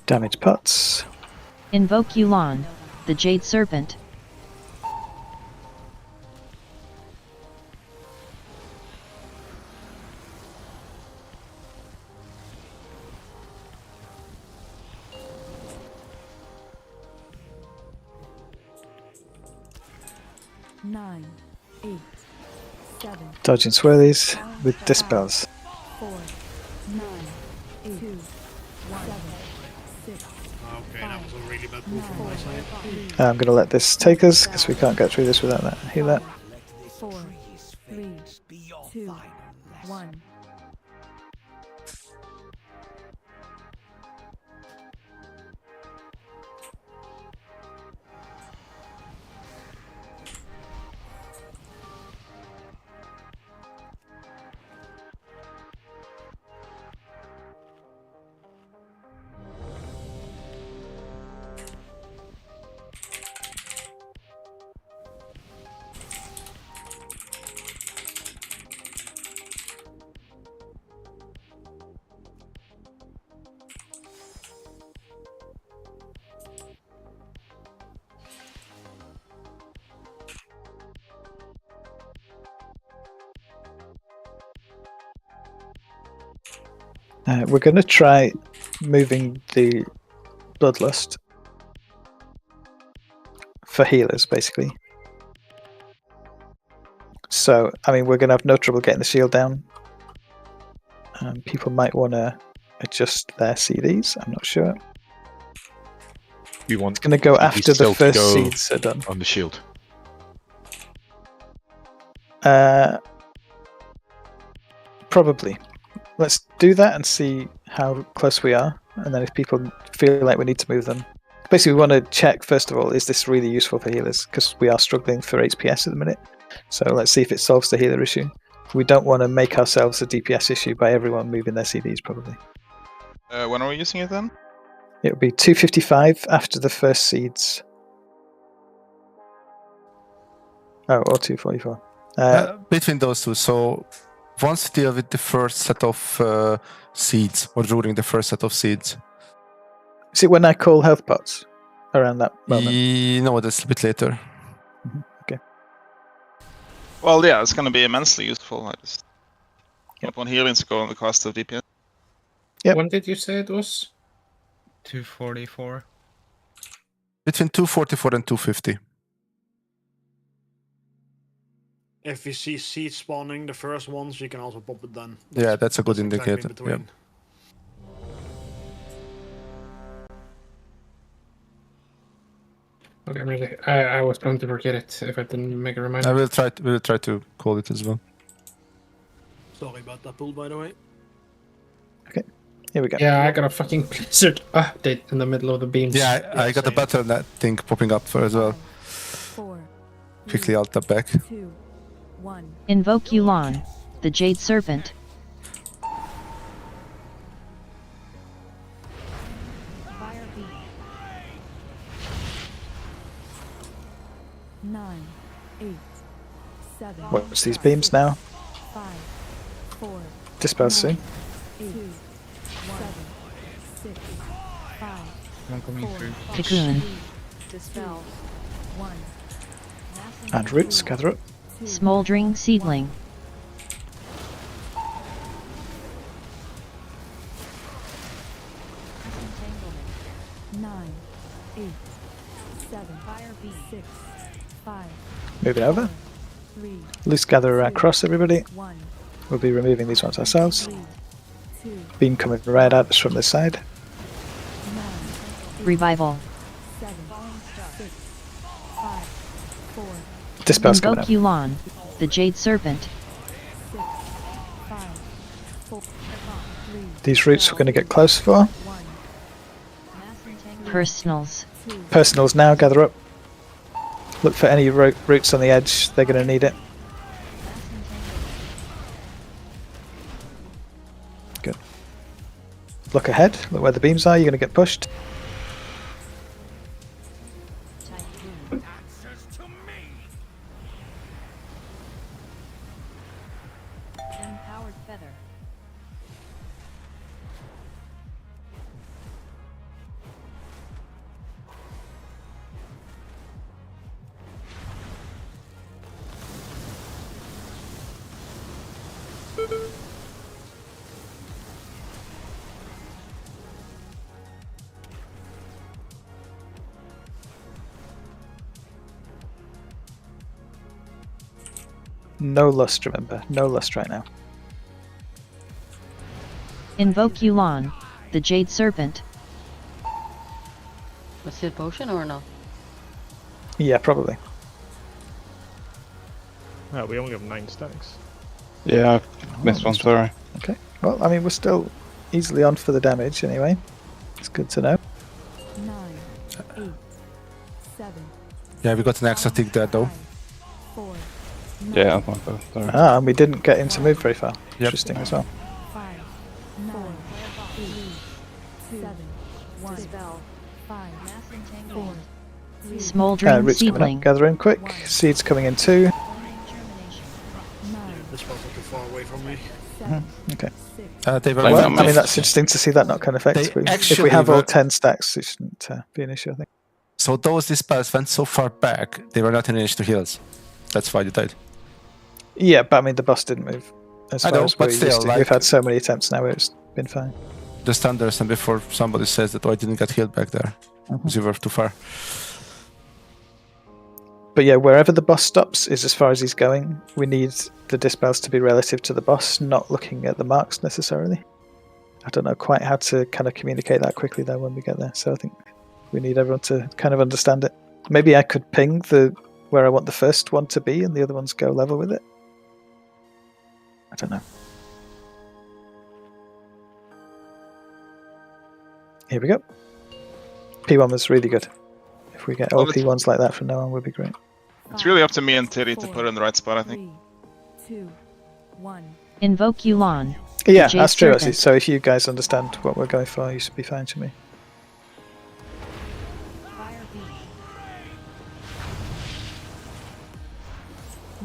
Damage pots. Invoke Yu'lon, the Jade Serpent. Nine, 8, 7, Dodging swirlies with dispels. 4, 9, 8, 2, 1, 7, 6, Okay, that was a really bad move from my side. I'm going to let this take us, because we can't get through this without that healer. 4, 3, 2, 1. We're going to try moving the Bloodlust for healers, basically. So, I mean, we're going to have no trouble getting the shield down. People might want to adjust their CDs, I'm not sure. We want It's going to go CDs after the still to first go seeds are done. on the shield. Probably. Let's do that and see how close we are, and then if people feel like we need to move them. Basically, we want to check, first of all, is this really useful for healers? Because we are struggling for HPS at the minute. So let's see if it solves the healer issue. We don't want to make ourselves a DPS issue by everyone moving their CDs, probably. When are we using it then? It will be 255 after the first seeds. Oh, or 244. Between those two, so once you deal with the first set of seeds, or during the first set of seeds. Is it when I call health pots? Around that moment? No, that's a bit later. Okay. Well, yeah, it's going to be immensely useful. I just don't want healing to go on the cost of DPS. When did you say it was? 244. Between 244 and 250. If you see seeds spawning, the first ones, you can also pop it then. Yeah, that's a good exactly in indicator. between. Okay, I'm ready. I was going to forget it if I didn't make a reminder. I will try to call it as well. Sorry about that pull, by the way. Okay, here we go. Yeah, I got a fucking blizzard update in the middle of the beams. Yeah, I got a battle net thing popping up for as well. 4, Quickly alt tab back. 2, 1. Invoke Yu'lon, the Jade Serpent. Fire beam. 9, 8, 7. Watch these beams now. 5, 4. Dispel soon. 2, 7, 6, 5. One coming through. Cocoon. Dispel. 1. And roots, gather up. Smoldering Seedling. Nine, 8, 7. Fire beam. 6, 5. Moving over. 3. Loose gather across everybody. 1. We'll be removing these ones ourselves. 3, 2. Beam coming right at us from this side. Revival. 7, 6, 5, 4. Dispel's coming Invoke up. Yu'lon, the Jade Serpent. 6, 5, 4, 3. These roots we're going to get close for. Personals. Personals now, gather up. Look for any roots on the edge, they're going to need it. Good. Look ahead, look where the beams are, you're going to get pushed. Empowered feather. No lust, remember. No lust right now. Invoke Yu'lon, the Jade Serpent. Was it potion or no? Yeah, probably. We only have 9 stacks. Yeah, I've missed one, sorry. Okay. Well, I mean, we're still easily on for the damage anyway. It's good to know. 9, 8, 7. Yeah, we got an extra tick there though. 4, Yeah, I'm fine, sorry. Ah, and we didn't get him to move very far. Yep. Interesting as well. 5, 4, 3, 2, 1. Spell. 5, 4, 3. Smoldering Roots coming seedling. up. Gather in quick. Seeds coming in too. This spell's not too far away from me. Okay. They were Well, I mean, that's interesting to see that knock-on effect. If we actually have all were- 10 stacks, it shouldn't be an issue, I think. So those dispels went so far back, they were not in range to heals. That's why they died. Yeah, but I mean, the boss didn't move as I far know, as but we're still, used to. like- We've had so many attempts now, it's been fine. Just understand before somebody says that, oh, I didn't get healed back there. Because you were too far. But yeah, wherever the boss stops is as far as he's going. We need the dispels to be relative to the boss, not looking at the marks necessarily. I don't know quite how to kind of communicate that quickly though when we get there. So I think we need everyone to kind of understand it. Maybe I could ping where I want the first one to be and the other ones go level with it. I don't know. Here we go. P1 was really good. If we get all Well, P1s like that from now on, would be great. It's really up to me and Titty to put it in the right spot, I think. 2, 1. Invoke Yulan. Yeah, Jade that's true Serpent. actually. So if you guys understand what we're going for, you should be fine to me. Fire beam.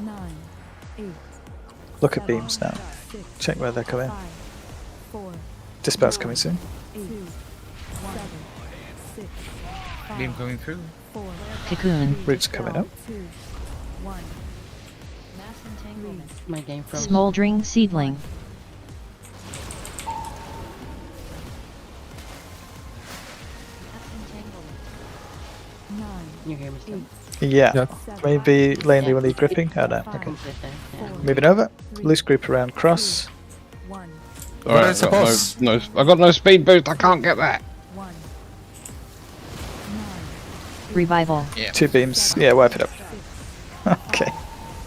9, 8. Look at beams now. Check where they're coming. 5, 4. Dispel's coming soon. 2, 1. 6. Beam coming through. 4. Cocoon. Roots coming up. 2, 1. My game froze. Smoldering seedling. Your game is done. Yeah. Maybe Laney will need gripping. Oh no. Okay. Moving over. Loose group around cross. Alright, I got no speed boost, I can't get that. Revival. Two beams. Yeah, wipe it up. Okay.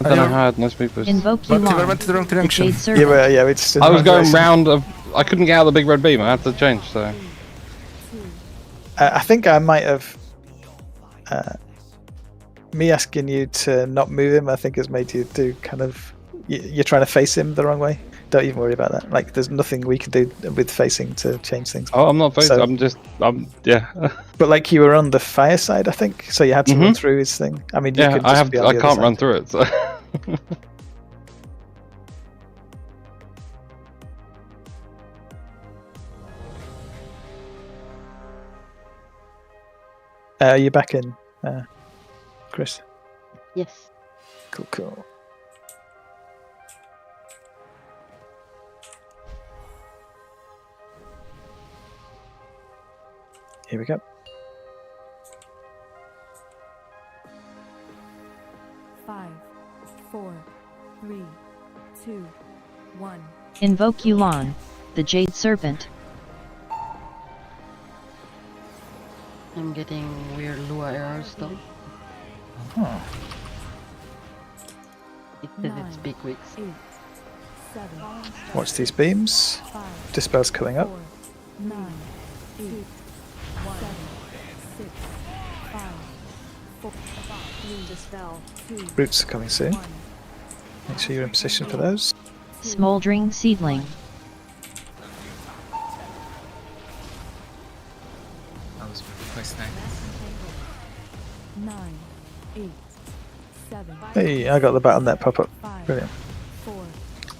I don't know how I had no speed boost. Invoke But we Yulan. went to the wrong direction. Jade Serpent. Yeah, we just. I was going round, I couldn't get out of the big red beam, I had to change, so... I think I might have. Me asking you to not move him, I think, has made you do kind of. You're trying to face him the wrong way. Don't even worry about that. Like, there's nothing we can do with facing to change things. Oh, I'm not facing, So- yeah. But like, you were on the fire side, I think, so you had to run through his thing. I mean, you Yeah, could just be on the I other can't side. run through it, so... Are you back in, Chris? Yes. Cool. Here we go. Five, 4, 3, 2, 1. Invoke Yulan. The Jade Serpent. I'm getting weird Lua errors though. Huh. It says it's big weeks. 8, 7. Watch these beams. Dispel's coming up. 9, 8, 7, 6, 5, 4, 3, dispel, 2, Roots are coming soon. Make sure you're in position for those. Smoldering seedling. That was quite nice. 9, 8, 7. Hey, I got the battle net pop up. Brilliant. 4,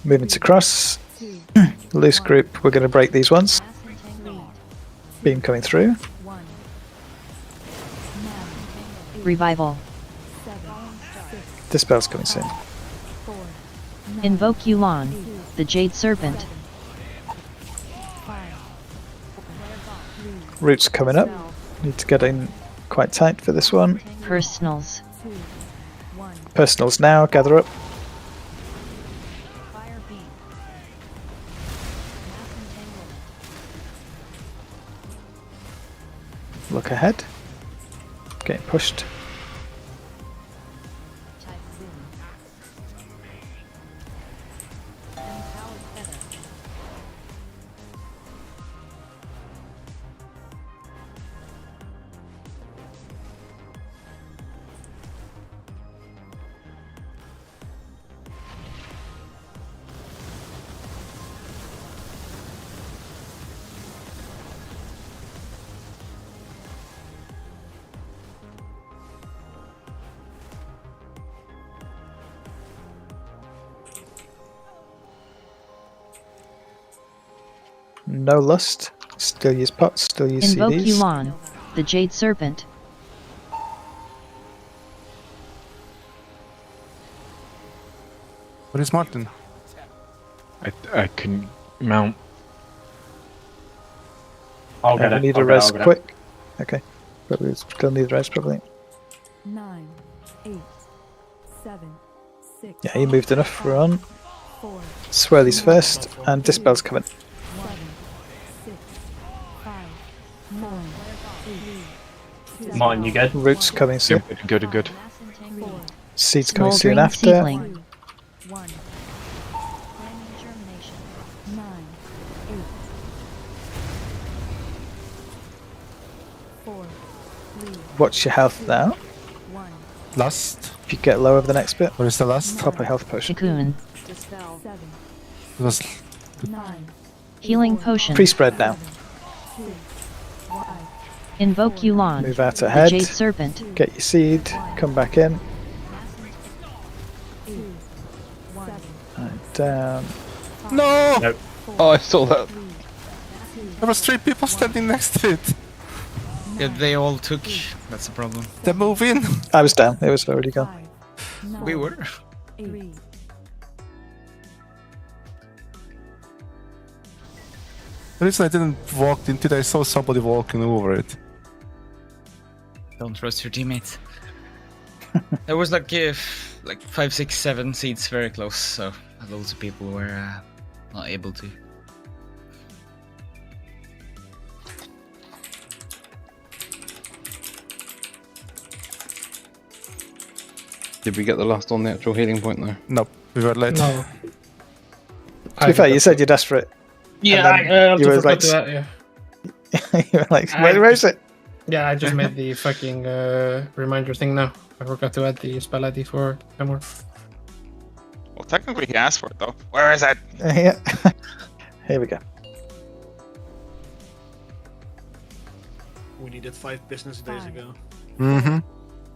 Moving to cross. Loose group, we're going to break these ones. Beam coming through. 1, Revival. 7, 6, Dispel's coming soon. 4, Invoke Yulan. The Jade Serpent. 5, Roots coming up. Need to get in quite tight for this one. Personals. 2, 1. Personals now, gather up. Fire beam. Look ahead. Getting pushed. No lust. Still use pots. Still use Invoke CDs. Yuan, the Jade Serpent. What is Martin? I can mount. I'll get We it. need I'll a get it, res I'll get it. quick. Okay. But we still need res probably. 9, 8, 7, 6. Yeah, you moved enough. We're on. 4, Swirly's first, and Dispel's coming. 7, 6, 5, 9, 8. Martin, you good? Roots coming soon. Good. Seeds coming soon Smoldering after. Seedling. 1. Germination. 9, 8. 4, 3, Watch your health now. 1. Last. If you get low over the next bit, What is the last? pop a health potion. Cocoon. Dispel. 7, It was 9, Healing Potion. Pre-spread now. 2, 1. Invoke Yuan, Move out the ahead. Jade Serpent. Get your seed. Come back in. 2, 1. And down. no. Nope. Oh, I saw that. There was 3 people standing next to it. Yeah, they all took. That's the problem. They move in. I was down. It was already gone. We were. 3. The reason I didn't walk into it, I saw somebody walking over it. Don't trust your teammates. There was like 5, 6, 7 seats very close, so loads of people were not able to. Did we get the last on the actual healing point though? No, we were late. No. To be fair, you said you're desperate. Yeah, And then you were like, to that, yeah. you were like, where is it? Yeah, I just made the fucking reminder thing now. I forgot to add the spell ID for Hammer. Well, technically he asked for it though. Where is it? Yeah. Here we go. We needed 5 business days ago. Mm-hmm.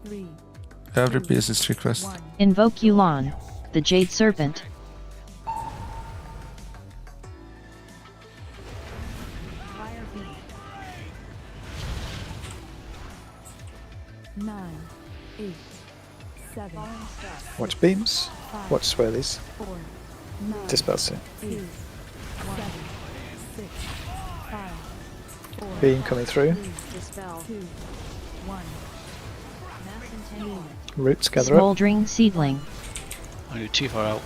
3. Every piece is request. Invoke Yuan, the Jade Serpent. Fire beat. 9, 8, 7. Watch beams. Watch swirlies. 4, 9, Dispel soon. 8, 7, 6, 5, 4. Beam coming through. Dispel. 2, 1. Roots gather up. Smoldering Seedling. I go too far out.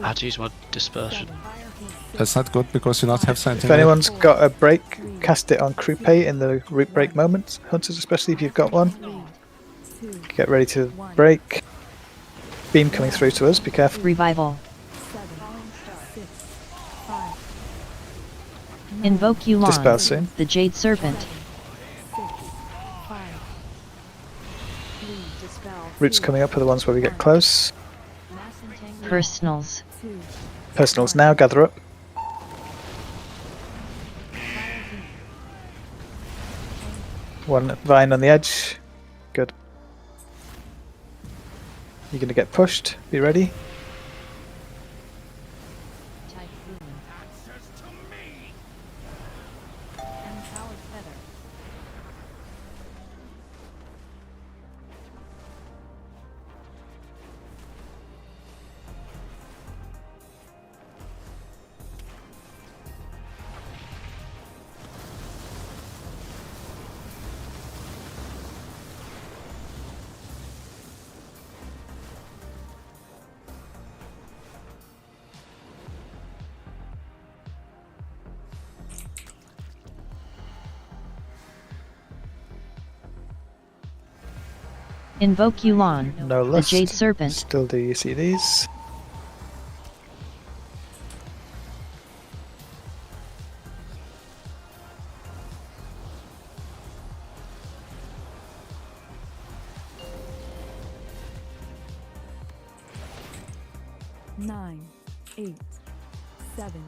I had to use my dispersion. That's not good because you not have If something. anyone's got a break, cast it on Croupe in the root break moment. Hunters, especially if you've got one. Get ready to break. Beam coming through to us, be careful. Revival. Invoke Dispel Yuan, soon. the Jade Serpent. Roots coming up are the ones where we get close. Personals. Personals now, gather up. One vine on the edge. Good. You're going to get pushed. Be ready. Invoke Yulan, No the lust. Jade Serpent. Still do UCDs. Nine, 8, 7,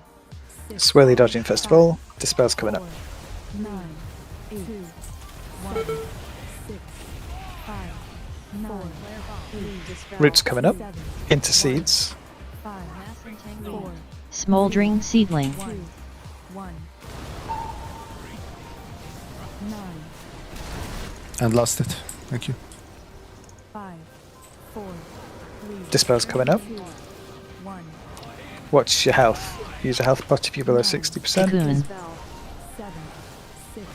6, Swirly dodging festival. Dispel's coming up. 9, 8, 2, 1, 6, 5, 4, 3, Roots coming up. 7, Intercedes. 5, 4, Smoldering Seedling. 2, 1, 9, And lost it. Thank you. 5, 4, 3, Dispel's coming up. 2, 1. Watch your health. Use a health pot if you're below 60%. Cocoon. 7, 6,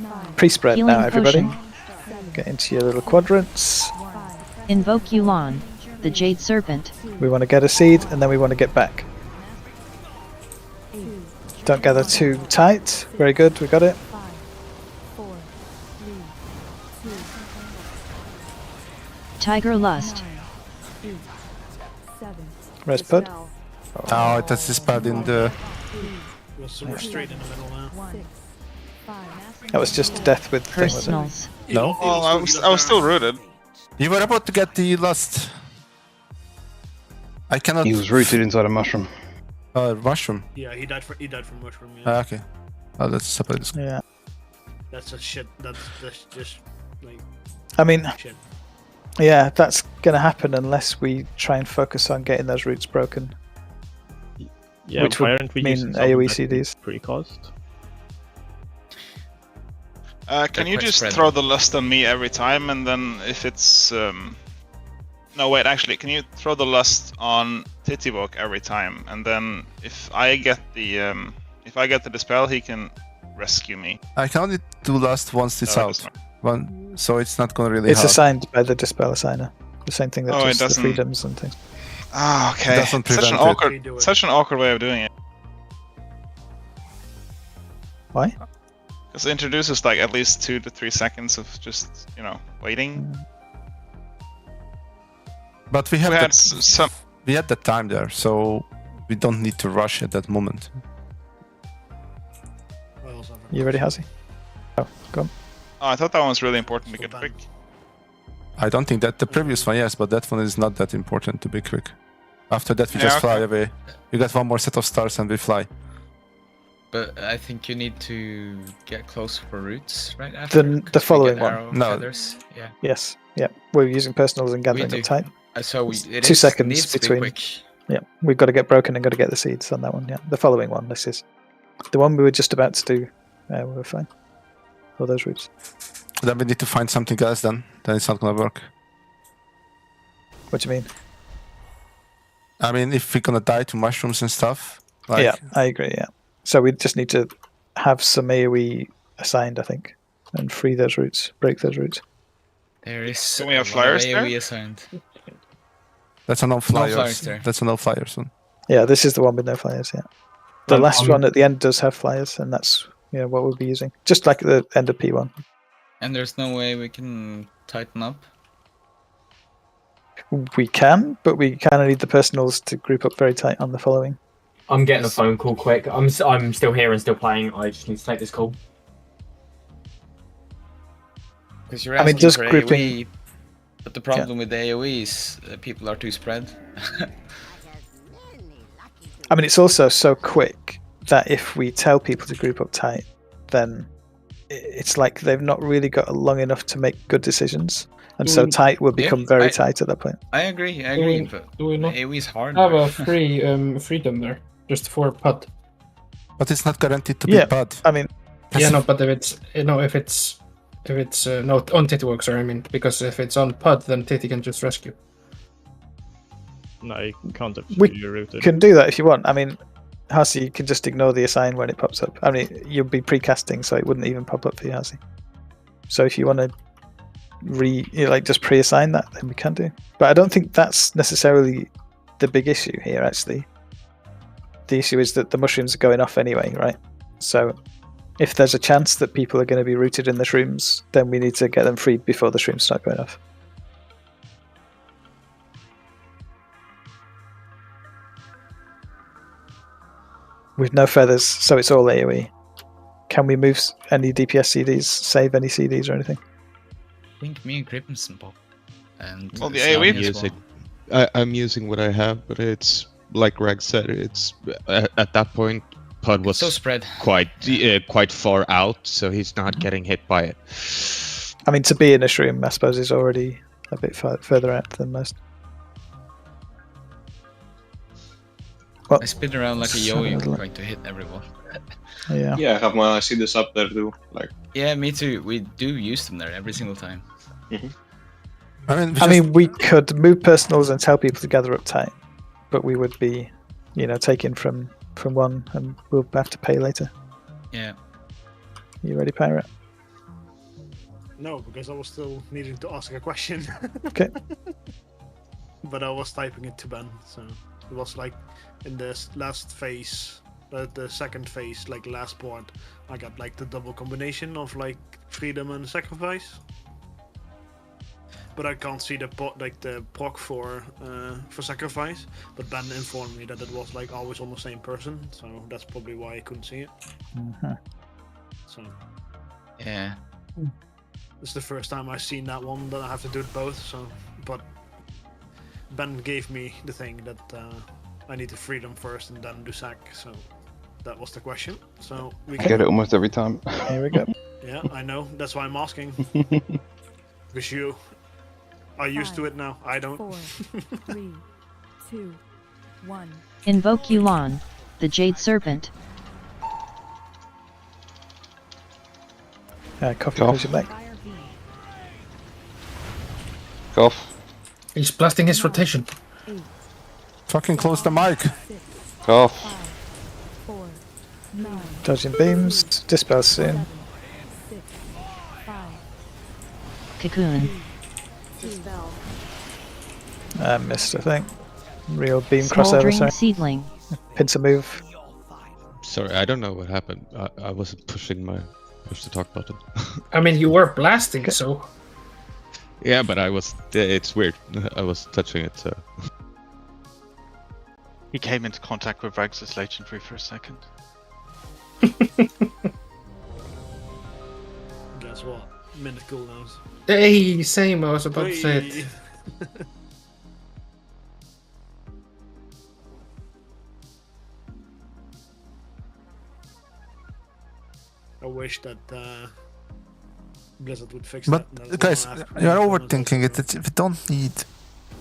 9, Pre-spread Healing now, everybody. potion. Get into your little quadrants. Invoke Yulan, the Jade Serpent. We want to get a seed, and then we want to get back. Don't gather too tight. Very good, we got it. 4, 3, 2, Tiger Lust. 8, 7, Res Pud. Oh, it has dispelled in the... We're straight in the middle now. 6, 5, That was just death with the thing, was Personals. it? No? Oh, I was still rooted. You were about to get the lust. I cannot... He was rooted inside a mushroom. Mushroom. Yeah, he died from mushroom. Yeah. Ah, okay. Oh, let's separate this. Yeah. That's a shit. That's just like. I mean, shit. yeah, that's going to happen unless we try and focus on getting those roots broken. Yeah, Which why would aren't we mean using something AoE that CDs. Pre-cost? Can you quite just spread. throw the lust on me every time, and then if it's no, wait, actually, can you throw the lust on Titibok every time, and then if I get the dispel, he can rescue me. I can only do lust once it's Oh, out. that's fine. One, so it's not gonna really It's help. assigned by the Dispel Assigner. The same thing that Oh, it does the doesn't- freedoms and things. Ah, okay. It doesn't Such an prevent awkward, such an awkward way of doing it. Why? Because it introduces like at least 2 to 3 seconds of just waiting. But we have We had the, some. we had the time there, so we don't need to rush at that moment. You ready, Hazy? Oh, go on. Oh, I thought that one was really important to get quick. I don't think that the previous one, yes, but that one is not that important to be quick. After that, we Yeah, just fly okay. away. You get one more set of stars and we fly. But I think you need to get close for roots right after. The 'cause we following get one. arrow No. feathers. Yeah. Yes. Yeah. We're using personals and We gathering do. up tight. So It's it 2 is- seconds needs to be between. quick. Yeah, we've got to get broken and got to get the seeds on that one. Yeah, the following one. This is the one we were just about to do. We were fine. All those routes. Then we need to find something else then it's not gonna work. What do you mean? I mean, if we're gonna die to mushrooms and stuff, like, Yeah, I agree. Yeah. So we just need to have some AoE assigned, I think, and free those routes, break those routes. There is. Can we have a lot of flyers there? AoE assigned. that's a no flyers. flyers there. That's a no flyers one. Yeah, this is the one with no flyers. Yeah. The last I'm- one at the end does have flyers, and that's what we'll be using, just like the end of P1. And there's no way we can tighten up. We can, but we kind of need the personals to group up very tight on the following. I'm getting a phone call quick. I'm still here and still playing. I just need to take this call. Because you're I mean, asking just for grouping- AoE, but the problem with AoE is people are too spread. I mean, it's also so quick that if we tell people to group up tight, then it's like they've not really got long enough to make good decisions. And so tight will become Yeah, very I- tight at that point. I agree, but Do we not AoE is hard. have a free freedom there just for PUD? But it's not guaranteed to be Yeah, bad. I mean, Yeah, no, but if it's no on Titty sorry, I mean, because if it's on PUD, then Titty can just rescue. No, you can't if We you're rooted. can do that if you want. I mean, Hasi, you can just ignore the assign when it pops up. I mean, you'll be pre-casting, so it wouldn't even pop up for you, Hasi. So if you want to just pre-assign that, then we can do. But I don't think that's necessarily the big issue here, actually. The issue is that the mushrooms are going off anyway, right? So if there's a chance that people are going to be rooted in the shrooms, then we need to get them freed before the shrooms start going off. with no feathers, so it's all AoE. Can we move any DPS CDs, save any CDs or anything? I think me and Crimson pop. And Well, the Sally AoE as well. I'm using what I have, but it's like Greg said. It's at that point, Pud was so spread. quite far out, so he's not getting hit by it. I mean, to be in a shroom, I suppose, is already a bit further out than most. Well, I spin around like a yo-yo trying to hit everyone. Yeah. Yeah, I have my CDs up there too. Like. Yeah, me too. We do use them there every single time. I mean, we could move personals and tell people to gather up time, but we would be, taking from one, and we'll have to pay later. Yeah. You ready, Pirate? No, because I was still needing to ask a question. Okay. But I was typing it to Ben, so it was like in this last phase, the second phase, like last board, I got like the double combination of like freedom and sacrifice. But I can't see the proc for sacrifice. But Ben informed me that it was like always on the same person, so that's probably why I couldn't see it. So yeah, it's the first time I've seen that one that I have to do it both. So, but Ben gave me the thing that I need to freedom first and then do sack. So that was the question. So we I get it almost every time. Here we go. Yeah, I know. That's why I'm asking. Because you are used to it now. I don't. 4, 3, 2, 1. Invoke Yu'lon, the Jade Serpent. Coffee, Cough. close your back. Cough. He's blasting his rotation. Fucking close the mic. Cough. 4, 9, Dodging beams. Dispel soon. 6, 5, Cocoon. dispel. Missed, I think. Real beam crossover, Smoldering sorry. Seedling. Pincer move. Sorry, I don't know what happened. I wasn't pushing my push to talk button. I mean, you were blasting, so. Yeah, but I was. It's weird. I was touching it, so. He came into contact with Rags' legendary for a second. Guess what? Minute cooldowns. Hey, same. I was about to say it. I wish that Blizzard would fix But that. guys, you're overthinking it. We don't need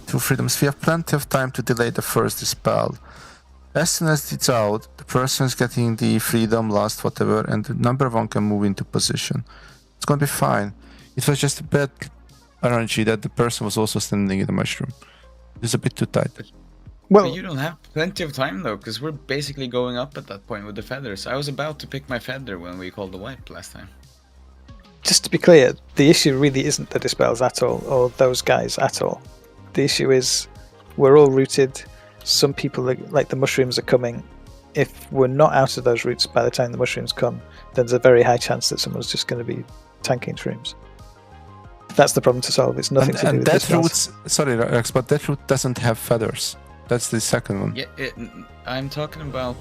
2 freedoms. We have plenty of time to delay the first dispel. As soon as it's out, the person is getting the freedom, last, whatever, and the number one can move into position. It's gonna be fine. It was just a bad RNG that the person was also standing in the mushroom. It's a bit too tight. Well, but you don't have plenty of time though, because we're basically going up at that point with the feathers. I was about to pick my feather when we called the wipe last time. Just to be clear, the issue really isn't the dispels at all, or those guys at all. The issue is we're all rooted. Some people, like the mushrooms, are coming. If we're not out of those roots by the time the mushrooms come, then there's a very high chance that someone's just going to be tanking shrooms. That's the problem to solve. It's nothing to do and with that dispels. route, sorry Rex, but that route doesn't have feathers. That's the second one. Yeah, I'm talking about.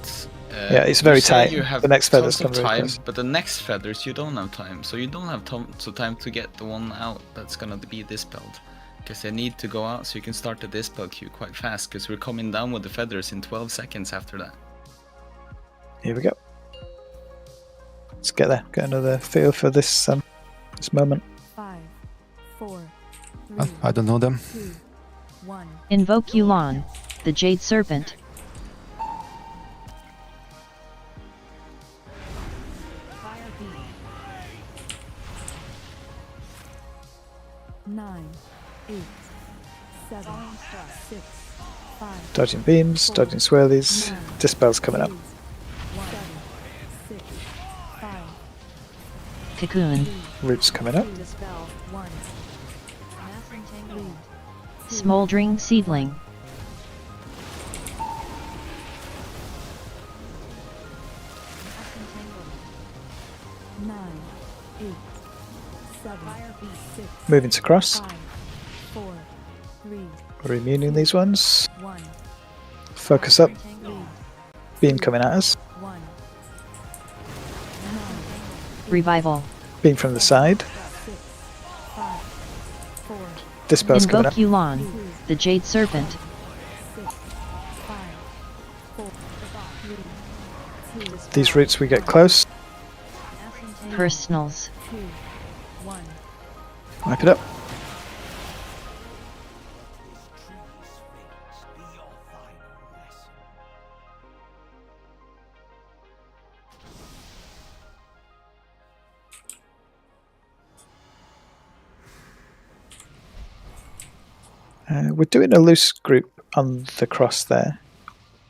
Yeah, it's very you say tight. You have The next feathers tons of come very time, close. but the next feathers you don't have time, so you don't have time to get the one out that's gonna be dispelled, because they need to go out so you can start the dispel queue quite fast. Because we're coming down with the feathers in 12 seconds after that. Here we go. Let's get there. Get another feel for this moment. 5, 4, 3, I don't know them. 2, 1. Invoke Yu'lon, the Jade Serpent. Fire beam. 9, 8, 7, 6, 5. Dodging beams, dodging swirlies. Dispel's coming up. 7, 6, 5. Cocoon. Roots coming up. Dispel 1. Mass entanglement. Smoldering Seedling. Mass entanglement. 9, 8, 7, 6. Moving to cross. 5, 4, 3, We're immuning these ones. 1. Focus up. Beam coming at us. 1. Revival. Beam from the side. Dispel's coming Invoke up. Yu'lon, the Jade Serpent. These roots we get close. Personals. Wipe it up. We're doing a loose group on the cross there,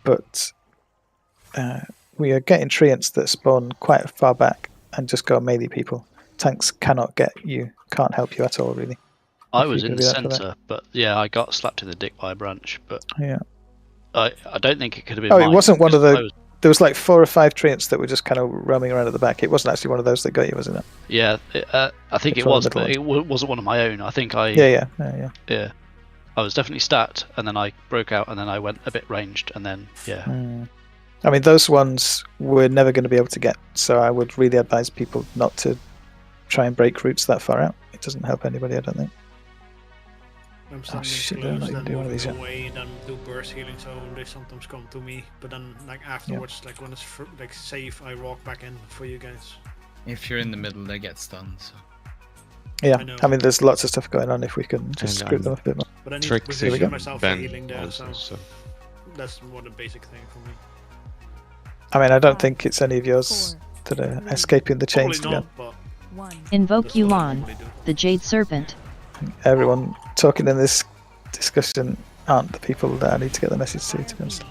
but we are getting treants that spawn quite far back and just go melee people. Tanks cannot get you, can't help you at all, really. I was in the centre, but yeah, I got slapped in the dick by a branch. But yeah, I don't think it could have been. Oh, mine, it wasn't one of because the. There was like 4 or 5 treants that were just kind of roaming around at the back. It wasn't actually one of those that got you, wasn't it? Yeah, I think It's it one was, of the but middle it wasn't one of my own. I think I. Yeah. I was definitely stat, and then I broke out, and then I went a bit ranged, and then yeah. I mean, those ones we're never going to be able to get, so I would really advise people not to try and break routes that far out. It doesn't help anybody, I don't think. I'm standing shit, close, I'm not then even doing one of these moving yet. away, then do burst healing, so they sometimes come to me. But then, like afterwards, like when it's like safe, I walk back in for you guys. If you're in the middle, they get stunned. So. Yeah, I mean, there's lots of stuff going on if we can just And screw them up a bit more. But I need Tricks to is position myself for Ben healing there, also, so so. that's more the basic thing for me. I mean, I don't think it's any of yours that are escaping the chains Probably again. not, but Invoke Yu'lon, the Jade Serpent. Everyone talking in this discussion aren't the people that I need to get the message to be honest.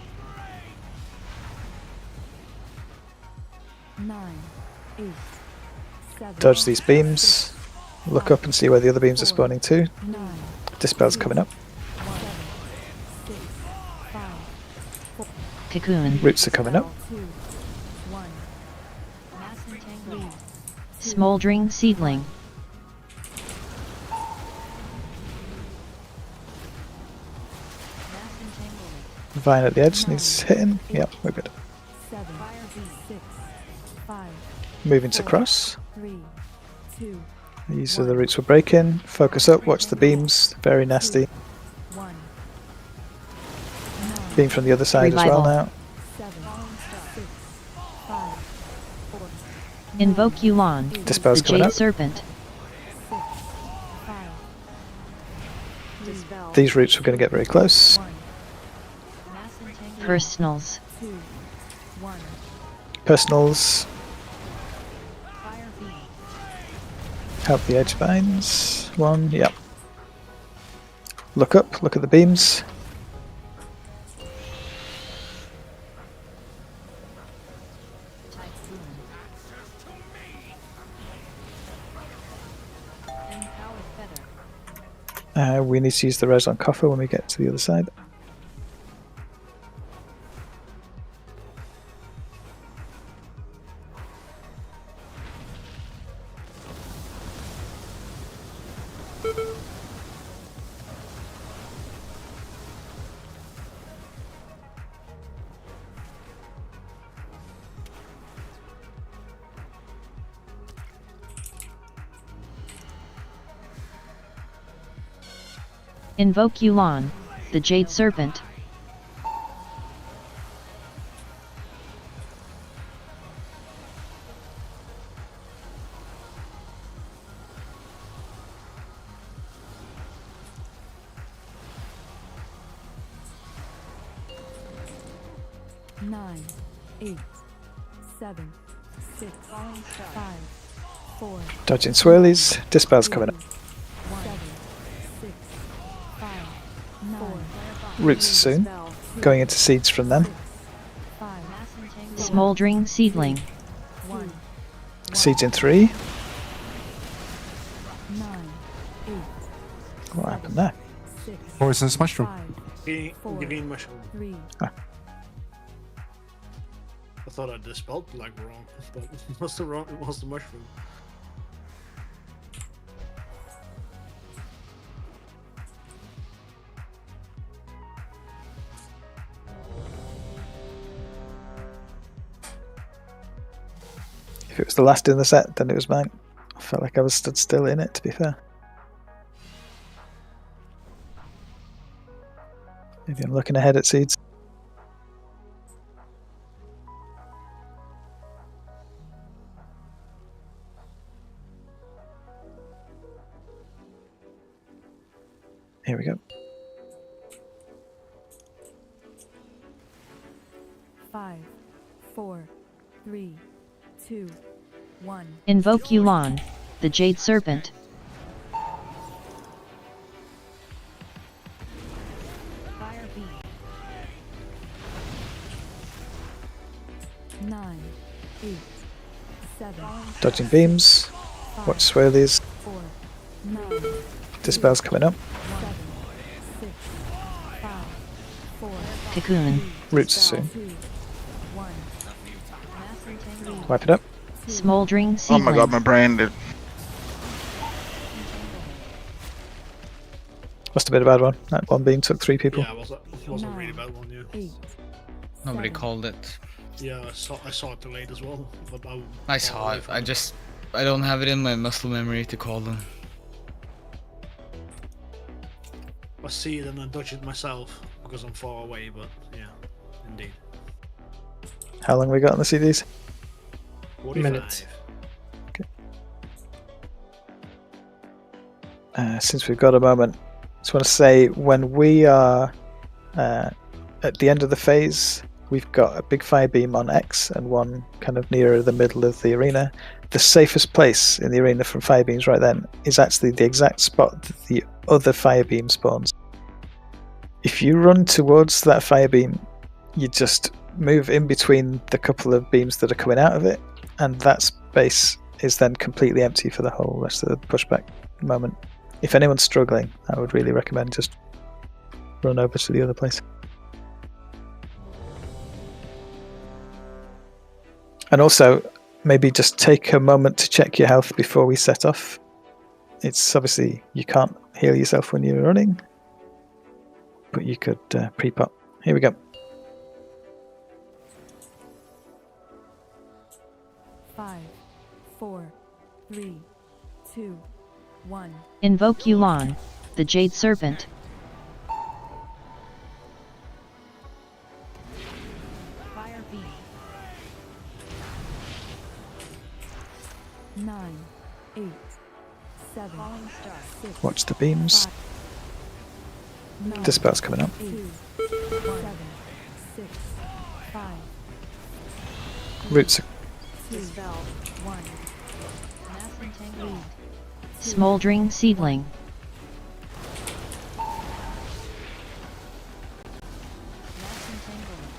9, 8, 7. Dodge these beams. Look up and see where the other beams are spawning too. Dispel's coming up. Cocoon. Roots are coming up. Smoldering Seedling. Vine at the edge needs hitting. Yep, we're good. 7, 6, 5, Moving to cross. 3, 2, These are the roots we're breaking. Focus up, watch the beams. Very nasty. 1. Beam from the other side as well now. 7, 6, 5, 4, Invoke Yu'lon, Dispel's the coming Jade up. Serpent. These roots we're going to get very close. Personals. 2, 1. Personals. Help the edge vines. 1, yep. Look up, look at the beams. We need to use the res on coffer when we get to the other side. Invoke Yu'lon, the Jade Serpent. Nine, 8, 7, 6, 5, 4. Dodging swirlies. Dispel's coming up. 7, 6, 5, 4. Roots soon. Going into seeds from them. Smoldering Seedling. 1, Seeds in 3. 9, 8, What happened there? 6, Poisonous mushroom. 5, Green mushroom. 3. I thought I dispelled like wrong, but it was the mushroom. If it was the last in the set, then it was mine. I felt like I was stood still in it, to be fair. Maybe I'm looking ahead at seeds. Here we go. 5, 4, 3, 2, 1. Invoke Yuan, the Jade Serpent. Fire beam. 9, 8, 7. Dodging beams. Watch swirlies. 4, 9, Dispel's coming up. 7, 6, 5, 4. Cocoon. Roots soon. 2, 1. Wipe it up. Smoldering Oh Seedling. my god, my brain did. Must have been a bad one. That one beam took 3 people. Yeah, it was a really bad one, yeah. 8. Nobody called it. Yeah, I saw it too late as well. But I saw it. I don't have it in my muscle memory to call them. I see it and I dodge it myself because I'm far away, but yeah, indeed. How long we got on the CDs? 45. Minutes. Since we've got a moment, I just want to say when we are at the end of the phase, we've got a big fire beam on X and one kind of nearer the middle of the arena. The safest place in the arena from fire beams right then is actually the exact spot that the other fire beam spawns. If you run towards that fire beam, you just move in between the couple of beams that are coming out of it, and that space is then completely empty for the whole rest of the pushback moment. If anyone's struggling, I would really recommend just run over to the other place. And also, maybe just take a moment to check your health before we set off. It's obviously, you can't heal yourself when you're running, but you could pre-pop. Here we go. 5, 4, 3, 2, 1. Invoke Yuan, the Jade Serpent. Fire beam. 9, 8, 7. Falling star. 6. Watch the beams. 9, Dispel's coming up. 8, 7, 6, 5. Roots. 2, 1. Mass entanglement. Smoldering Seedling. Mass entanglement.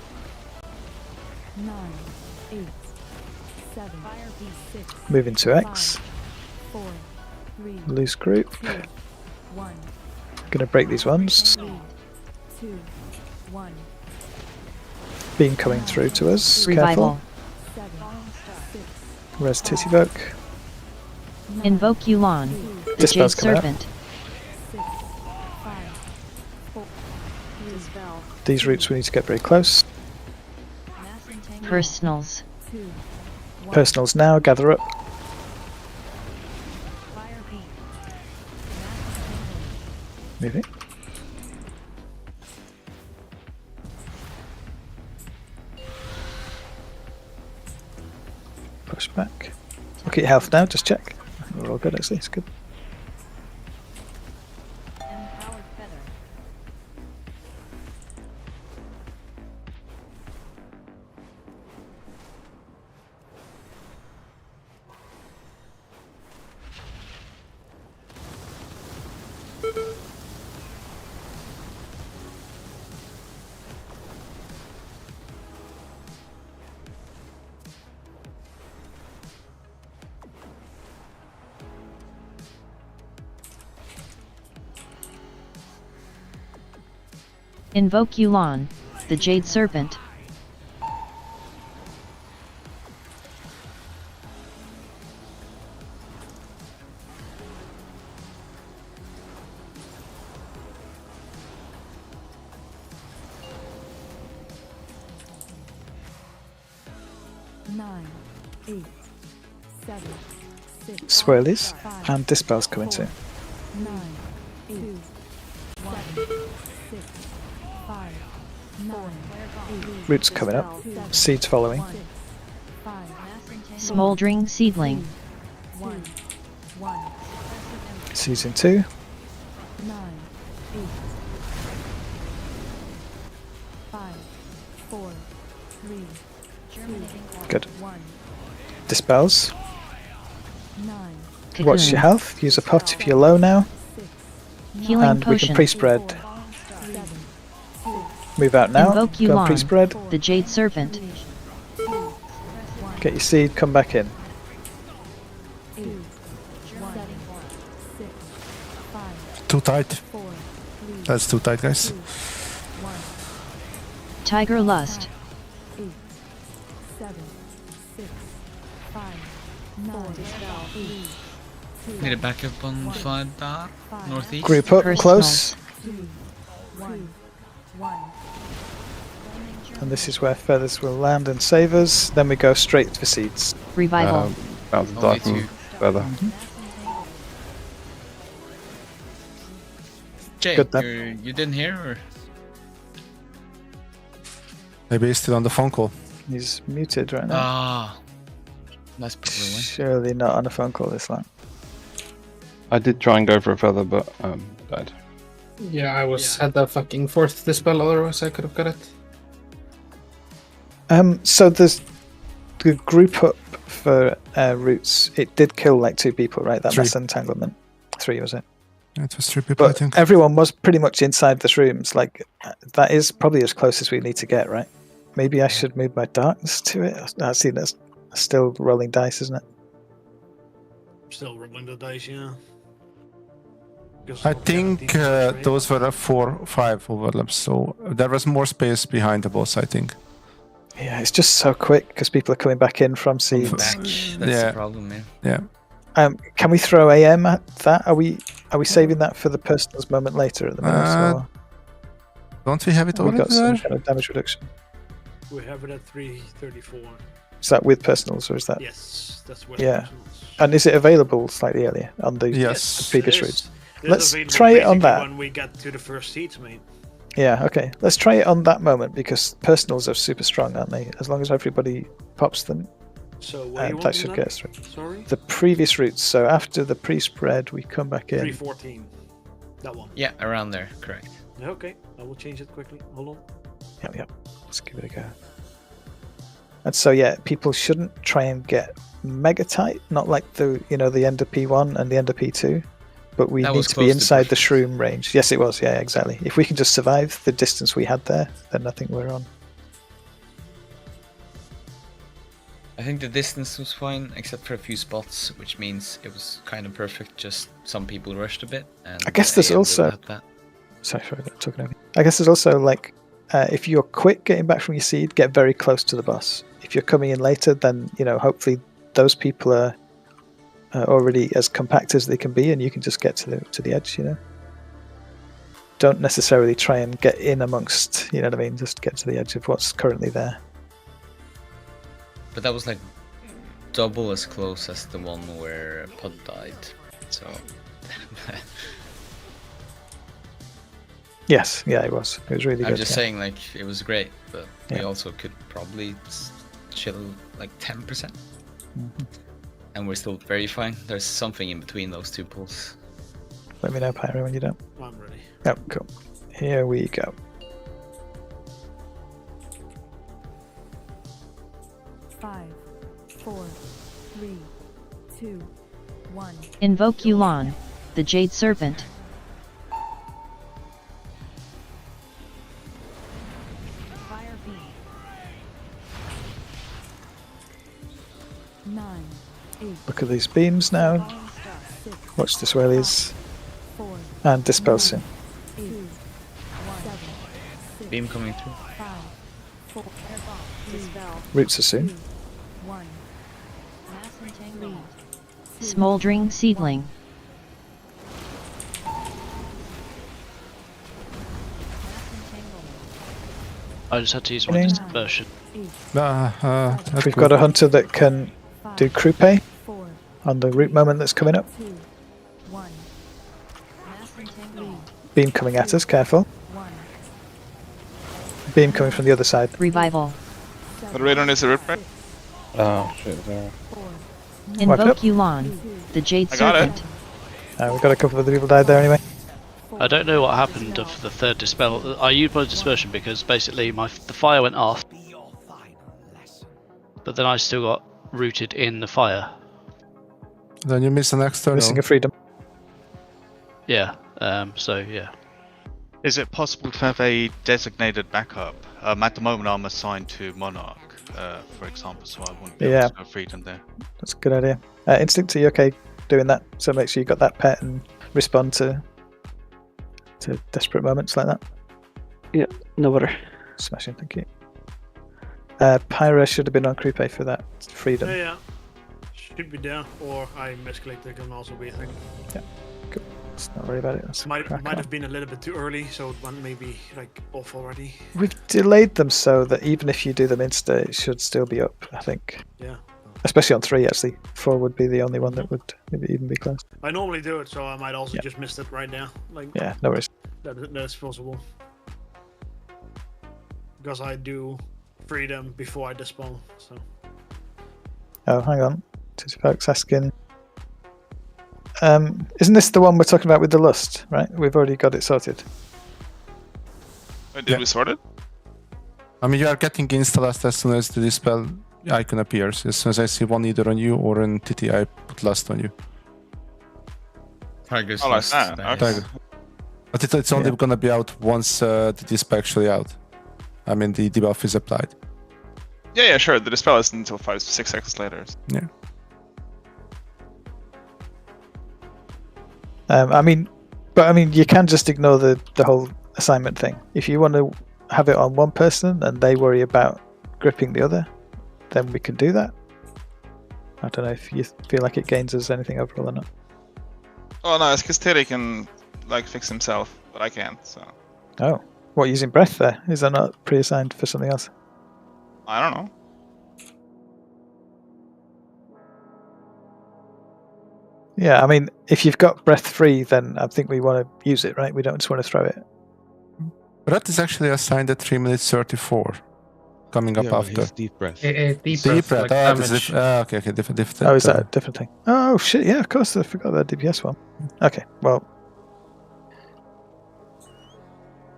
9, 8, 7. Fire beam. 6. Moving to X. 4, 3, Loose group. 2, 1. Gonna break these ones. 3, 2, 1. Beam coming through to us. Revival. Careful. 7, 6. Res Titivoke. Invoke Yuan, the Jade Dispel's coming up. Serpent. 6, 5, 4, 3. These roots we need to get very close. Personals. 2, 1. Personals now, gather up. Fire beam. Moving. Push back. Look at your health now, just check. I think we're all good actually, it's good. Empowered feather. Invoke Yuan, the Jade Serpent. Nine, 8, Swirlies and Dispel's coming too. 9, 2, 1, 6, 5, 9, 8. Roots coming up. Seeds following. 5, Smoldering Seedling. 1, 1, Seeds in 2. 9, 8. 5, 4, 3, 2, Good. 1, Dispels. 9. Watch your health. Use a pot if you're low now. Healing And we Potion. can pre-spread. Move out now. Invoke Go and Yulon, pre-spread. the Jade Serpent. Get your seed. Come back in. 8, 1, 6, 5, Too tight. 4, 3, That's too tight, guys. 1, Tiger Lust. 8, 7, 6, 5, 4, 3, 2, Need a backup on 5 dark northeast. Group up close. 2, 1, 1. And this is where feathers will land and save us. Then we go straight for seeds. Revival. Bounce Only dark 2. feather. Jay, Good then. you didn't hear or? Maybe he's still on the phone call. He's muted right now. Ah, that's probably why. Surely not on a phone call this long. I did try and go for a feather, but died. Yeah, I was had the fucking 4th Dispel, otherwise I could have got it. So there's the group up for roots. It did kill like 2 people, right? That 3. mass entanglement. 3 was it? Yeah, it was 3 people, I But think. everyone was pretty much inside the rooms. Like that is probably as close as we need to get, right? Maybe I should move my darkness to it. I see that's still rolling dice, isn't it? Still rolling the dice, yeah. I think those were 4 or 5 overlaps, so there was more space behind the boss, I think. Yeah, it's just so quick because people are coming back in from seeds. That's Yeah. the problem, man. Yeah. Can we throw AM at that? Are we saving that for the personals moment later at the minute? Or Don't we have it have we over got some there? kind of damage reduction? We have it at 334. Is that with personals or is that? Yes, that's what. Yeah. And is it available slightly earlier on the, Yes. the previous It is. routes? It is Let's available try it on basically that. When we get to the first seats, mate. Yeah, okay. Let's try it on that moment because personals are super strong, aren't they? As long as everybody pops them, So what do you want that should on get us through. Sorry? The previous routes. So after the pre-spread, we come back in. 314. That one. Yeah, around there, correct. Okay, I will change it quickly. Hold on. Yep. Let's give it a go. And so yeah, people shouldn't try and get mega tight, not like the the end of P1 and the end of P2, but we That need was to be close to inside the shroom range. Yes, it was. Yeah, exactly. If we can just survive the distance we had there, then I think we're on. I think the distance was fine, except for a few spots, which means it was kind of perfect. Just some people rushed a bit, and I guess there's AM will also. have that. Sorry, I'm talking over. I guess there's also like, if you're quick getting back from your seed, get very close to the boss. If you're coming in later, then hopefully those people are already as compact as they can be, and you can just get to the edge. Don't necessarily try and get in amongst. You know what I mean? Just get to the edge of what's currently there. But that was like double as close as the one where Pod died. So Yes, yeah, it was. It was really good. I'm just yeah. saying, like, it was great, but we Yeah. also could probably chill like 10%. Mhm. And we're still very fine. There's something in between those two pools. Let me know, Pyro, when you're done. I'm ready. Oh, cool. Here we go. 5, 4, 3, 2, 1. Invoke Yulon, the Jade Serpent. Fire beam. 9, 8, Look at these beams now. 6, Watch the swellies 4, and dispel soon. 8, 7, 6, Beam coming through. 5, 4, 3, Roots are soon. 1. Smoldering Seedling. I just had to use my distant version. We've got a hunter that can do croupe. on the root moment that's coming up. 2, 1. Beam coming at us, careful. Beam coming from the other side. Revival. The radon is a rip, right? Oh shit, there. Invoke Yuan, the Jade I got it. Serpent. We've got a couple of the people died there anyway. I don't know what happened of the third dispel. I used my dispersion because basically the fire went off, but then I still got rooted in the fire. Then you miss an external. Missing a freedom. Yeah. So yeah. Is it possible to have a designated backup? At the moment, I'm assigned to Monarch, for example, so I wouldn't be able to go freedom there. That's a good idea. Instinct, are you okay doing that? So make sure you got that pet and respond to desperate moments like that. Yeah, no bother. Smashing, thank you. Pyra should have been on Creepy for that freedom. Yeah. Should be there, or I misclicked, can also be a thing. Yeah, cool. Let's not worry about it. Let's Might crack on. have been a little bit too early, so it went maybe like off already. We've delayed them so that even if you do them insta, it should still be up, I think. Yeah. Especially on 3, actually. 4 would be the only one that would maybe even be close. I normally do it, so I might also just missed it right now. Like, Yeah, no worries. That's possible. Because I do freedom before I dispel, so. Oh, hang on. Two folks asking. Isn't this the one we're talking about with the lust, right? We've already got it sorted. Wait, did we sort it? I mean, you are getting insta-lust as soon as the dispel icon appears. As soon as I see one either on you or in TT, I put lust on you. Tiger's Oh, like Lust, that. nice. Tiger. But it's only gonna be out once the dispel actually out. I mean, the debuff is applied. Yeah, sure. The dispel isn't until 5-6 seconds later. Yeah. I mean, you can just ignore the whole assignment thing. If you want to have it on one person and they worry about gripping the other, then we can do that. I don't know if you feel like it gains us anything overall or not. Oh no, it's because Terry can like fix himself, but I can't. So Oh, what, using breath there? Is that not pre-assigned for something else? I don't know. Yeah, I mean, if you've got breath free, then I think we want to use it, right? We don't just want to throw it. Breath is actually assigned at 3 minutes 34. Coming up Yeah, but after. he's deep breath. Deep Deep breath. like Oh, this damage. okay, different. Oh, is that a different thing? Oh, shit, yeah, of course, I forgot that DPS one. Okay, well.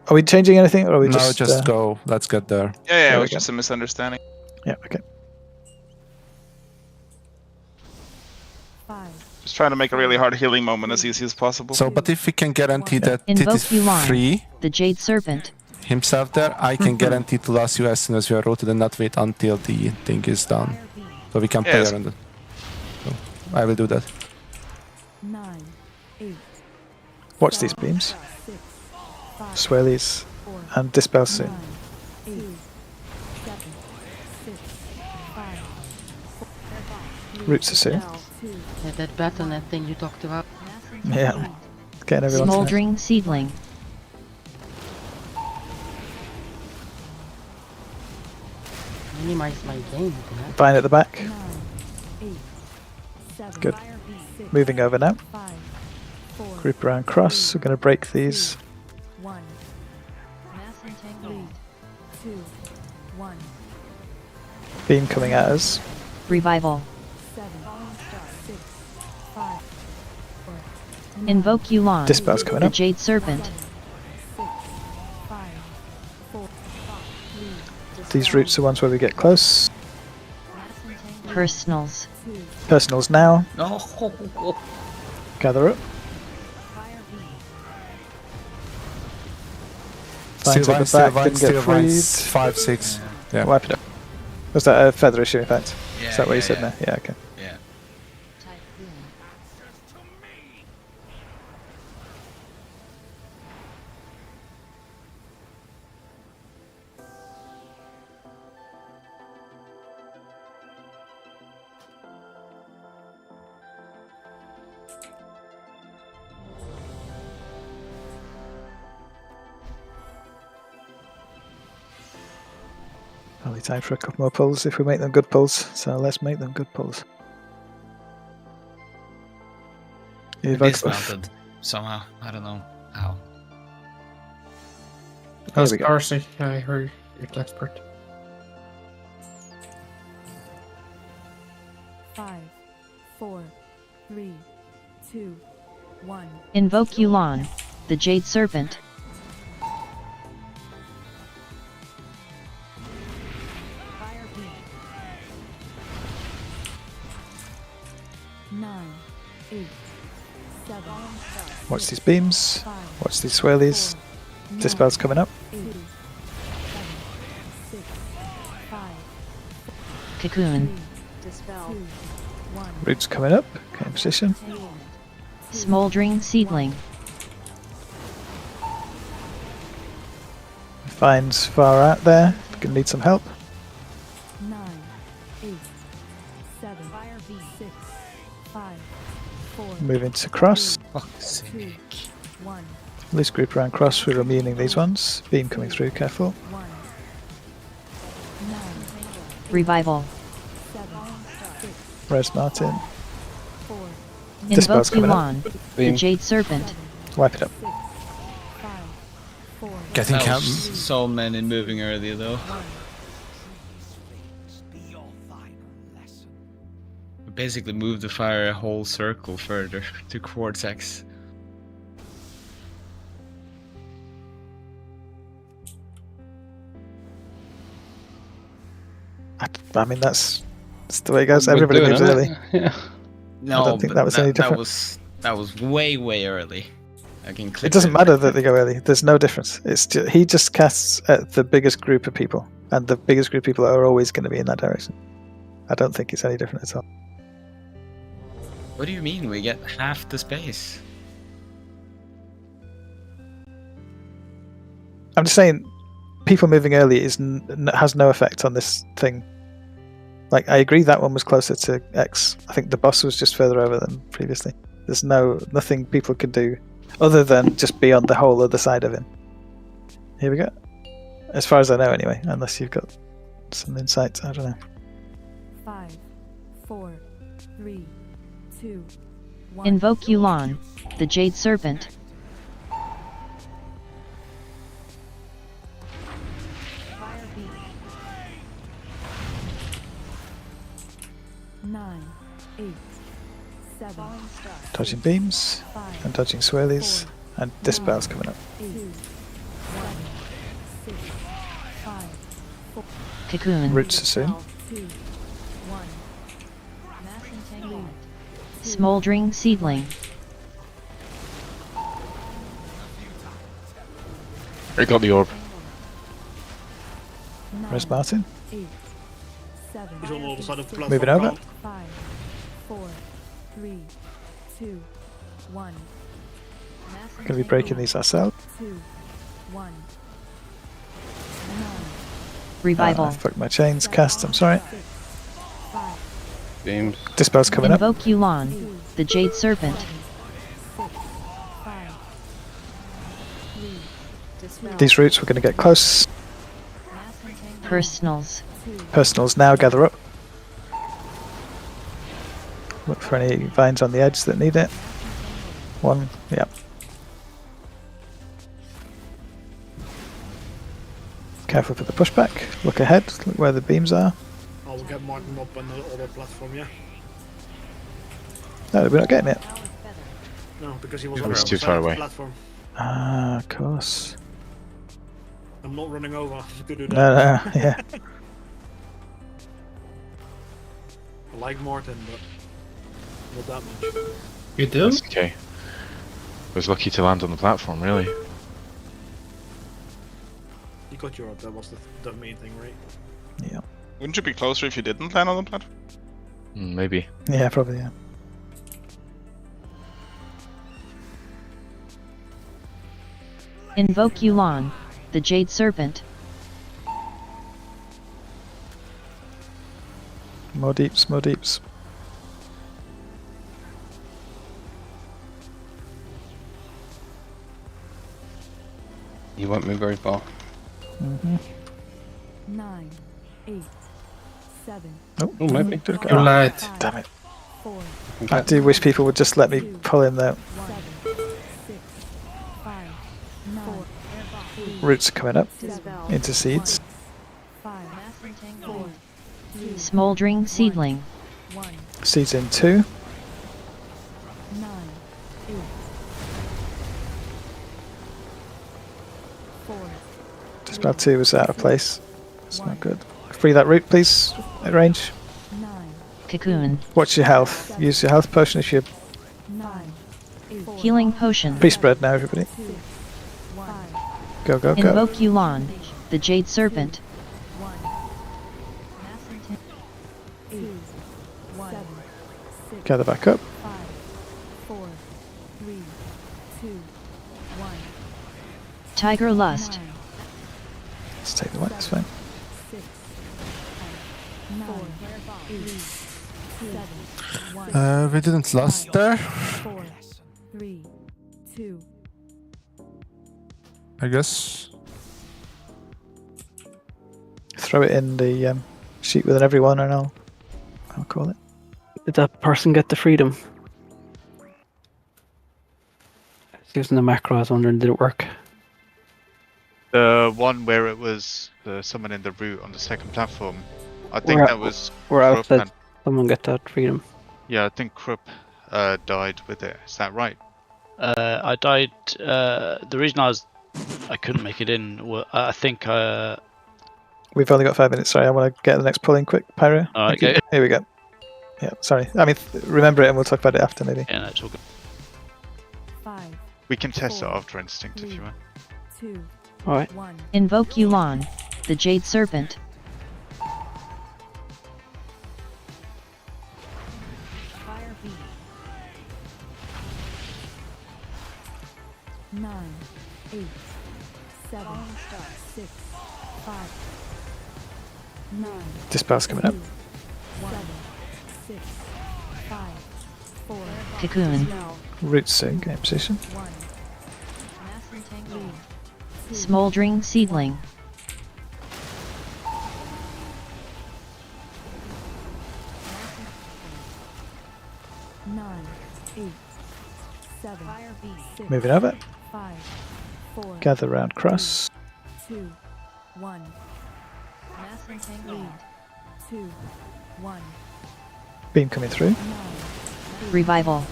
Are we changing anything, or are we No, just... go. Let's get there. Yeah, There it we was go. just a misunderstanding. Yeah, okay. 5. Just trying to make a really hard healing moment as easy as possible. So, but if we can guarantee that it Invoke is Yuan, free the Jade Serpent. himself there, I can guarantee to last you as soon as you are rotated and not wait until the thing is done. So we can play Yes. around it. So I will do that. 9, 8, Watch these beams. 6, 5, Swirlies and dispel soon. 9, 8, 7, 6, 5, 4, Roots are soon. 2, Yeah, that battlenet thing you talked about. Yeah, getting everyone. Smoldering Seedling. Minimize my game. Vine at the back. 9, 8, 7, Good. 6, Moving over now. 5, 4, Group around cross. We're going to break these. 1, 3, 2, 1, Beam coming at us. Revival. 7, 6, 5, 4, Invoke Yuan, Dispel's coming the up. Jade Serpent. 6, 5, 4, 3, These roots are ones where we get close. Personals. Personals now. No. Gather up. Vines at the Still back. vines, Didn't get still freed. vines. 5, 6. Yeah. Wipe it up. Was that a feather issue, in fact? Yeah, Is that what you yeah, said yeah. there? Yeah, okay. Yeah. Only time for a couple more pulls if we make them good pulls. So let's make them good pulls. Dismounted somehow. I don't know how. That's we go. Darcy. I heard you're expert. 5, 4, 3, 2, 1. Invoke Yu'lon, the Jade Serpent. Fire beam. 9, 8, 7. Watch these beams. Watch these swirlies. Dispel's coming up. 8, 7, 6, 5, Cocoon. Dispel. 2, 1. Roots coming up. Okay, in position. Smoldering Seedling. Finds far out there. Gonna need some help. 9, 8, 7, fire beam. 6, 5, 4. Moving to cross. 2, 1. Loose group around cross. We're immuning these ones. Beam coming through. Careful. 1. 9, Revival. 7, 6, Res Martin. 4. Dispel's Invoke coming up. Yu'lon, the Jade Serpent. Wipe it up. 5, 4. Getting That cam. was so many moving earlier though. We basically moved the fire a whole circle further to Vortex. I mean, that's the way it goes. We're Everybody doing moves it. early. Yeah. No, I don't think but that was any different. That was way early. I can click It doesn't matter that they go early. There's no difference. It's just, he just casts at the biggest group of people, and the biggest group of people are always going to be in that direction. I don't think it's any different at all. What do you mean? We get half the space. I'm just saying, people moving early has no effect on this thing. Like, I agree that one was closer to X. I think the boss was just further over than previously. There's nothing people could do other than just be on the whole other side of him. Here we go. As far as I know, anyway, unless you've got some insight. I don't know. 5, 4, 3, 2, 1. Invoke Yu'lon, the Jade Serpent. Fire beam. 9, 8, 7. Dodging beams and dodging swirlies, and Dispel's coming up. 2, 1, 6, 5, 4. Cocoon. Roots are soon. 2, 1. Mass entanglement. Smoldering Seedling. I got the orb. Res Martin. 8, 7. He's on the other side of the platform. Moving over. 5, 4, 3, 2, 1. Going to be breaking these ourselves. 2, 1. Revival. I fucked my chains. Cast. I'm sorry. Beams. Dispel's coming up. Invoke Yu'lon, the Jade Serpent. These roots we're going to get close. Personals. Personals now gather up. Look for any vines on the edge that need it. One, yeah. Careful for the pushback. Look ahead, look where the beams are. I'll get Martin up on the other platform, yeah? No, we're not getting it. No, because he was It on was the too other far side of the away. platform. Ah, of course. I'm not running over to do that. No, yeah. I like Martin, but not that much. You do? That's okay. I was lucky to land on the platform, really. You got your up, that was the main thing, right? Yeah. Wouldn't you be closer if you didn't land on the platform? Maybe. Yeah, probably, yeah. Invoke Yu'lon, the Jade Serpent. More deeps, more deeps. You won't move very far. Mm-hmm. 9, 8, 7. Oh, maybe. Did it go? You're light. Damn it. I do wish people would just let me pull in though. Roots are coming up into seeds. Smoldering seedling. Seeds in 2. Dispel 2 was out of place. It's not good. Free that root, please, at range. Cocoon. Watch your health. Use your health potion if you're... Healing potion. Pre-spread now, everybody. Go, go, go. Invoke Yuan, the Jade Serpent. Gather back up. Tiger Lust. Let's take the white, that's fine. We didn't last there. 4, 3, 2. I guess. Throw it in the sheet with everyone and I'll call it. Did that person get the freedom? I was using the macro, I was wondering, did it work? The one where it was someone in the route on the second platform. I think that was. We're Krupp outside. and- Someone get that freedom. Yeah, I think Krupp died with it. Is that right? I died. The reason I couldn't make it in. I think. We've only got 5 minutes. Sorry, I want to get the next pull in quick, Pyro. Okay. Here we go. Yeah, sorry. I mean, remember it and we'll talk about it after, maybe. Yeah, no, it's all good. 5. We can test it 4, after Instinct if you want. 2. Alright. 1. Invoke Yuan, the Jade Serpent. Fire beam. 9, 8, 7, 6, 5, 9. Dispel's coming up. 7, 6, 5, 4. Cocoon. Root sync in position. 1. Smoldering seedling. Nine, 8, 7, 6, Moving over. 5, 4, Gather round cross. 2, 1. Mass entanglement. 2, 1. Beam coming through. Revival.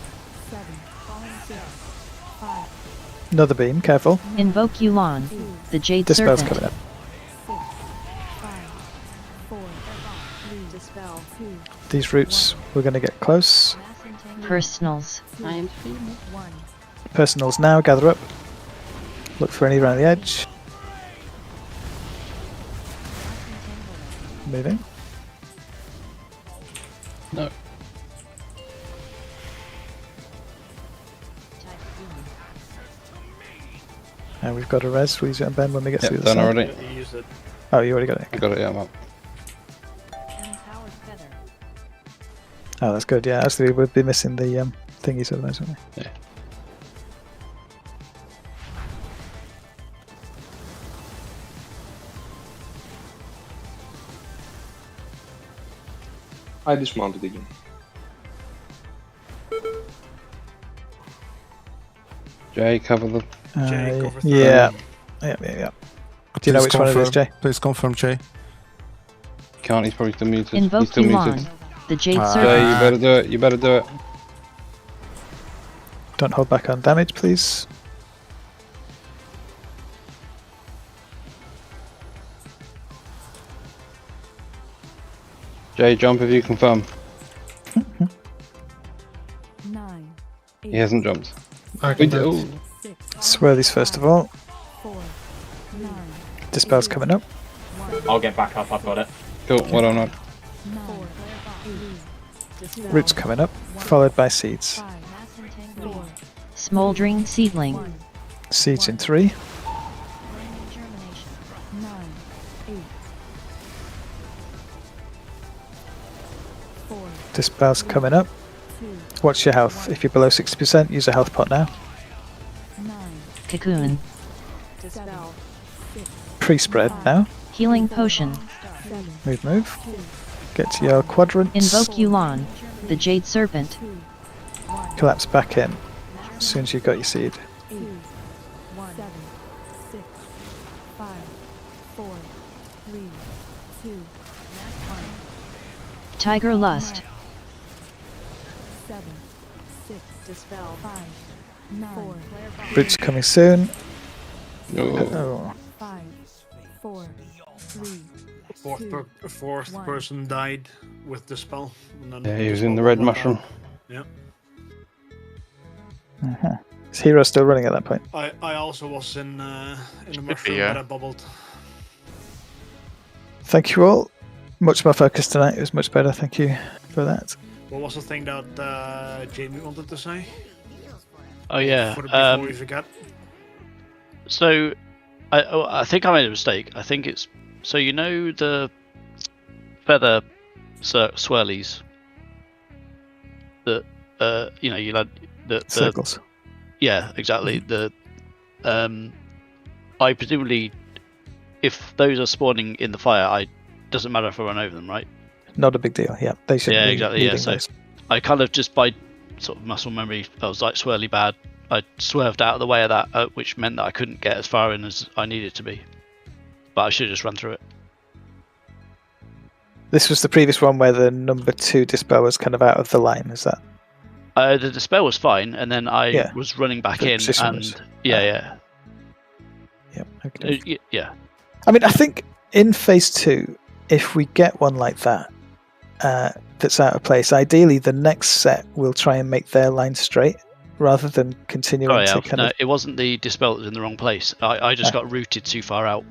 7, 6, 5, Another beam, careful. Invoke Yuan, the Jade Dispel's Serpent. coming up. 4, 3, dispel. 2, These roots, we're going to get close. Personals. 1. Personals now, gather up. Look for any around the edge. Moving. No. And we've got a res. We'll use it on Ben when we get Yep, to the done other already. side. You use it. Oh, you already got it. I got it, yeah, I'm up. Oh, that's good. Yeah, actually, we'd be missing the thingies otherwise, wouldn't we? Yeah. I dismounted again. Jay, cover the. Yeah. Yeah. Do you know which one it is, Jay? Please confirm, Jay. Can't, he's probably still muted. He's Invoke still Yuan, muted. the Jade Jay, Serpent. you better do it. You better do it. Don't hold back on damage, please. Jay, jump if you confirm. 9, He hasn't jumped. I We can do do. it. Swirl these first of all. 4, 9, Dispel's coming up. I'll get back up. I've got it. Cool. Well done. 9, 8, Roots coming up, followed by seeds. 4, Smoldering seedling. Seeds in 3. 9, 8, 4, Dispel's coming up. 2, Watch your health. If you're below 60%, use a health pot now. 9, Cocoon. dispel. 6, Pre-spread now. Healing potion. 7, Move. Get to your quadrant. Invoke Yuan, the Jade Serpent. Collapse back in as soon as you've got your seed. 8, 7, 6, 5, 4, 3, 2, 1. Tiger Lust. 7, 6, dispel 5, 9, Bridge coming soon. No. Oh. 5, 4, 3, Fourth person died with the spell. And then Yeah, he was spell in the red went mushroom. down. Yeah. Uh-huh. Is Hero still running at that point? I also was in the mushroom, yeah. but I bubbled. Thank you all. Much more focused tonight. It was much better. Thank you for that. What was the thing that Jamie wanted to say? Oh yeah. Before we forget. So, I think I made a mistake. I think it's so you know the feather swirlies that you know you had the Circles. Yeah, exactly. The I presumably, if those are spawning in the fire, doesn't matter if I run over them, right? Not a big deal. Yeah, they should Yeah, be exactly. Yeah, leading so those. I kind of just by sort of muscle memory, I was like swirly bad. I swerved out of the way of that, which meant that I couldn't get as far in as I needed to be. But I should have just run through it. This was the previous one where the number 2 dispel was kind of out of the line. Is that? The dispel was fine, and then I was running back The in, position and was- yeah. Okay. Yeah. I mean, I think in phase 2, if we get one like that that's out of place, ideally the next set will try and make their line straight rather than continuing Sorry, to Alf, kind no, of. it wasn't the dispel that was in the wrong place. I just got routed too far out.